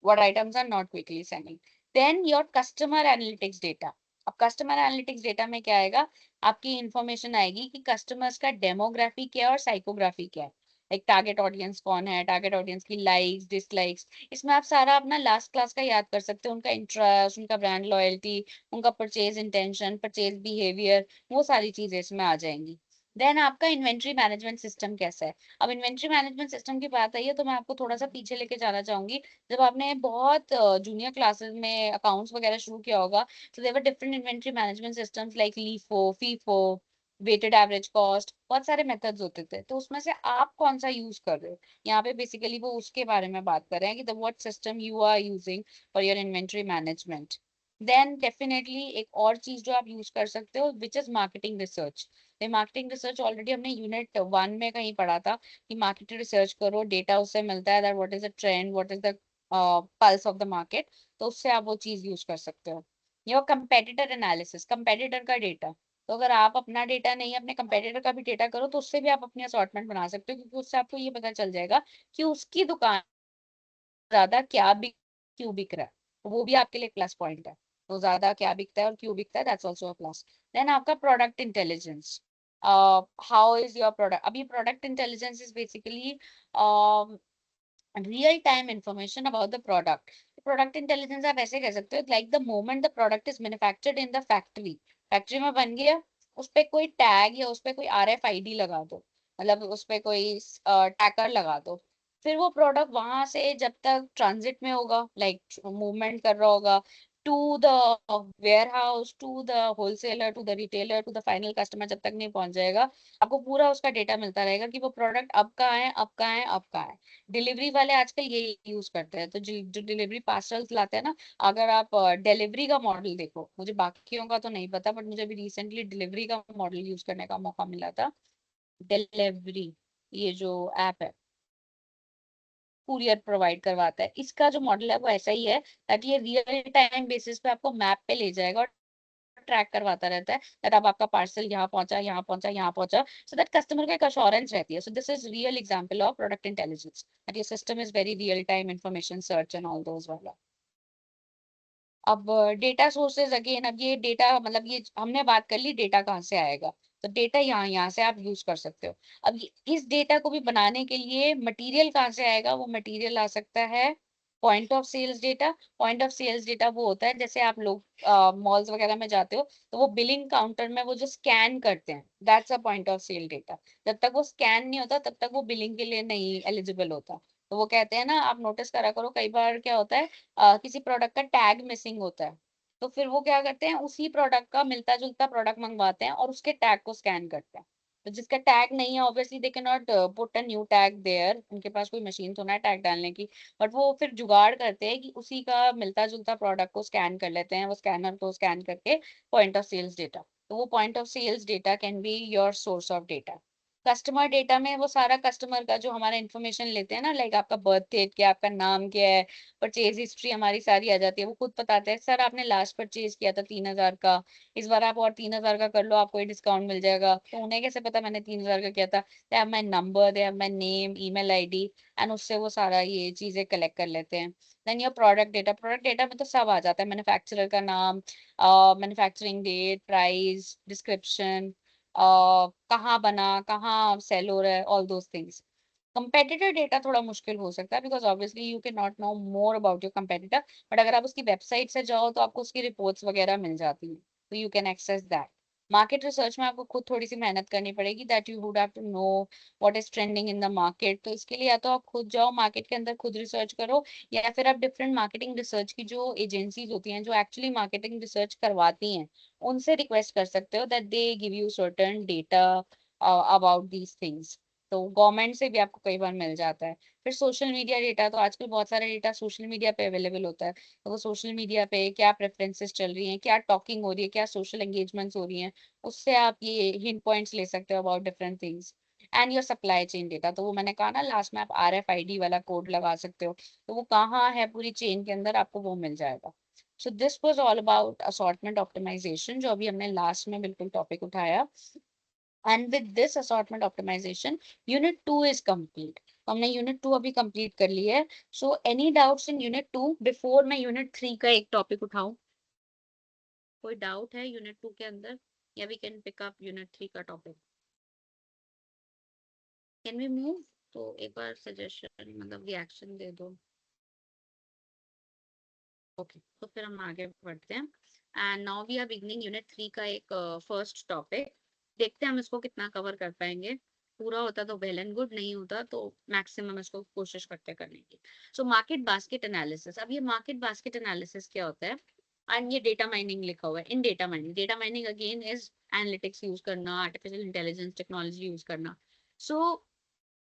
what items are not quickly selling. Then your customer analytics data. अब कस्टमर एनालिटिक्स डेटा में क्या आएगा, आपकी इंफॉर्मेशन आएगी कि कस्टमर्स का डेमोग्राफी क्या है और साइकोग्राफी क्या है। एक टारगेट ऑडियंस कौन है, टारगेट ऑडियंस की लाइक्स डिसलाइक्स, इसमें आप सारा अपना लास्ट क्लास का याद कर सकते हो, उनका इंटरेस्ट, उनका ब्रांड लॉयल्टी, उनका परचेज इंटेंशन, परचेज बिहेवियर, वो सारी चीजें इसमें आ जाएंगी। देन आपका इन्वेंट्री मैनेजमेंट सिस्टम कैसा है। अब इन्वेंट्री मैनेजमेंट सिस्टम की बात आई है तो मैं आपको थोड़ा सा पीछे लेके जाना चाहूंगी। जब आपने बहुत जूनियर क्लासेस में अकाउंट्स वगैरह शुरू किया होगा, तो there were different inventory management systems like LIFO, FIFO, weighted average cost, बहुत सारे मेथड्स होते थे। तो उसमें से आप कौन सा यूज कर रहे हो, यहाँ पे बेसिकली वो उसके बारे में बात कर रहे हैं कि the what system you are using for your inventory management. Then definitely एक और चीज जो आप यूज कर सकते हो which is marketing research. Marketing research already हमने यूनिट 1 में कहीं पढ़ा था कि मार्केटिंग रिसर्च करो, डेटा उससे मिलता है that what is the trend, what is the pulse of the market. तो उससे आप वो चीज यूज कर सकते हो। योर कंपेटिटर एनालिसिस, कंपेटिटर का डेटा। तो अगर आप अपना डेटा नहीं अपने कंपेटिटर का भी डेटा करो तो उससे भी आप अपनी असॉर्टमेंट बना सकते हो, क्योंकि उससे आपको ये पता चल जाएगा कि उसकी दुकान ज्यादा क्या बिक क्यों बिक रहा है। तो वो भी आपके लिए प्लस पॉइंट है। तो ज्यादा क्या बिकता है और क्यों बिकता है, that's also a plus. Then आपका product intelligence, how is your product. अभी product intelligence is basically real time information about the product. Product intelligence आप ऐसे कह सकते हो like the moment the product is manufactured in the factory, factory में बन गया, उस पे कोई टैग या उस पे कोई RFID लगा दो, मतलब उस पे कोई टैकर लगा दो। फिर वो प्रोडक्ट वहां से जब तक ट्रांजिट में होगा, लाइक मूवमेंट कर रहा होगा to the warehouse, to the wholesaler, to the retailer, to the final customer, जब तक नहीं पहुंच जाएगा, आपको पूरा उसका डेटा मिलता रहेगा कि वो प्रोडक्ट अब कहाँ है, अब कहाँ है, अब कहाँ है। डिलीवरी वाले आजकल यही यूज करते हैं। तो जो डिलीवरी पार्सल्स लाते हैं ना, अगर आप डिलीवरी का मॉडल देखो, मुझे बाकियों का तो नहीं पता बट मुझे अभी रिसेंटली डिलीवरी का मॉडल यूज करने का मौका मिला था। डिलीवरी, ये जो ऐप है, कुरियर प्रोवाइड करवाता है। इसका जो मॉडल है वो ऐसा ही है, ताकि ये रियल टाइम बेसिस पे आपको मैप पे ले जाएगा और ट्रैक करवाता रहता है दैट अब आपका पार्सल यहाँ पहुंचा, यहाँ पहुंचा, यहाँ पहुंचा, सो दैट कस्टमर को एक अश्योरेंस रहती है। सो this is real example of product intelligence, that your system is very real time information search and all दोस वाला। अब डेटा सोर्सेज अगेन, अब ये डेटा मतलब ये हमने बात कर ली डेटा कहाँ से आएगा, तो डेटा यहाँ से आप यूज कर सकते हो। अब इस डेटा को भी बनाने के लिए मटेरियल कहाँ से आएगा, वो मटेरियल आ सकता है point of sales data. Point of sales data वो होता है जैसे आप लोग मॉल्स वगैरह में जाते हो तो वो बिलिंग काउंटर में वो जो स्कैन करते हैं, that's a point of sale data. जब तक वो स्कैन नहीं होता तब तक वो बिलिंग के लिए नहीं एलिजिबल होता। तो वो कहते हैं ना, आप नोटिस करा करो कई बार क्या होता है, किसी प्रोडक्ट का टैग मिसिंग होता है, तो फिर वो क्या करते हैं उसी प्रोडक्ट का मिलता जुलता प्रोडक्ट मंगवाते हैं और उसके टैग को स्कैन करते हैं। तो जिसका टैग नहीं है obviously they can not put a new tag there, उनके पास कोई मशीन तो ना है टैग डालने की, बट वो फिर जुगाड़ करते हैं कि उसी का मिलता जुलता प्रोडक्ट को स्कैन कर लेते हैं, वो स्कैनर को स्कैन करके पॉइंट ऑफ सेल्स डेटा। तो वो point of sales data can be your source of data. Customer data में वो सारा कस्टमर का जो हमारा इन्फॉर्मेशन लेते हैं ना, लाइक आपका बर्थ डेट क्या, आपका नाम क्या है, परचेज हिस्ट्री हमारी सारी आ जाती है। वो खुद बताते हैं सर आपने लास्ट परचेज किया था 3,000 का, इस बार आप और 3,000 का कर लो, आपको ये डिस्काउंट मिल जाएगा। तो उन्हें कैसे पता मैंने 3,000 का किया था? They have my number, they have my name, email ID, and उससे वो सारा ये चीजें कलेक्ट कर लेते हैं। Then your product data, product data में तो सब आ जाता है, मैन्युफैक्चरर का नाम, मैन्युफैक्चरिंग डेट, प्राइस, डिस्क्रिप्शन, कहाँ बना, कहाँ सेल हो रहा है, all those things. Competitor data थोड़ा मुश्किल हो सकता है because obviously you can not know more about your competitor, but अगर आप उसकी वेबसाइट से जाओ तो आपको उसकी रिपोर्ट्स वगैरह मिल जाती हैं, तो you can access that. Market research में आपको खुद थोड़ी सी मेहनत करनी पड़ेगी, that you would have to know what is trending in the market. तो इसके लिए या तो आप खुद जाओ मार्केट के अंदर खुद रिसर्च करो, या फिर आप डिफरेंट मार्केटिंग रिसर्च की जो एजेंसीज होती हैं जो एक्चुअली मार्केटिंग रिसर्च करवाती हैं उनसे रिक्वेस्ट कर सकते हो that they give you certain data about these things. तो गवर्नमेंट से भी आपको कई बार मिल जाता है। फिर सोशल मीडिया डेटा, तो आजकल बहुत सारा डेटा सोशल मीडिया पे अवेलेबल होता है, तो वो सोशल मीडिया पे क्या प्रेफरेंसेस चल रही हैं, क्या टॉकिंग हो रही है, क्या सोशल एंगेजमेंट्स हो रही हैं, उससे आप ये हिंट पॉइंट्स ले सकते हो about different things. And your supply chain data, तो वो मैंने कहा ना लास्ट में आप RFID वाला कोड लगा सकते हो, तो वो कहाँ है पूरी चेन के अंदर आपको वो मिल जाएगा। So this was all about assortment optimization, जो अभी हमने लास्ट में बिल्कुल टॉपिक उठाया। And with this assortment optimization unit 2 is complete. तो हमने यूनिट 2 अभी कंप्लीट कर ली है। So any doubts in unit 2 before मैं यूनिट 3 का एक टॉपिक उठाऊं? कोई डाउट है यूनिट 2 के अंदर, या we can pick up unit 3 का टॉपिक? Can we move? तो एक बार सजेशन मतलब रिएक्शन दे दो। ओके, तो फिर हम आगे बढ़ते हैं। And now we are beginning unit 3 का एक फर्स्ट टॉपिक। देखते हैं हम इसको कितना कवर कर पाएंगे। पूरा होता तो वेल एंड गुड, नहीं होता तो मैक्सिमम इसको कोशिश करते करने की। So market basket analysis. अब ये मार्केट बास्केट एनालिसिस क्या होता है? एंड ये डेटा माइनिंग लिखा हुआ है। In data mining, data mining again is analytics use करना, आर्टिफिशियल इंटेलिजेंस टेक्नोलॉजी यूज करना। So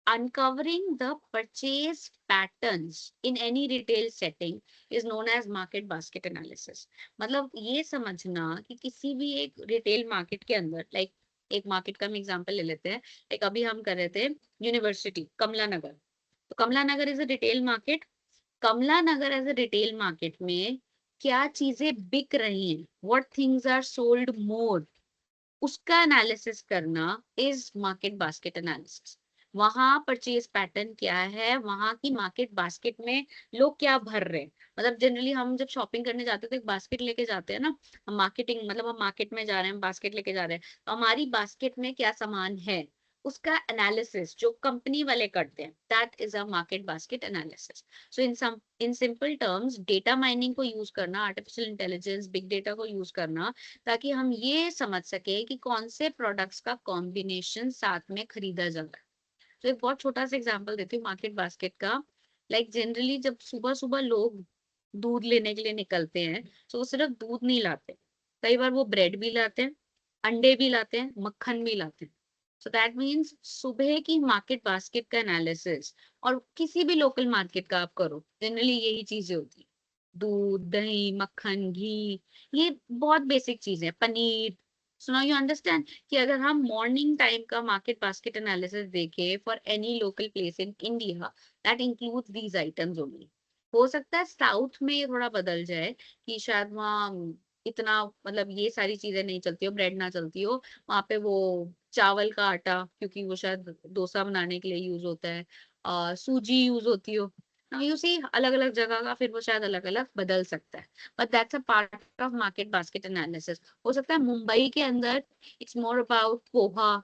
uncovering the purchase patterns in any retail setting is known as market basket analysis। मतलब ये समझना कि किसी भी एक रिटेल मार्केट के अंदर, लाइक एक मार्केट का हम एग्जांपल ले लेते हैं, लाइक अभी हम कर रहे थे यूनिवर्सिटी कमला नगर। तो Kamla Nagar is a retail market. Kamla Nagar as a retail market में क्या चीजें बिक रही हैं, what things are sold more, उसका एनालिसिस करना इज मार्केट बास्केट एनालिसिस। वहां परचेज पैटर्न क्या है, वहां की मार्केट बास्केट में लोग क्या भर रहे हैं। मतलब जनरली हम जब शॉपिंग करने जाते हैं तो एक बास्केट लेके जाते हैं ना, हम मार्केटिंग मतलब हम मार्केट में जा रहे हैं, बास्केट लेके जा रहे हैं, तो हमारी बास्केट में क्या सामान है उसका एनालिसिस जो कंपनी वाले करते हैं, that is a market basket analysis. So in simple terms data mining को यूज करना, आर्टिफिशियल इंटेलिजेंस, बिग डेटा को यूज करना, ताकि हम ये समझ सके कि कौन से प्रोडक्ट्स का कॉम्बिनेशन साथ में खरीदा जा रहा है। तो एक बहुत छोटा सा एग्जांपल देती हूँ मार्केट बास्केट का। लाइक जनरली जब सुबह सुबह लोग दूध लेने के लिए निकलते हैं तो वो सिर्फ दूध नहीं लाते, कई बार वो ब्रेड भी लाते हैं, अंडे भी लाते हैं, मक्खन भी लाते हैं। सो दैट मीन्स सुबह की मार्केट बास्केट का एनालिसिस और किसी भी लोकल मार्केट का आप करो, जनरली यही चीजें होती है। दूध, दही, मक्खन, घी, ये बहुत बेसिक चीजें, पनीर, सो नाउ यू अंडरस्टैंड कि अगर हम मॉर्निंग टाइम का मार्केट बास्केट एनालिसिस देखें for any local place in India, that includes these items only. हो सकता है साउथ में ये थोड़ा बदल जाए कि शायद वहाँ इतना मतलब ये सारी चीजें नहीं चलती हो, ब्रेड ना चलती हो, वहाँ पे वो चावल का आटा क्योंकि वो शायद डोसा बनाने के लिए यूज होता है, सूजी यूज होती हो। नाउ यू सी अलग अलग जगह का फिर वो शायद अलग अलग बदल सकता है, but that's a part of market basket analysis. हो सकता है मुंबई के अंदर इट्स मोर अबाउट पोहा,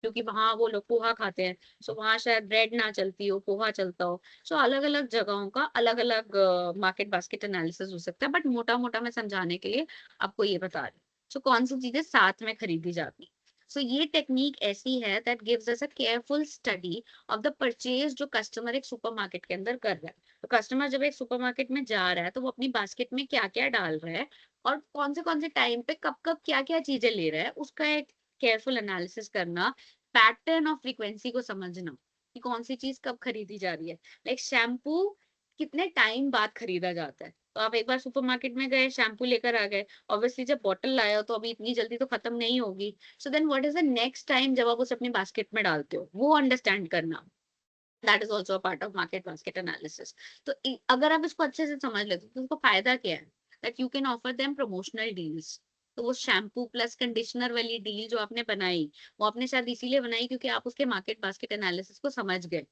क्योंकि वहां वो लोग पोहा खाते हैं, सो वहां शायद ब्रेड ना चलती हो, पोहा चलता हो। सो अलग अलग जगहों का अलग अलग मार्केट बास्केट एनालिसिस हो सकता है, बट मोटा मोटा मैं समझाने के लिए आपको ये बता रही हूँ। सो कौन सी चीजें साथ में खरीदी जाती। सो ये टेक्निक ऐसी है that gives us a careful study of the purchase जो कस्टमर एक सुपरमार्केट के अंदर कर रहा है। तो कस्टमर जब एक सुपरमार्केट में जा रहा है तो वो अपनी बास्केट में क्या क्या डाल रहा है और कौन से टाइम पे कब कब क्या क्या चीजें ले रहा है, उसका एक केयरफुल एनालिसिस करना, पैटर्न ऑफ फ्रीक्वेंसी को समझना कि कौन सी चीज कब खरीदी जा रही है। लाइक शैम्पू कितने टाइम बाद खरीदा जाता है, तो आप एक बार सुपरमार्केट में गए शैम्पू लेकर आ गए, ऑब्वियसली जब बॉटल लाए हो तो अभी इतनी जल्दी तो खत्म नहीं होगी। So then what is the next time जब आप उसे अपनी बास्केट में डालते हो, वो अंडरस्टैंड करना, that is also part of market basket analysis. तो अगर आप इसको अच्छे से समझ लेते हो तो उसको फायदा क्या है, that you can offer them promotional deals. तो वो शैम्पू प्लस कंडीशनर वाली डील जो आपने बनाई, वो आपने शायद इसीलिए बनाई क्योंकि आप उसके मार्केट बास्केट एनालिसिस को समझ गए।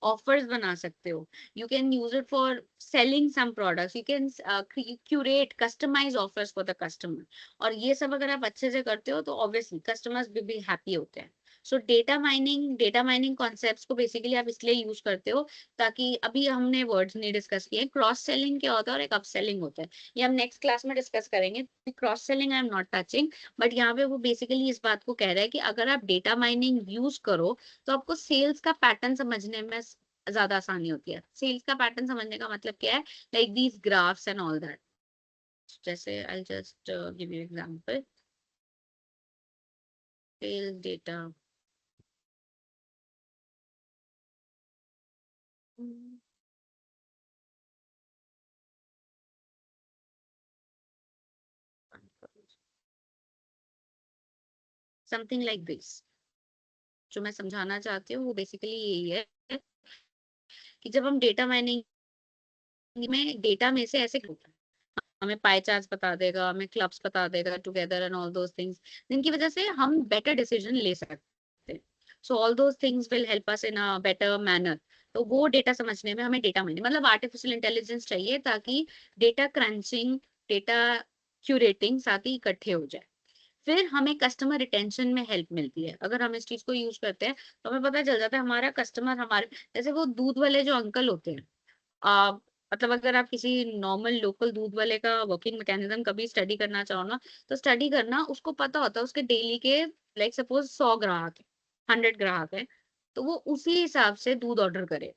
ऑफर्स बना सकते हो, you can use it for selling some products, you can curate customize offers for the customer. और ये सब अगर आप अच्छे से करते हो तो ऑब्वियसली कस्टमर्स भी हैप्पी होते हैं। सो डेटा माइनिंग कॉन्सेप्ट्स को बेसिकली आप इसलिए यूज करते हो ताकि अभी हमने वर्ड्स नहीं डिस्कस किए, क्रॉस सेलिंग क्या होता है और एक अप सेलिंग होता है, ये हम नेक्स्ट क्लास में डिस्कस करेंगे। Cross selling I am not touching, but यहाँ पे वो बेसिकली इस बात को कह रहा है कि अगर आप डेटा माइनिंग यूज करो तो आपको सेल्स का पैटर्न समझने में ज्यादा आसानी होती है। सेल्स का पैटर्न समझने का मतलब क्या है, like these graphs and all that. जैसे I just give you example, sales data, something like this. जो मैं समझाना चाहती हूँ वो बेसिकली यही है कि जब हम डेटा माइनिंग में डेटा में से ऐसे हमें पाई चार्ट्स बता देगा, हमें क्लब्स बता देगा together and all those things, जिनकी वजह से हम बेटर डिसीजन ले सकते हैं। So all those things will help us in a better manner. तो वो डेटा समझने में हमें डेटा माइनिंग मतलब आर्टिफिशियल इंटेलिजेंस चाहिए ताकि डेटा क्रंचिंग, डेटा क्यूरेटिंग साथ ही इकट्ठे हो जाए। फिर हमें कस्टमर रिटेंशन में हेल्प मिलती है, अगर हम इस चीज को यूज करते हैं तो हमें पता चल जाता है हमारा कस्टमर हमारे, जैसे वो दूध वाले जो अंकल होते हैं, आ, मतलब अगर आप किसी नॉर्मल लोकल दूध वाले का वर्किंग मैकेनिज्म कभी स्टडी करना चाहो ना, तो स्टडी करना, उसको पता होता है उसके डेली के, लाइक सपोज 100 ग्राहक है, 100 ग्राहक है, तो वो उसी हिसाब से दूध ऑर्डर करे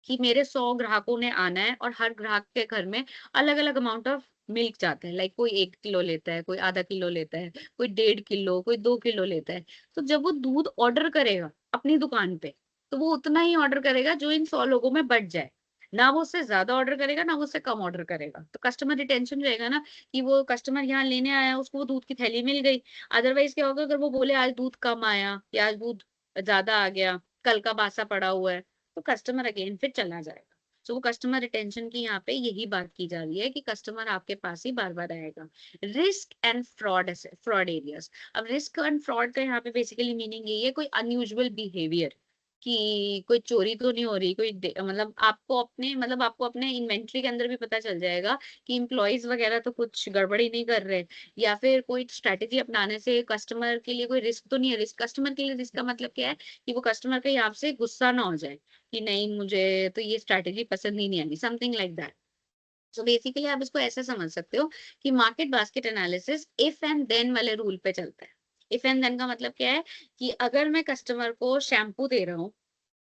कि मेरे 100 ग्राहकों ने आना है और हर ग्राहक के घर में अलग अलग अमाउंट ऑफ मिल्क जाता है, लाइक कोई 1 किलो लेता है, कोई आधा किलो लेता है, कोई 1.5 किलो, कोई 2 किलो लेता है। तो जब वो दूध ऑर्डर करेगा अपनी दुकान पे, तो वो उतना ही ऑर्डर करेगा जो इन 100 लोगों में बच जाए, ना वो उससे ज्यादा ऑर्डर करेगा ना वो उससे कम ऑर्डर करेगा। तो कस्टमर रिटेंशन रहेगा ना, कि वो कस्टमर यहाँ लेने आया उसको वो दूध की थैली मिल गई। अदरवाइज क्या होगा, अगर वो बोले आज दूध कम आया या आज दूध ज्यादा आ गया, कल का बासा पड़ा हुआ है, तो कस्टमर अगेन फिर चला जाएगा। सो वो कस्टमर रिटेंशन की यहाँ पे यही बात की जा रही है कि कस्टमर आपके पास ही बार बार आएगा। रिस्क एंड फ्रॉड एरियाज, अब रिस्क एंड फ्रॉड का यहाँ पे बेसिकली मीनिंग यही है, कोई अनयूजुअल बिहेवियर, कि कोई चोरी तो नहीं हो रही, मतलब आपको अपने इन्वेंट्री के अंदर भी पता चल जाएगा कि इम्प्लॉयज वगैरह तो कुछ गड़बड़ी नहीं कर रहे, या फिर कोई स्ट्रेटेजी अपनाने से कस्टमर के लिए कोई रिस्क तो नहीं है। रिस्क, कस्टमर के लिए रिस्क का मतलब क्या है, कि वो कस्टमर कहीं आपसे गुस्सा ना हो जाए कि नहीं मुझे तो ये स्ट्रैटेजी पसंद ही नहीं आई, something like that. So basically आप इसको ऐसे समझ सकते हो कि market basket analysis if and then वाले रूल पे चलता है। इफ एंड देन का मतलब क्या है, कि अगर मैं कस्टमर को शैम्पू दे रहा हूँ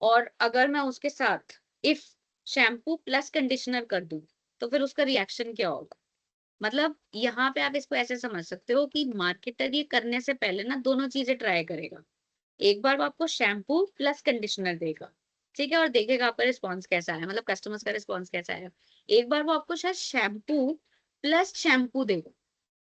और अगर मैं उसके साथ इफ शैम्पू प्लस कंडीशनर कर दूं, तो फिर उसका रिएक्शन क्या होगा। मतलब यहाँ पे आप इसको ऐसे समझ सकते हो कि मार्केटर ये करने से पहले ना दोनों चीजें ट्राई करेगा। एक बार वो आपको शैम्पू प्लस कंडीशनर देगा, ठीक है, और देखेगा आपका रिस्पॉन्स कैसा है, मतलब कस्टमर्स का रिस्पॉन्स कैसा है। एक बार वो आपको शायद शैम्पू प्लस शैम्पू देगा,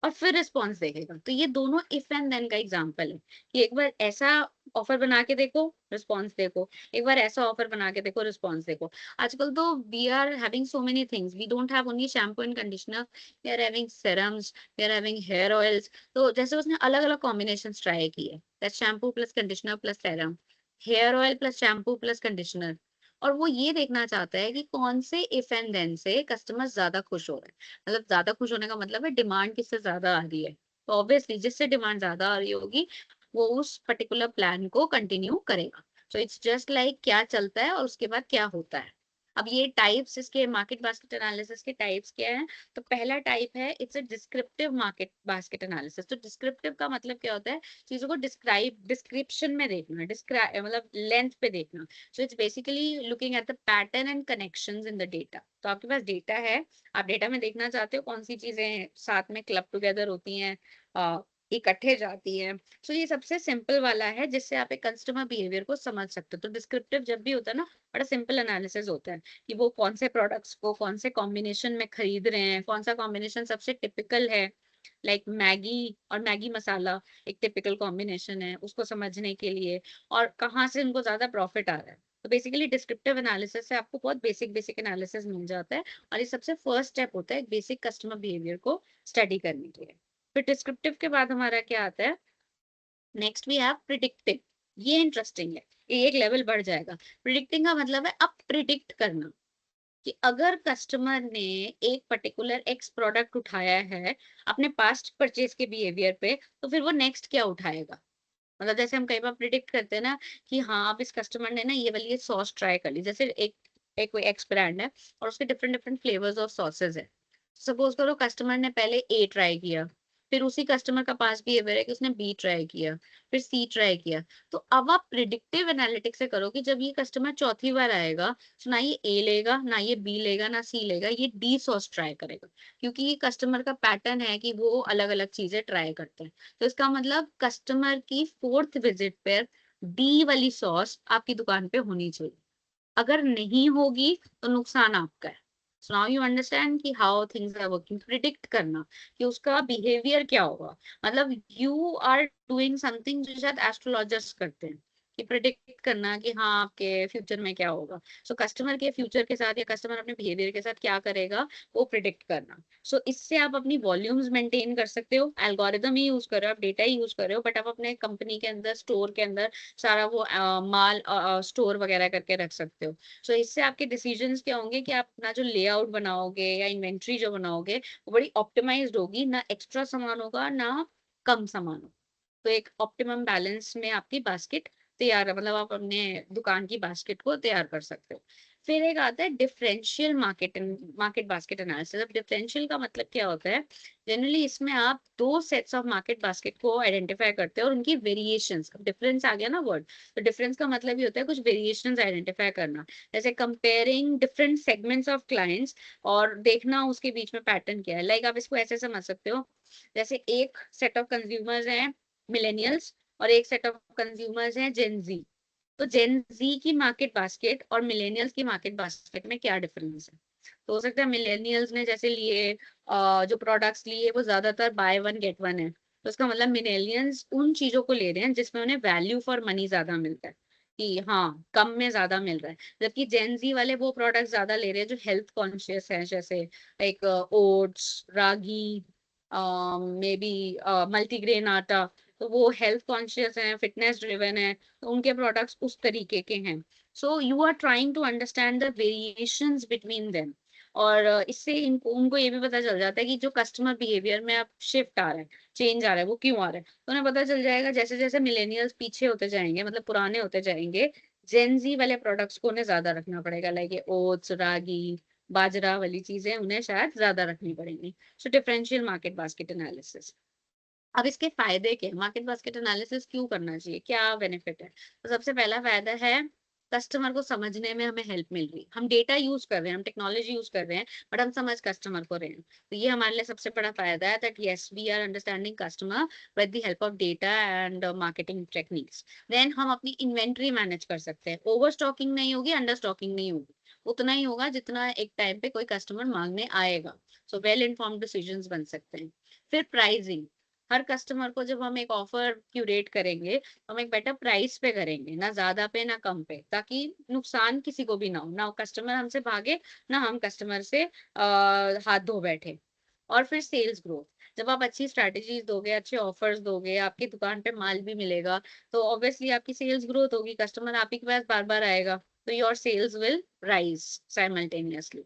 और फिर रिस्पॉन्स देखेगा। तो ये दोनों इफ एंड देन का एग्जाम्पल है कि एक बार ऐसा ऑफर बना के देखो, रिस्पॉन्स देखो, एक बार ऐसा ऑफर बना के देखो, रिस्पॉन्स देखो। आजकल तो we are having so many things, we don't have only shampoo and conditioner, we are having serums, we are having hair oils. तो जैसे उसने अलग अलग कॉम्बिनेशन ट्राई किए, that shampoo plus conditioner plus serum, hair oil plus shampoo plus conditioner, और वो ये देखना चाहता है कि कौन से इफ एंड देन से कस्टमर ज्यादा खुश हो रहे हैं। मतलब ज्यादा खुश होने का मतलब है डिमांड किससे ज्यादा आ रही है। तो ऑब्वियसली जिससे डिमांड ज्यादा आ रही होगी वो उस पर्टिकुलर प्लान को कंटिन्यू करेगा। सो इट्स जस्ट लाइक क्या चलता है और उसके बाद क्या होता है। अब ये टाइप्स, इसके मार्केट बास्केट एनालिसिस के टाइप्स क्या है। तो पहला टाइप है it's a descriptive market basket analysis. तो डिस्क्रिप्टिव का मतलब क्या होता है, चीजों को डिस्क्रिप्शन में देखना, डिस्क्राइब मतलब लेंथ पे देखना। So it's basically looking at the pattern and connections in the data. तो आपके पास डेटा है, आप डेटा में देखना चाहते हो कौन सी चीजें साथ में क्लब टुगेदर होती हैं, इकट्ठे जाती हैं। सो ये सबसे सिंपल वाला है जिससे आप एक कस्टमर बिहेवियर को समझ सकते हो। तो डिस्क्रिप्टिव जब भी होता है ना, बड़ा सिंपल एनालिसिस होता है कि वो कौन से प्रोडक्ट्स को कौन से कॉम्बिनेशन में खरीद रहे हैं, कौन सा कॉम्बिनेशन सबसे टिपिकल है। लाइक मैगी और मैगी मसाला एक टिपिकल कॉम्बिनेशन है, उसको समझने के लिए, और कहाँ से उनको ज्यादा प्रॉफिट आ रहा है। तो बेसिकली डिस्क्रिप्टिव एनालिसिस से आपको बहुत बेसिक बेसिक एनालिसिस मिल जाता है, और ये सबसे फर्स्ट स्टेप होता है बेसिक कस्टमर बिहेवियर को स्टडी करने के लिए। फिर डिस्क्रिप्टिव के बाद हमारा क्या आता है, नेक्स्ट वी हैव प्रिडिक्टिव। ये इंटरेस्टिंग है, ये एक लेवल बढ़ जाएगा। प्रिडिक्टिंग का मतलब है अब प्रिडिक्ट करना कि अगर कस्टमर ने एक पर्टिकुलर एक्स प्रोडक्ट उठाया है अपने पास्ट परचेज के बिहेवियर पे, तो फिर वो नेक्स्ट क्या उठाएगा। मतलब जैसे हम कई बार प्रिडिक्ट करते हैं ना कि हाँ अब इस कस्टमर ने ना ये वाली ये सॉस ट्राई कर ली। जैसे एक एक कोई एक्स ब्रांड है और उसके different different flavours of sausage है। सपोज करो कस्टमर ने पहले ए ट्राई किया, फिर उसी कस्टमर का पास बिहेवियर है कि उसने बी ट्राई किया, फिर सी ट्राई किया। तो अब आप प्रिडिक्टिव एनालिटिक्स से करो कि जब ये कस्टमर चौथी बार आएगा तो ना ये ए लेगा, ना ये बी लेगा, ना सी लेगा, ये डी सॉस ट्राई करेगा। क्योंकि ये कस्टमर का पैटर्न है कि वो अलग अलग चीजें ट्राई करते हैं। तो इसका मतलब कस्टमर की फोर्थ विजिट पर डी वाली सॉस आपकी दुकान पे होनी चाहिए। अगर नहीं होगी तो नुकसान आपका है। सो नाउ यू अंडरस्टैंड कि how things are working. Predict करना कि उसका बिहेवियर क्या होगा, मतलब यू आर डूइंग समथिंग जो शायद एस्ट्रोलॉजर्स करते हैं, कि प्रिडिक्ट करना कि हाँ आपके फ्यूचर में क्या होगा। सो कस्टमर के फ्यूचर के साथ या कस्टमर अपने बिहेवियर के साथ क्या करेगा वो प्रिडिक्ट करना। सो इससे आप अपनी वॉल्यूम्स मेंटेन कर सकते हो। एल्गोरिदम ही यूज कर रहे हो, आप डेटा ही यूज कर रहे हो, बट आप अपने कंपनी के अंदर, स्टोर के अंदर सारा वो माल स्टोर वगैरह करके रख सकते हो। सो इससे आपके डिसीजंस क्या होंगे कि आप अपना जो लेआउट बनाओगे या इन्वेंट्री जो बनाओगे वो बड़ी ऑप्टिमाइज्ड होगी, ना एक्स्ट्रा सामान होगा ना कम सामान होगा। तो एक ऑप्टिमम बैलेंस में आपकी बास्केट तैयार है, मतलब आप अपने दुकान की बास्केट को तैयार कर सकते हो। फिर एक आता है डिफरेंशियल मार्केट बास्केट एनालिसिस। अब डिफरेंशियल का मतलब क्या होता है, जनरली इसमें आप दो सेट्स ऑफ मार्केट बास्केट को आइडेंटिफाई करते हैं और उनकी वेरिएशंस। अब डिफरेंस आ गया ना वर्ड, तो डिफरेंस का मतलब ये होता है कुछ वेरिएशंस आइडेंटिफाई करना। जैसे comparing different segments of clients और देखना उसके बीच में पैटर्न क्या है। लाइक आप इसको ऐसे समझ सकते हो, जैसे एक सेट ऑफ कंज्यूमर्स हैं मिलेनियल्स और एक सेट ऑफ कंज्यूमर्स हैं जेन जी। तो जेन जी की मार्केट बास्केट और मिलेनियल्स की मार्केट बास्केट में क्या डिफरेंस है। तो हो सकता है मिलेनियल्स ने जैसे लिए जो प्रोडक्ट्स लिए वो ज्यादातर बाय वन गेट वन है, तो इसका मतलब मिलेनियल्स उन चीजों को ले रहे हैं जिसमें उन्हें वैल्यू फॉर मनी ज्यादा मिलता है, कि हाँ कम में ज्यादा मिल रहा है। जबकि जेन जी वाले वो प्रोडक्ट ज्यादा ले रहे हैं जो हेल्थ कॉन्शियस है, जैसे एक oats, ragi, maybe multigrain आटा। तो वो हेल्थ कॉन्शियस है, फिटनेस ड्रिवन है, तो उनके प्रोडक्ट्स उस तरीके के हैं। So you are trying to understand the variations between them. और इससे इनको उनको ये भी पता चल जाता है कि जो कस्टमर बिहेवियर में अब शिफ्ट आ रहा है, चेंज आ रहा है, वो क्यों आ रहा है। तो उन्हें पता चल जाएगा जैसे जैसे मिलेनियल्स पीछे होते जाएंगे, मतलब पुराने होते जाएंगे, जेन जी वाले प्रोडक्ट्स को उन्हें ज्यादा रखना पड़ेगा। लाइक ये ओट्स, रागी, बाजरा वाली चीजें उन्हें शायद ज्यादा रखनी पड़ेंगी। सो डिफरेंशियल मार्केट बास्केट एनालिसिस। अब इसके फायदे क्या, मार्केट बास्केट एनालिसिस क्यों करना चाहिए, क्या बेनिफिट है। तो सबसे पहला फायदा है कस्टमर को समझने में हमें हेल्प मिल रही। हम डेटा यूज कर रहे हैं, हम टेक्नोलॉजी यूज कर रहे हैं, बट हम समझ कस्टमर को रहे हैं। तो ये हमारे लिए सबसे बड़ा फायदा है, that yes we are understanding customer with the help of data and marketing techniques. Then हम अपनी इन्वेंट्री मैनेज कर सकते हैं, ओवर स्टॉकिंग नहीं होगी, अंडर स्टॉकिंग नहीं होगी, उतना ही होगा जितना एक टाइम पे कोई कस्टमर मांगने आएगा। सो वेल इन्फॉर्म्ड डिसीजंस बन सकते हैं। फिर प्राइसिंग, हर कस्टमर को जब हम एक ऑफर क्यूरेट करेंगे तो हम एक बेटर प्राइस पे करेंगे, ना ज्यादा पे ना कम पे, ताकि नुकसान किसी को भी ना हो, ना कस्टमर हमसे भागे ना हम कस्टमर से हाथ धो बैठे। और फिर सेल्स ग्रोथ, जब आप अच्छी स्ट्रेटजीज दोगे, अच्छे ऑफर्स दोगे, आपकी दुकान पे माल भी मिलेगा, तो ऑब्वियसली आपकी सेल्स ग्रोथ होगी, कस्टमर आप ही के पास बार बार आएगा, तो your sales will rise simultaneously.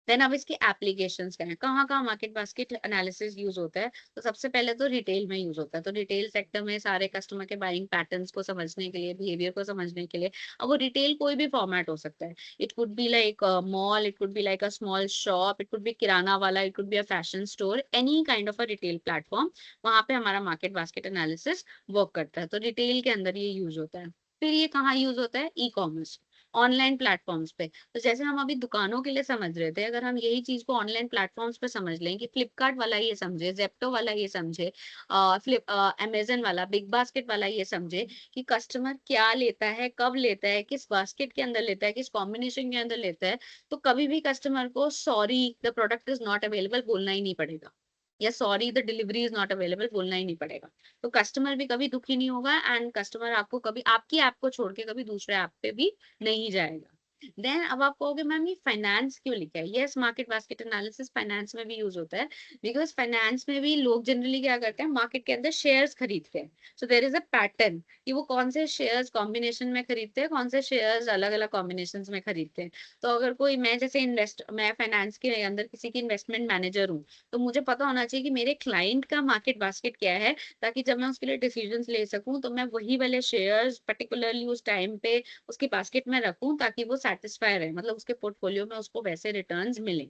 Then अब इसकी एप्लीकेशंस क्या है, कहाँ कहाँ मार्केट बास्केट एनालिसिस यूज होता है। तो सबसे पहले तो रिटेल में यूज होता है, तो रिटेल सेक्टर में सारे कस्टमर के बाइंग पैटर्न्स को समझने के लिए, बिहेवियर को समझने के लिए। अब वो रिटेल कोई भी फॉर्मेट हो सकता है, it could be like mall, it could be like a small shop, it could be kirana वाला, it could be a fashion store, any kind of a retail platform, वहां पे हमारा मार्केट बास्केट एनालिसिस वर्क करता है। तो रिटेल के अंदर ये यूज होता है। फिर ये कहाँ यूज होता है, ई कॉमर्स, ऑनलाइन प्लेटफॉर्म्स पे। तो जैसे हम अभी दुकानों के लिए समझ रहे थे, अगर हम यही चीज को ऑनलाइन प्लेटफॉर्म्स पे समझ लें कि फ्लिपकार्ट वाला ये समझे, जेप्टो वाला ये समझे, अमेजन वाला, बिग बास्केट वाला ये समझे कि कस्टमर क्या लेता है, कब लेता है, किस बास्केट के अंदर लेता है, किस कॉम्बिनेशन के अंदर लेता है, तो कभी भी कस्टमर को sorry the product is not available बोलना ही नहीं पड़ेगा, या sorry the delivery is not available बोलना ही नहीं पड़ेगा। तो कस्टमर भी कभी दुखी नहीं होगा, एंड कस्टमर आपको कभी आपकी ऐप को छोड़ के कभी दूसरे ऐप पे भी नहीं जाएगा। देन अब आप कहोगे मैम ये फाइनेंस क्यों लिखा है, yes market basket analysis finance में भी यूज होता है, बिकॉज फाइनेंस में भी लोग जनरली क्या करते हैं, मार्केट के अंदर शेयर्स खरीदते हैं। So there is a pattern कि वो कौन से शेयर्स कॉम्बिनेशन में खरीदते हैं, कौन से शेयर्स अलग अलग कॉम्बिनेशन में खरीदते हैं। तो अगर कोई, मैं जैसे मैं फाइनेंस के अंदर किसी की इन्वेस्टमेंट मैनेजर हूँ, तो मुझे पता होना चाहिए कि मेरे क्लाइंट का मार्केट बास्केट क्या है, ताकि जब मैं उसके लिए डिसीजंस ले सकूं तो मैं वही वाले शेयर्स पर्टिकुलरली उस टाइम पे उसकी बास्केट में रखूं, ताकि वो सेटिस्फाई रहे, मतलब उसके पोर्टफोलियो में उसको वैसे रिटर्न्स मिले।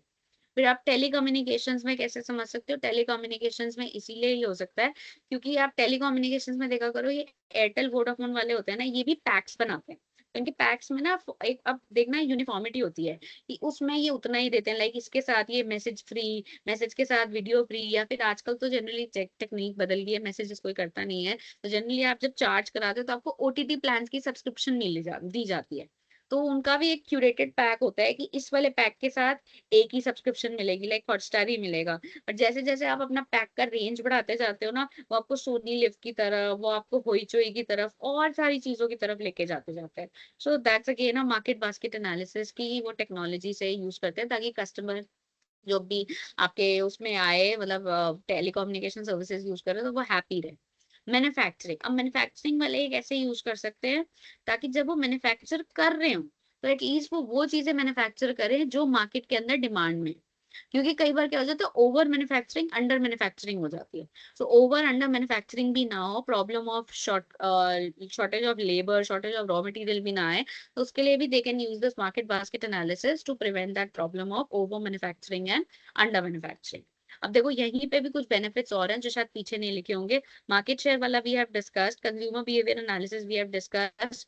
फिर आप टेलीकम्युनिकेशंस में कैसे समझ सकते हो, टेलीकम्युनिकेशंस में इसीलिए ही हो सकता है क्योंकि आप टेलीकम्युनिकेशंस में देखा करो, ये एयरटेल वोडाफोन वाले होते हैं ना, ये भी पैक्स बनाते हैं। तो इनके पैक्स में ना एक अब देखना यूनिफॉर्मिटी होती है कि उसमें ये उतना ही देते हैं, लाइक इसके साथ ये मैसेज फ्री, मैसेज के साथ वीडियो फ्री, या फिर आजकल तो जनरली टेक्निक बदल गई है, मैसेजेस कोई करता नहीं है, तो जनरली आप जब चार्ज कराते हो तो आपको ओटीटी प्लान की सब्सक्रिप्शन दी जाती है। तो उनका भी एक क्यूरेटेड पैक होता है कि इस वाले पैक के साथ एक ही सब्सक्रिप्शन मिलेगी, लाइक हॉटस्टार ही मिलेगा। और जैसे जैसे आप अपना पैक का रेंज बढ़ाते जाते हो ना, वो आपको सोनी लिव की तरफ, वो आपको होइचोई की तरफ और सारी चीजों की तरफ लेके जाते जाते हैं। सो दैट्स अगेन ना मार्केट बास्केट एनालिसिस की वो टेक्नोलॉजी से यूज करते हैं, ताकि कस्टमर जो भी आपके उसमें आए, मतलब टेलीकम्युनिकेशन सर्विसेज यूज कर रहे हैं, तो वो हैप्पी रहे। मैन्युफैक्चरिंग, अब मैन्युफैक्चरिंग वाले एक ऐसे यूज कर सकते हैं ताकि जब वो मैन्युफैक्चर कर रहे हो तो एटलीस्ट वो चीजें मैन्युफैक्चर करें जो मार्केट के अंदर डिमांड में है। क्योंकि कई बार क्या हो जाता है, ओवर मैन्युफैक्चरिंग अंडर मैन्युफैक्चरिंग हो जाती है। सो ओवर अंडर मैन्युफैक्चरिंग भी ना हो, problem of shortage of labour, shortage of raw material भी ना आए, तो उसके लिए भी they can use this market basket analysis to prevent that problem of over manufacturing and under manufacturing. अब देखो यहीं पे भी कुछ बेनिफिट्स और हैं जो शायद पीछे नहीं लिखे होंगे। मार्केट शेयर वाला we have discussed, consumer behaviour analysis we have discussed,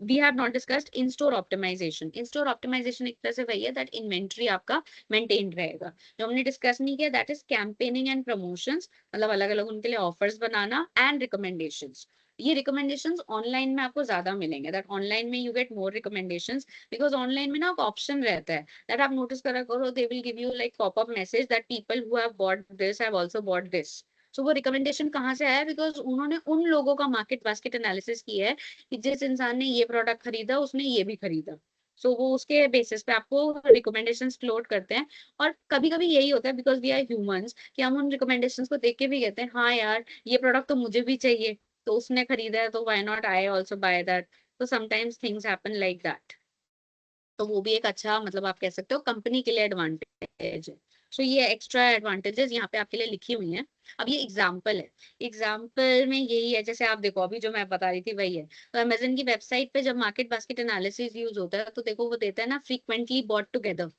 we have not discussed in store optimization. In store optimization एक तरह से वही है दैट इन्वेंट्री आपका मेंटेन रहेगा। जो हमने डिस्कस नहीं किया that is campaigning and promotions, मतलब अलग अलग उनके लिए ऑफर्स बनाना, एंड रिकमेंडेशंस। ये रिकमेंडेशंस ऑनलाइन में आपको ज्यादा मिलेंगे, दैट ऑनलाइन में you get more recommendations, because online में ना एक ऑप्शन रहता है दैट आप नोटिस करा करो, they will give you like pop up message that people who have bought this have also bought this. So वो रिकमेंडेशन कहाँ से आया, बिकॉज उन्होंने उन लोगों का मार्केट बास्केट एनालिसिस किया है कि जिस इंसान ने ये प्रोडक्ट खरीदा उसने ये भी खरीदा। सो वो उसके बेसिस पे आपको रिकमेंडेशंस फ्लोट करते हैं। और कभी कभी यही होता है, बिकॉज वी आर ह्यूमंस, कि हम उन रिकमेंडेशंस को देख के भी कहते हैं हाँ यार ये प्रोडक्ट तो मुझे भी चाहिए, तो उसने खरीदा है तो why not I also buy that. तो sometimes things happen like that. तो वो भी एक अच्छा, मतलब आप कह सकते हो कंपनी के लिए एडवांटेज है। सो ये एक्स्ट्रा एडवांटेजेस यहाँ पे आपके लिए लिखी हुई हैं। अब ये एग्जाम्पल है, एग्जाम्पल में यही है, जैसे आप देखो अभी जो मैं बता रही थी वही है। तो अमेजन की वेबसाइट पे जब मार्केट बास्केट एनालिसिस यूज होता है, तो देखो वो देता है ना फ्रीक्वेंटली बॉट टुगेदर।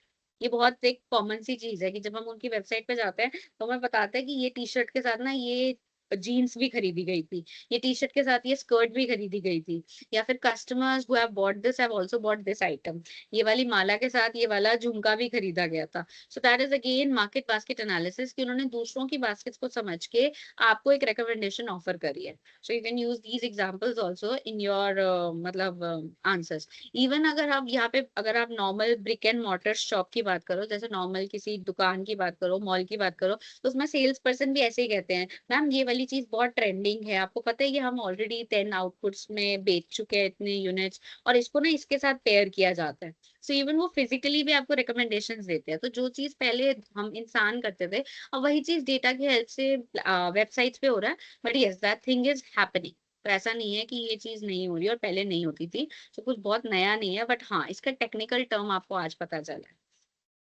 ये बहुत एक कॉमन सी चीज है कि जब हम उनकी वेबसाइट पे जाते हैं तो हमें बताते हैं कि ये टी शर्ट के साथ ना ये जीन्स भी खरीदी गई थी, ये टी शर्ट के साथ ये स्कर्ट भी खरीदी गई थी, या फिर customers who have bought this have also bought this item, ये वाली माला के साथ ये वाला झुमका भी खरीदा गया था। So that is again market basket analysis, कि उन्होंने दूसरों की बास्केट्स को समझ के आपको एक रिकमेंडेशन ऑफर करी है। सो you can use these examples also in your मतलब आंसर्स। इवन अगर आप यहाँ पे अगर आप normal brick and mortar shop की बात करो, जैसे नॉर्मल किसी दुकान की बात करो, मॉल की बात करो, तो उसमें सेल्स पर्सन भी ऐसे ही कहते हैं, मैम ये वाली चीज बहुत ट्रेंडिंग है, आपको पता है कि हम ऑलरेडी 10 आउटपुट्स में बेच चुके हैं इतने यूनिट्स, और इसको ना इसके साथ पेयर किया जाता है। सो इवन वो फिजिकली भी आपको रिकमेंडेशंस देते हैं। तो जो चीज पहले हम इंसान करते थे, अब वही चीज डेटा की हेल्प से वेबसाइट्स पे हो रहा है। But yes, that thing is happening. तो ऐसा नहीं है कि ये चीज नहीं हो रही और पहले नहीं होती थी। तो कुछ बहुत नया नहीं है, बट हाँ, इसका टेक्निकल टर्म आपको आज पता चला है।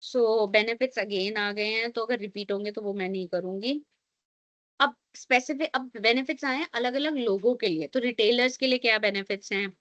सो बेनिफिट्स अगेन आ गए हैं, तो अगर रिपीट होंगे तो वो मैं नहीं करूंगी। अब स्पेसिफिक, अब बेनिफिट्स आए हैं अलग अलग लोगों के लिए। तो रिटेलर्स के लिए क्या बेनिफिट्स हैं?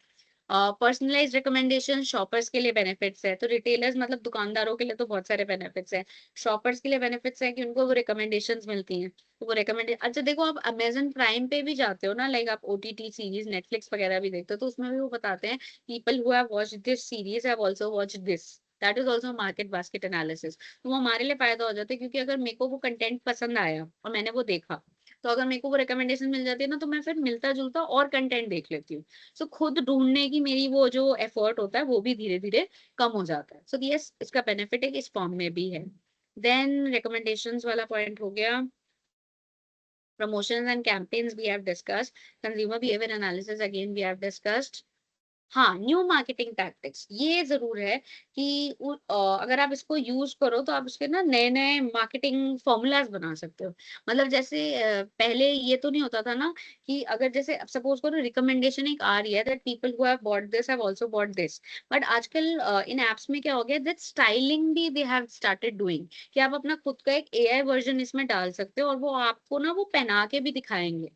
पर्सनलाइज रिकमेंडेशन शॉपर्स के लिए बेनिफिट्स है। तो रिटेलर्स मतलब दुकानदारों के लिए तो बहुत सारे बेनिफिट्स है। शॉपर्स के लिए बेनिफिट्स है कि उनको वो रिकमेंडेशंस मिलती हैं। तो वो रिकमेंड, अच्छा देखो, आप अमेजन प्राइम पे भी जाते हो ना, लाइक आप ओटीटी सीरीज नेटफ्लिक्स वगैरह भी देखते हो, तो उसमें भी वो बताते हैं people who have watched this series have also watched this. That is also market basket analysis. तो वो हमारे लिए फायदा हो जाता है, क्योंकि अगर मेरे को वो कंटेंट पसंद आया और मैंने वो देखा, तो अगर मेरे को वो रिकमेंडेशन मिल जाती है ना, तो मैं फिर मिलता जुलता और कंटेंट देख लेती हूँ। सो खुद ढूंढने की मेरी वो जो एफर्ट होता है वो भी धीरे धीरे कम हो जाता है। सो यस, इसका बेनिफिट है कि इस फॉर्म में भी है। देन रिकमेंडेशंस वाला पॉइंट हो गया। Promotions and campaigns we have discussed. Consumer behaviour analysis again we have discussed. हाँ, न्यू मार्केटिंग टैक्टिक्स ये जरूर है कि अगर आप इसको यूज करो तो आप उसके ना नए नए मार्केटिंग फॉर्मूलाज बना सकते हो। मतलब जैसे पहले ये तो नहीं होता था ना, कि अगर जैसे सपोज करो रिकमेंडेशन एक आ रही है that people who have bought this have also bought this. But आजकल इन एप्स में क्या हो गया, दैट स्टाइलिंग भी दे हैव स्टार्टेड डूइंग, कि आप अपना खुद का एक एआई वर्जन इसमें डाल सकते हो और वो आपको ना वो पहना के भी दिखाएंगे।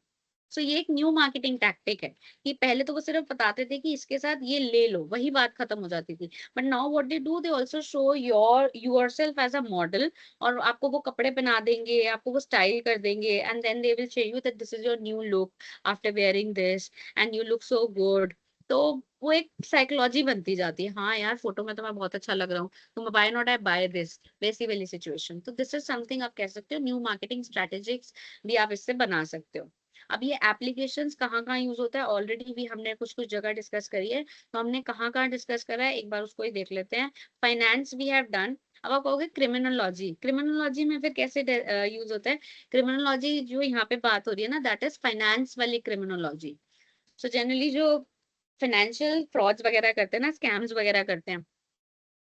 सो ये एक न्यू मार्केटिंग टैक्टिक है, कि पहले तो वो सिर्फ बताते थे कि इसके साथ ये ले लो, वही बात खत्म हो जाती थी। But now what they do, they also show yourself as a model, और आपको वो कपड़े पहना देंगे, आपको वो स्टाइल कर देंगे, and then they will show you that this is your new look after wearing this, and you look so good. तो वो एक साइकोलॉजी बनती जाती है, हाँ यार फोटो में तो मैं बहुत अच्छा लग रहा हूँ, तो why not I buy this, वैसी वाली सिचुएशन। तो दिस इज समथिंग आप कह सकते हो न्यू मार्केटिंग स्ट्रेटेजिक्स भी आप इससे बना सकते हो। अब ये एप्लीकेशंस कहाँ कहाँ यूज होता है, ऑलरेडी भी हमने कुछ कुछ जगह डिस्कस करी है। तो हमने कहाँ कहाँ डिस्कस करा है, एक बार उसको ही देख लेते हैं। Finance we have done. अब आप कहोगे क्रिमिनोलॉजी, क्रिमिनोलॉजी में फिर कैसे यूज होता है? क्रिमिनोलॉजी जो यहाँ पे बात हो रही है ना, दैट इज फाइनेंस वाली क्रिमिनोलॉजी। सो जनरली जो फाइनेंशियल फ्रॉड्स वगैरह करते हैं ना, स्कैम्स वगैरह करते हैं,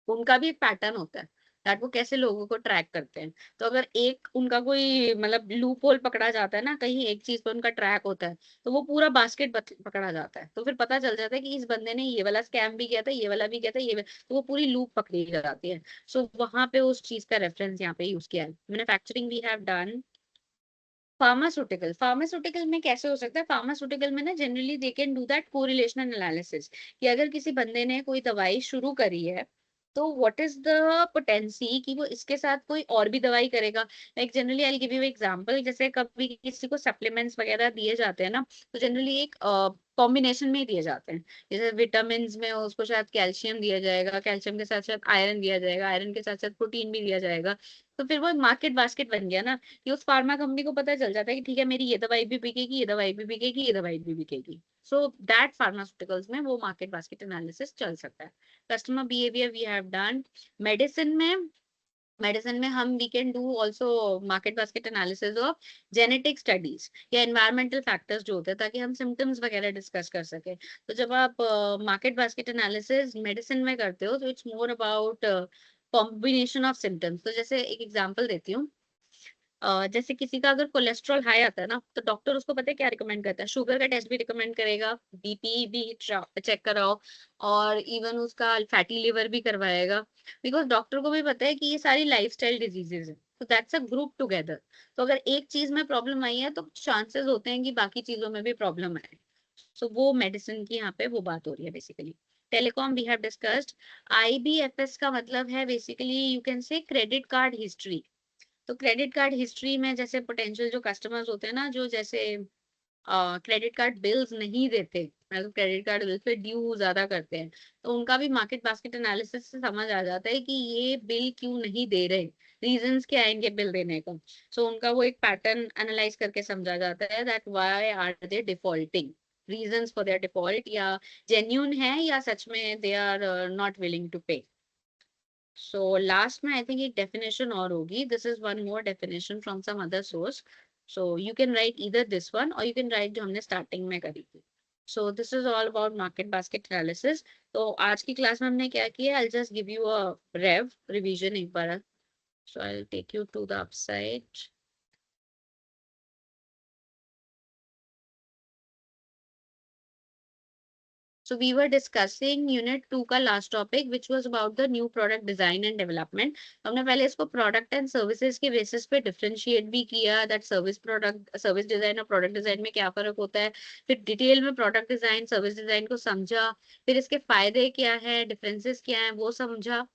उनका भी एक पैटर्न होता है, दैट वो कैसे लोगों को ट्रैक करते हैं। तो अगर एक उनका कोई मतलब लूप होल पकड़ा जाता है ना, कहीं एक चीज पे उनका ट्रैक होता है, तो वो पूरा बास्केट पकड़ा जाता है। तो फिर पता चल जाता है कि इस बंदे ने ये वाला स्कैम भी किया था, ये वाला भी किया था, तो वो पूरी लूप पकड़ी जाती है। सो वहां पे उस चीज का रेफरेंस यहाँ पे यूज किया है। Manufacturing we have done. Pharmaceutical, pharmaceutical में कैसे हो सकता है? फार्मास्यूटिकल में ना generally they can do that correlational analysis, कि अगर किसी बंदे ने कोई दवाई शुरू करी है, तो व्हाट इज द पोटेंसी कि वो इसके साथ कोई और भी दवाई करेगा। Like generally I give you example, जैसे कभी किसी को सप्लीमेंट्स वगैरह दिए जाते हैं ना, तो जनरली एक कॉम्बिनेशन में ही दिए जाते हैं। जैसे विटामिन में उसको शायद कैल्शियम दिया जाएगा, कैल्शियम के साथ साथ आयरन दिया जाएगा, आयरन के साथ साथ प्रोटीन भी दिया जाएगा। तो फिर वो मार्केट बास्केट बन गया ना, कि उस फार्मा कंपनी को पता चल जाता है कि ठीक है, मेरी ये दवाई भी बिकेगी, ये दवाई भी बिकेगी, ये दवाई भी बिकेगी। सो दैट फार्मास्यूटिकल्स में वो मार्केट बास्केट एनालिसिस चल सकता है। Customer behaviour we have done. Medicine में, मेडिसिन में हम we can do also market basket analysis of genetic studies या एनवायरमेंटल फैक्टर्स जो होते हैं, ताकि हम सिम्टम्स वगैरह डिस्कस कर सके। तो जब आप मार्केट बास्केट एनालिसिस मेडिसिन में करते हो, तो it's more about combination of symptoms. तो जैसे एक एग्जांपल देती हूँ, जैसे किसी का अगर कोलेस्ट्रॉल हाई आता है ना, तो डॉक्टर उसको पता है क्या रिकमेंड करता है, शुगर का टेस्ट भी रिकमेंड करेगा, बीपी भी चेक कराओ, और इवन उसका फैटी लिवर भी करवाएगा। बिकॉज डॉक्टर को भी पता है कि ये सारी लाइफस्टाइल डिजीजेज है, तो दैट्स अ ग्रुप टुगेदर। तो अगर एक चीज में प्रॉब्लम आई है, तो चांसेस होते हैं कि बाकी चीजों में भी प्रॉब्लम आए। सो वो मेडिसिन की यहाँ पे वो बात हो रही है basically. Telecom we have discussed. IBFS का मतलब है basically you can say credit card history. तो क्रेडिट कार्ड हिस्ट्री में जैसे पोटेंशियल जो कस्टमर्स होते हैं ना, जो जैसे क्रेडिट कार्ड बिल्स नहीं देते, मतलब credit card bill pay due ज्यादा करते हैं, तो उनका भी मार्केट बास्केट एनालिसिस से समझ आ जाता है कि ये बिल क्यों नहीं दे रहे, रीजंस क्या है इनके बिल देने का। सो उनका वो एक पैटर्न एनालाइज करके समझा जाता है that why are they defaulting, reasons for their default, या जेन्यून है या सच में they are not willing to pay. So last में आई थिंक एक डेफिनेशन और होगी, this is one more definition from some other source, so you can write either this one or you can write जो हमने स्टार्टिंग में करी थी। So this is all about market basket analysis. तो आज की क्लास में हमने क्या किया, I just give you a revision एक बार। So I take you to the upside. So we were discussing unit 2 का last topic which was about the new product design and development. हमने पहले इसको product and services के basis पे differentiate भी किया that service design और product design में क्या फर्क होता है, फिर डिटेल में product design service design को समझा, फिर इसके फायदे क्या है, differences क्या है वो समझा।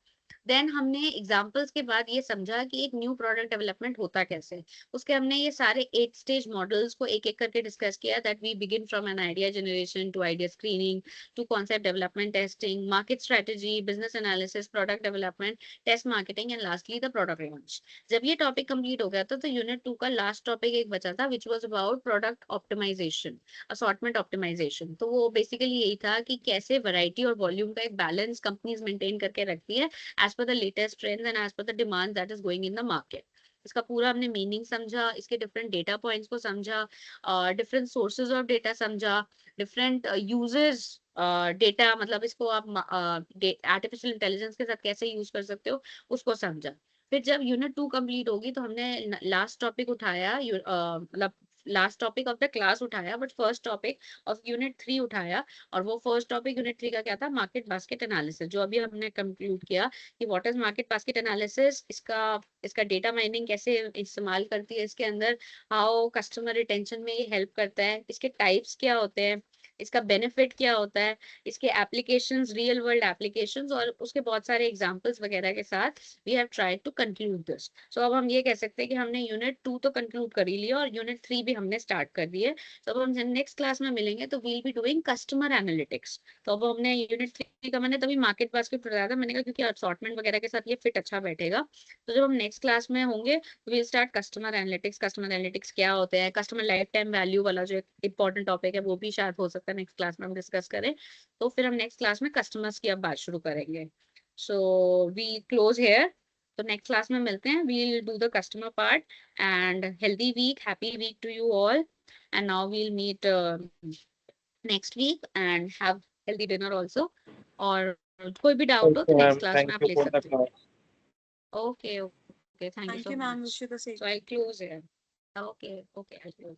देन हमने एग्जाम्पल्स के बाद ये समझा कि एक न्यू प्रोडक्ट डेवलपमेंट होता कैसे। उसके हमने ये सारे 8 स्टेज मॉडल्स को एक एक करके डिस्कस किया that we begin from an idea generation to idea screening to concept development, testing, market strategy, business analysis, product development, test marketing and lastly the product launch. जब ये टॉपिक कंप्लीट हो गया था तो यूनिट 2 का लास्ट टॉपिक एक बचा था which was about product optimization, assortment optimisation. तो वो बेसिकली यही था कि कैसे वैरायटी और वॉल्यूम का एक बैलेंस कंपनीज मेंटेन करके रखती है as per the latest trends and as per the demand that is going in the market। इसका पूरा हमने मीनिंग समझा, इसके डिफरेंट डेटा पॉइंट्स को समझा, डिफरेंट सोर्सेज ऑफ डेटा समझा, डिफरेंट यूजर्स डेटा, मतलब इसको आप आर्टिफिशियल इंटेलिजेंस के साथ कैसे यूज कर सकते हो उसको समझा। फिर जब यूनिट 2 कंप्लीट होगी तो हमने लास्ट टॉपिक उठाया, मतलब last topic of the class उठाया but first topic of unit 3 उठाया। और वो फर्स्ट टॉपिक यूनिट 3 का क्या था, मार्केट बास्केट एनालिसिस, जो अभी हमने कंक्लूड किया कि what is market basket analysis, इसका इसका डेटा माइनिंग कैसे इस्तेमाल करती है इसके अंदर, हाउ कस्टमर रिटेंशन में ये हेल्प करता है, इसके टाइप्स क्या होते हैं, इसका बेनिफिट क्या होता है, इसके एप्लीकेशंस, रियल वर्ल्ड एप्लीकेशंस और उसके बहुत सारे एग्जांपल्स वगैरह के साथ we have tried to conclude this. So अब हम ये कह सकते हैं कि हमने यूनिट 2 तो कंक्लूड कर ही लिया और यूनिट 3 भी हमने स्टार्ट कर दी है। तो अब हम नेक्स्ट क्लास में मिलेंगे तो we'll be doing customer analytics. तो अब हमने यूनिट 3 का, मैंने तभी मार्केट बास्केट बताया था, मैंने कहा क्योंकि असॉर्टमेंट वगैरह के साथ ये फिट अच्छा बैठेगा। तो जब हम नेक्स्ट क्लास में होंगे तो we'll start customer analytics. Customer analytics क्या होते हैं, कस्टमर लाइफ टाइम वैल्यू वाला जो इंपॉर्टेंट टॉपिक है वो भी शायद हो सकता है नेक्स्ट क्लास में हम डिस्कस करें। तो फिर हम नेक्स्ट क्लास में कस्टमर्स की अब बात शुरू करेंगे। So we close here. तो नेक्स्ट क्लास में मिलते हैं, we'll do the customer part. And healthy week, happy week to you all. And now we'll meet next week and have healthy dinner also। और कोई भी डाउट हो तो Okay, नेक्स्ट ma'am. क्लास में Thank आप you ले for the सकते class. हो। Okay okay, thank you Thank so you, ma'am. Much. Wish you the same. So I close here. Okay okay, I close.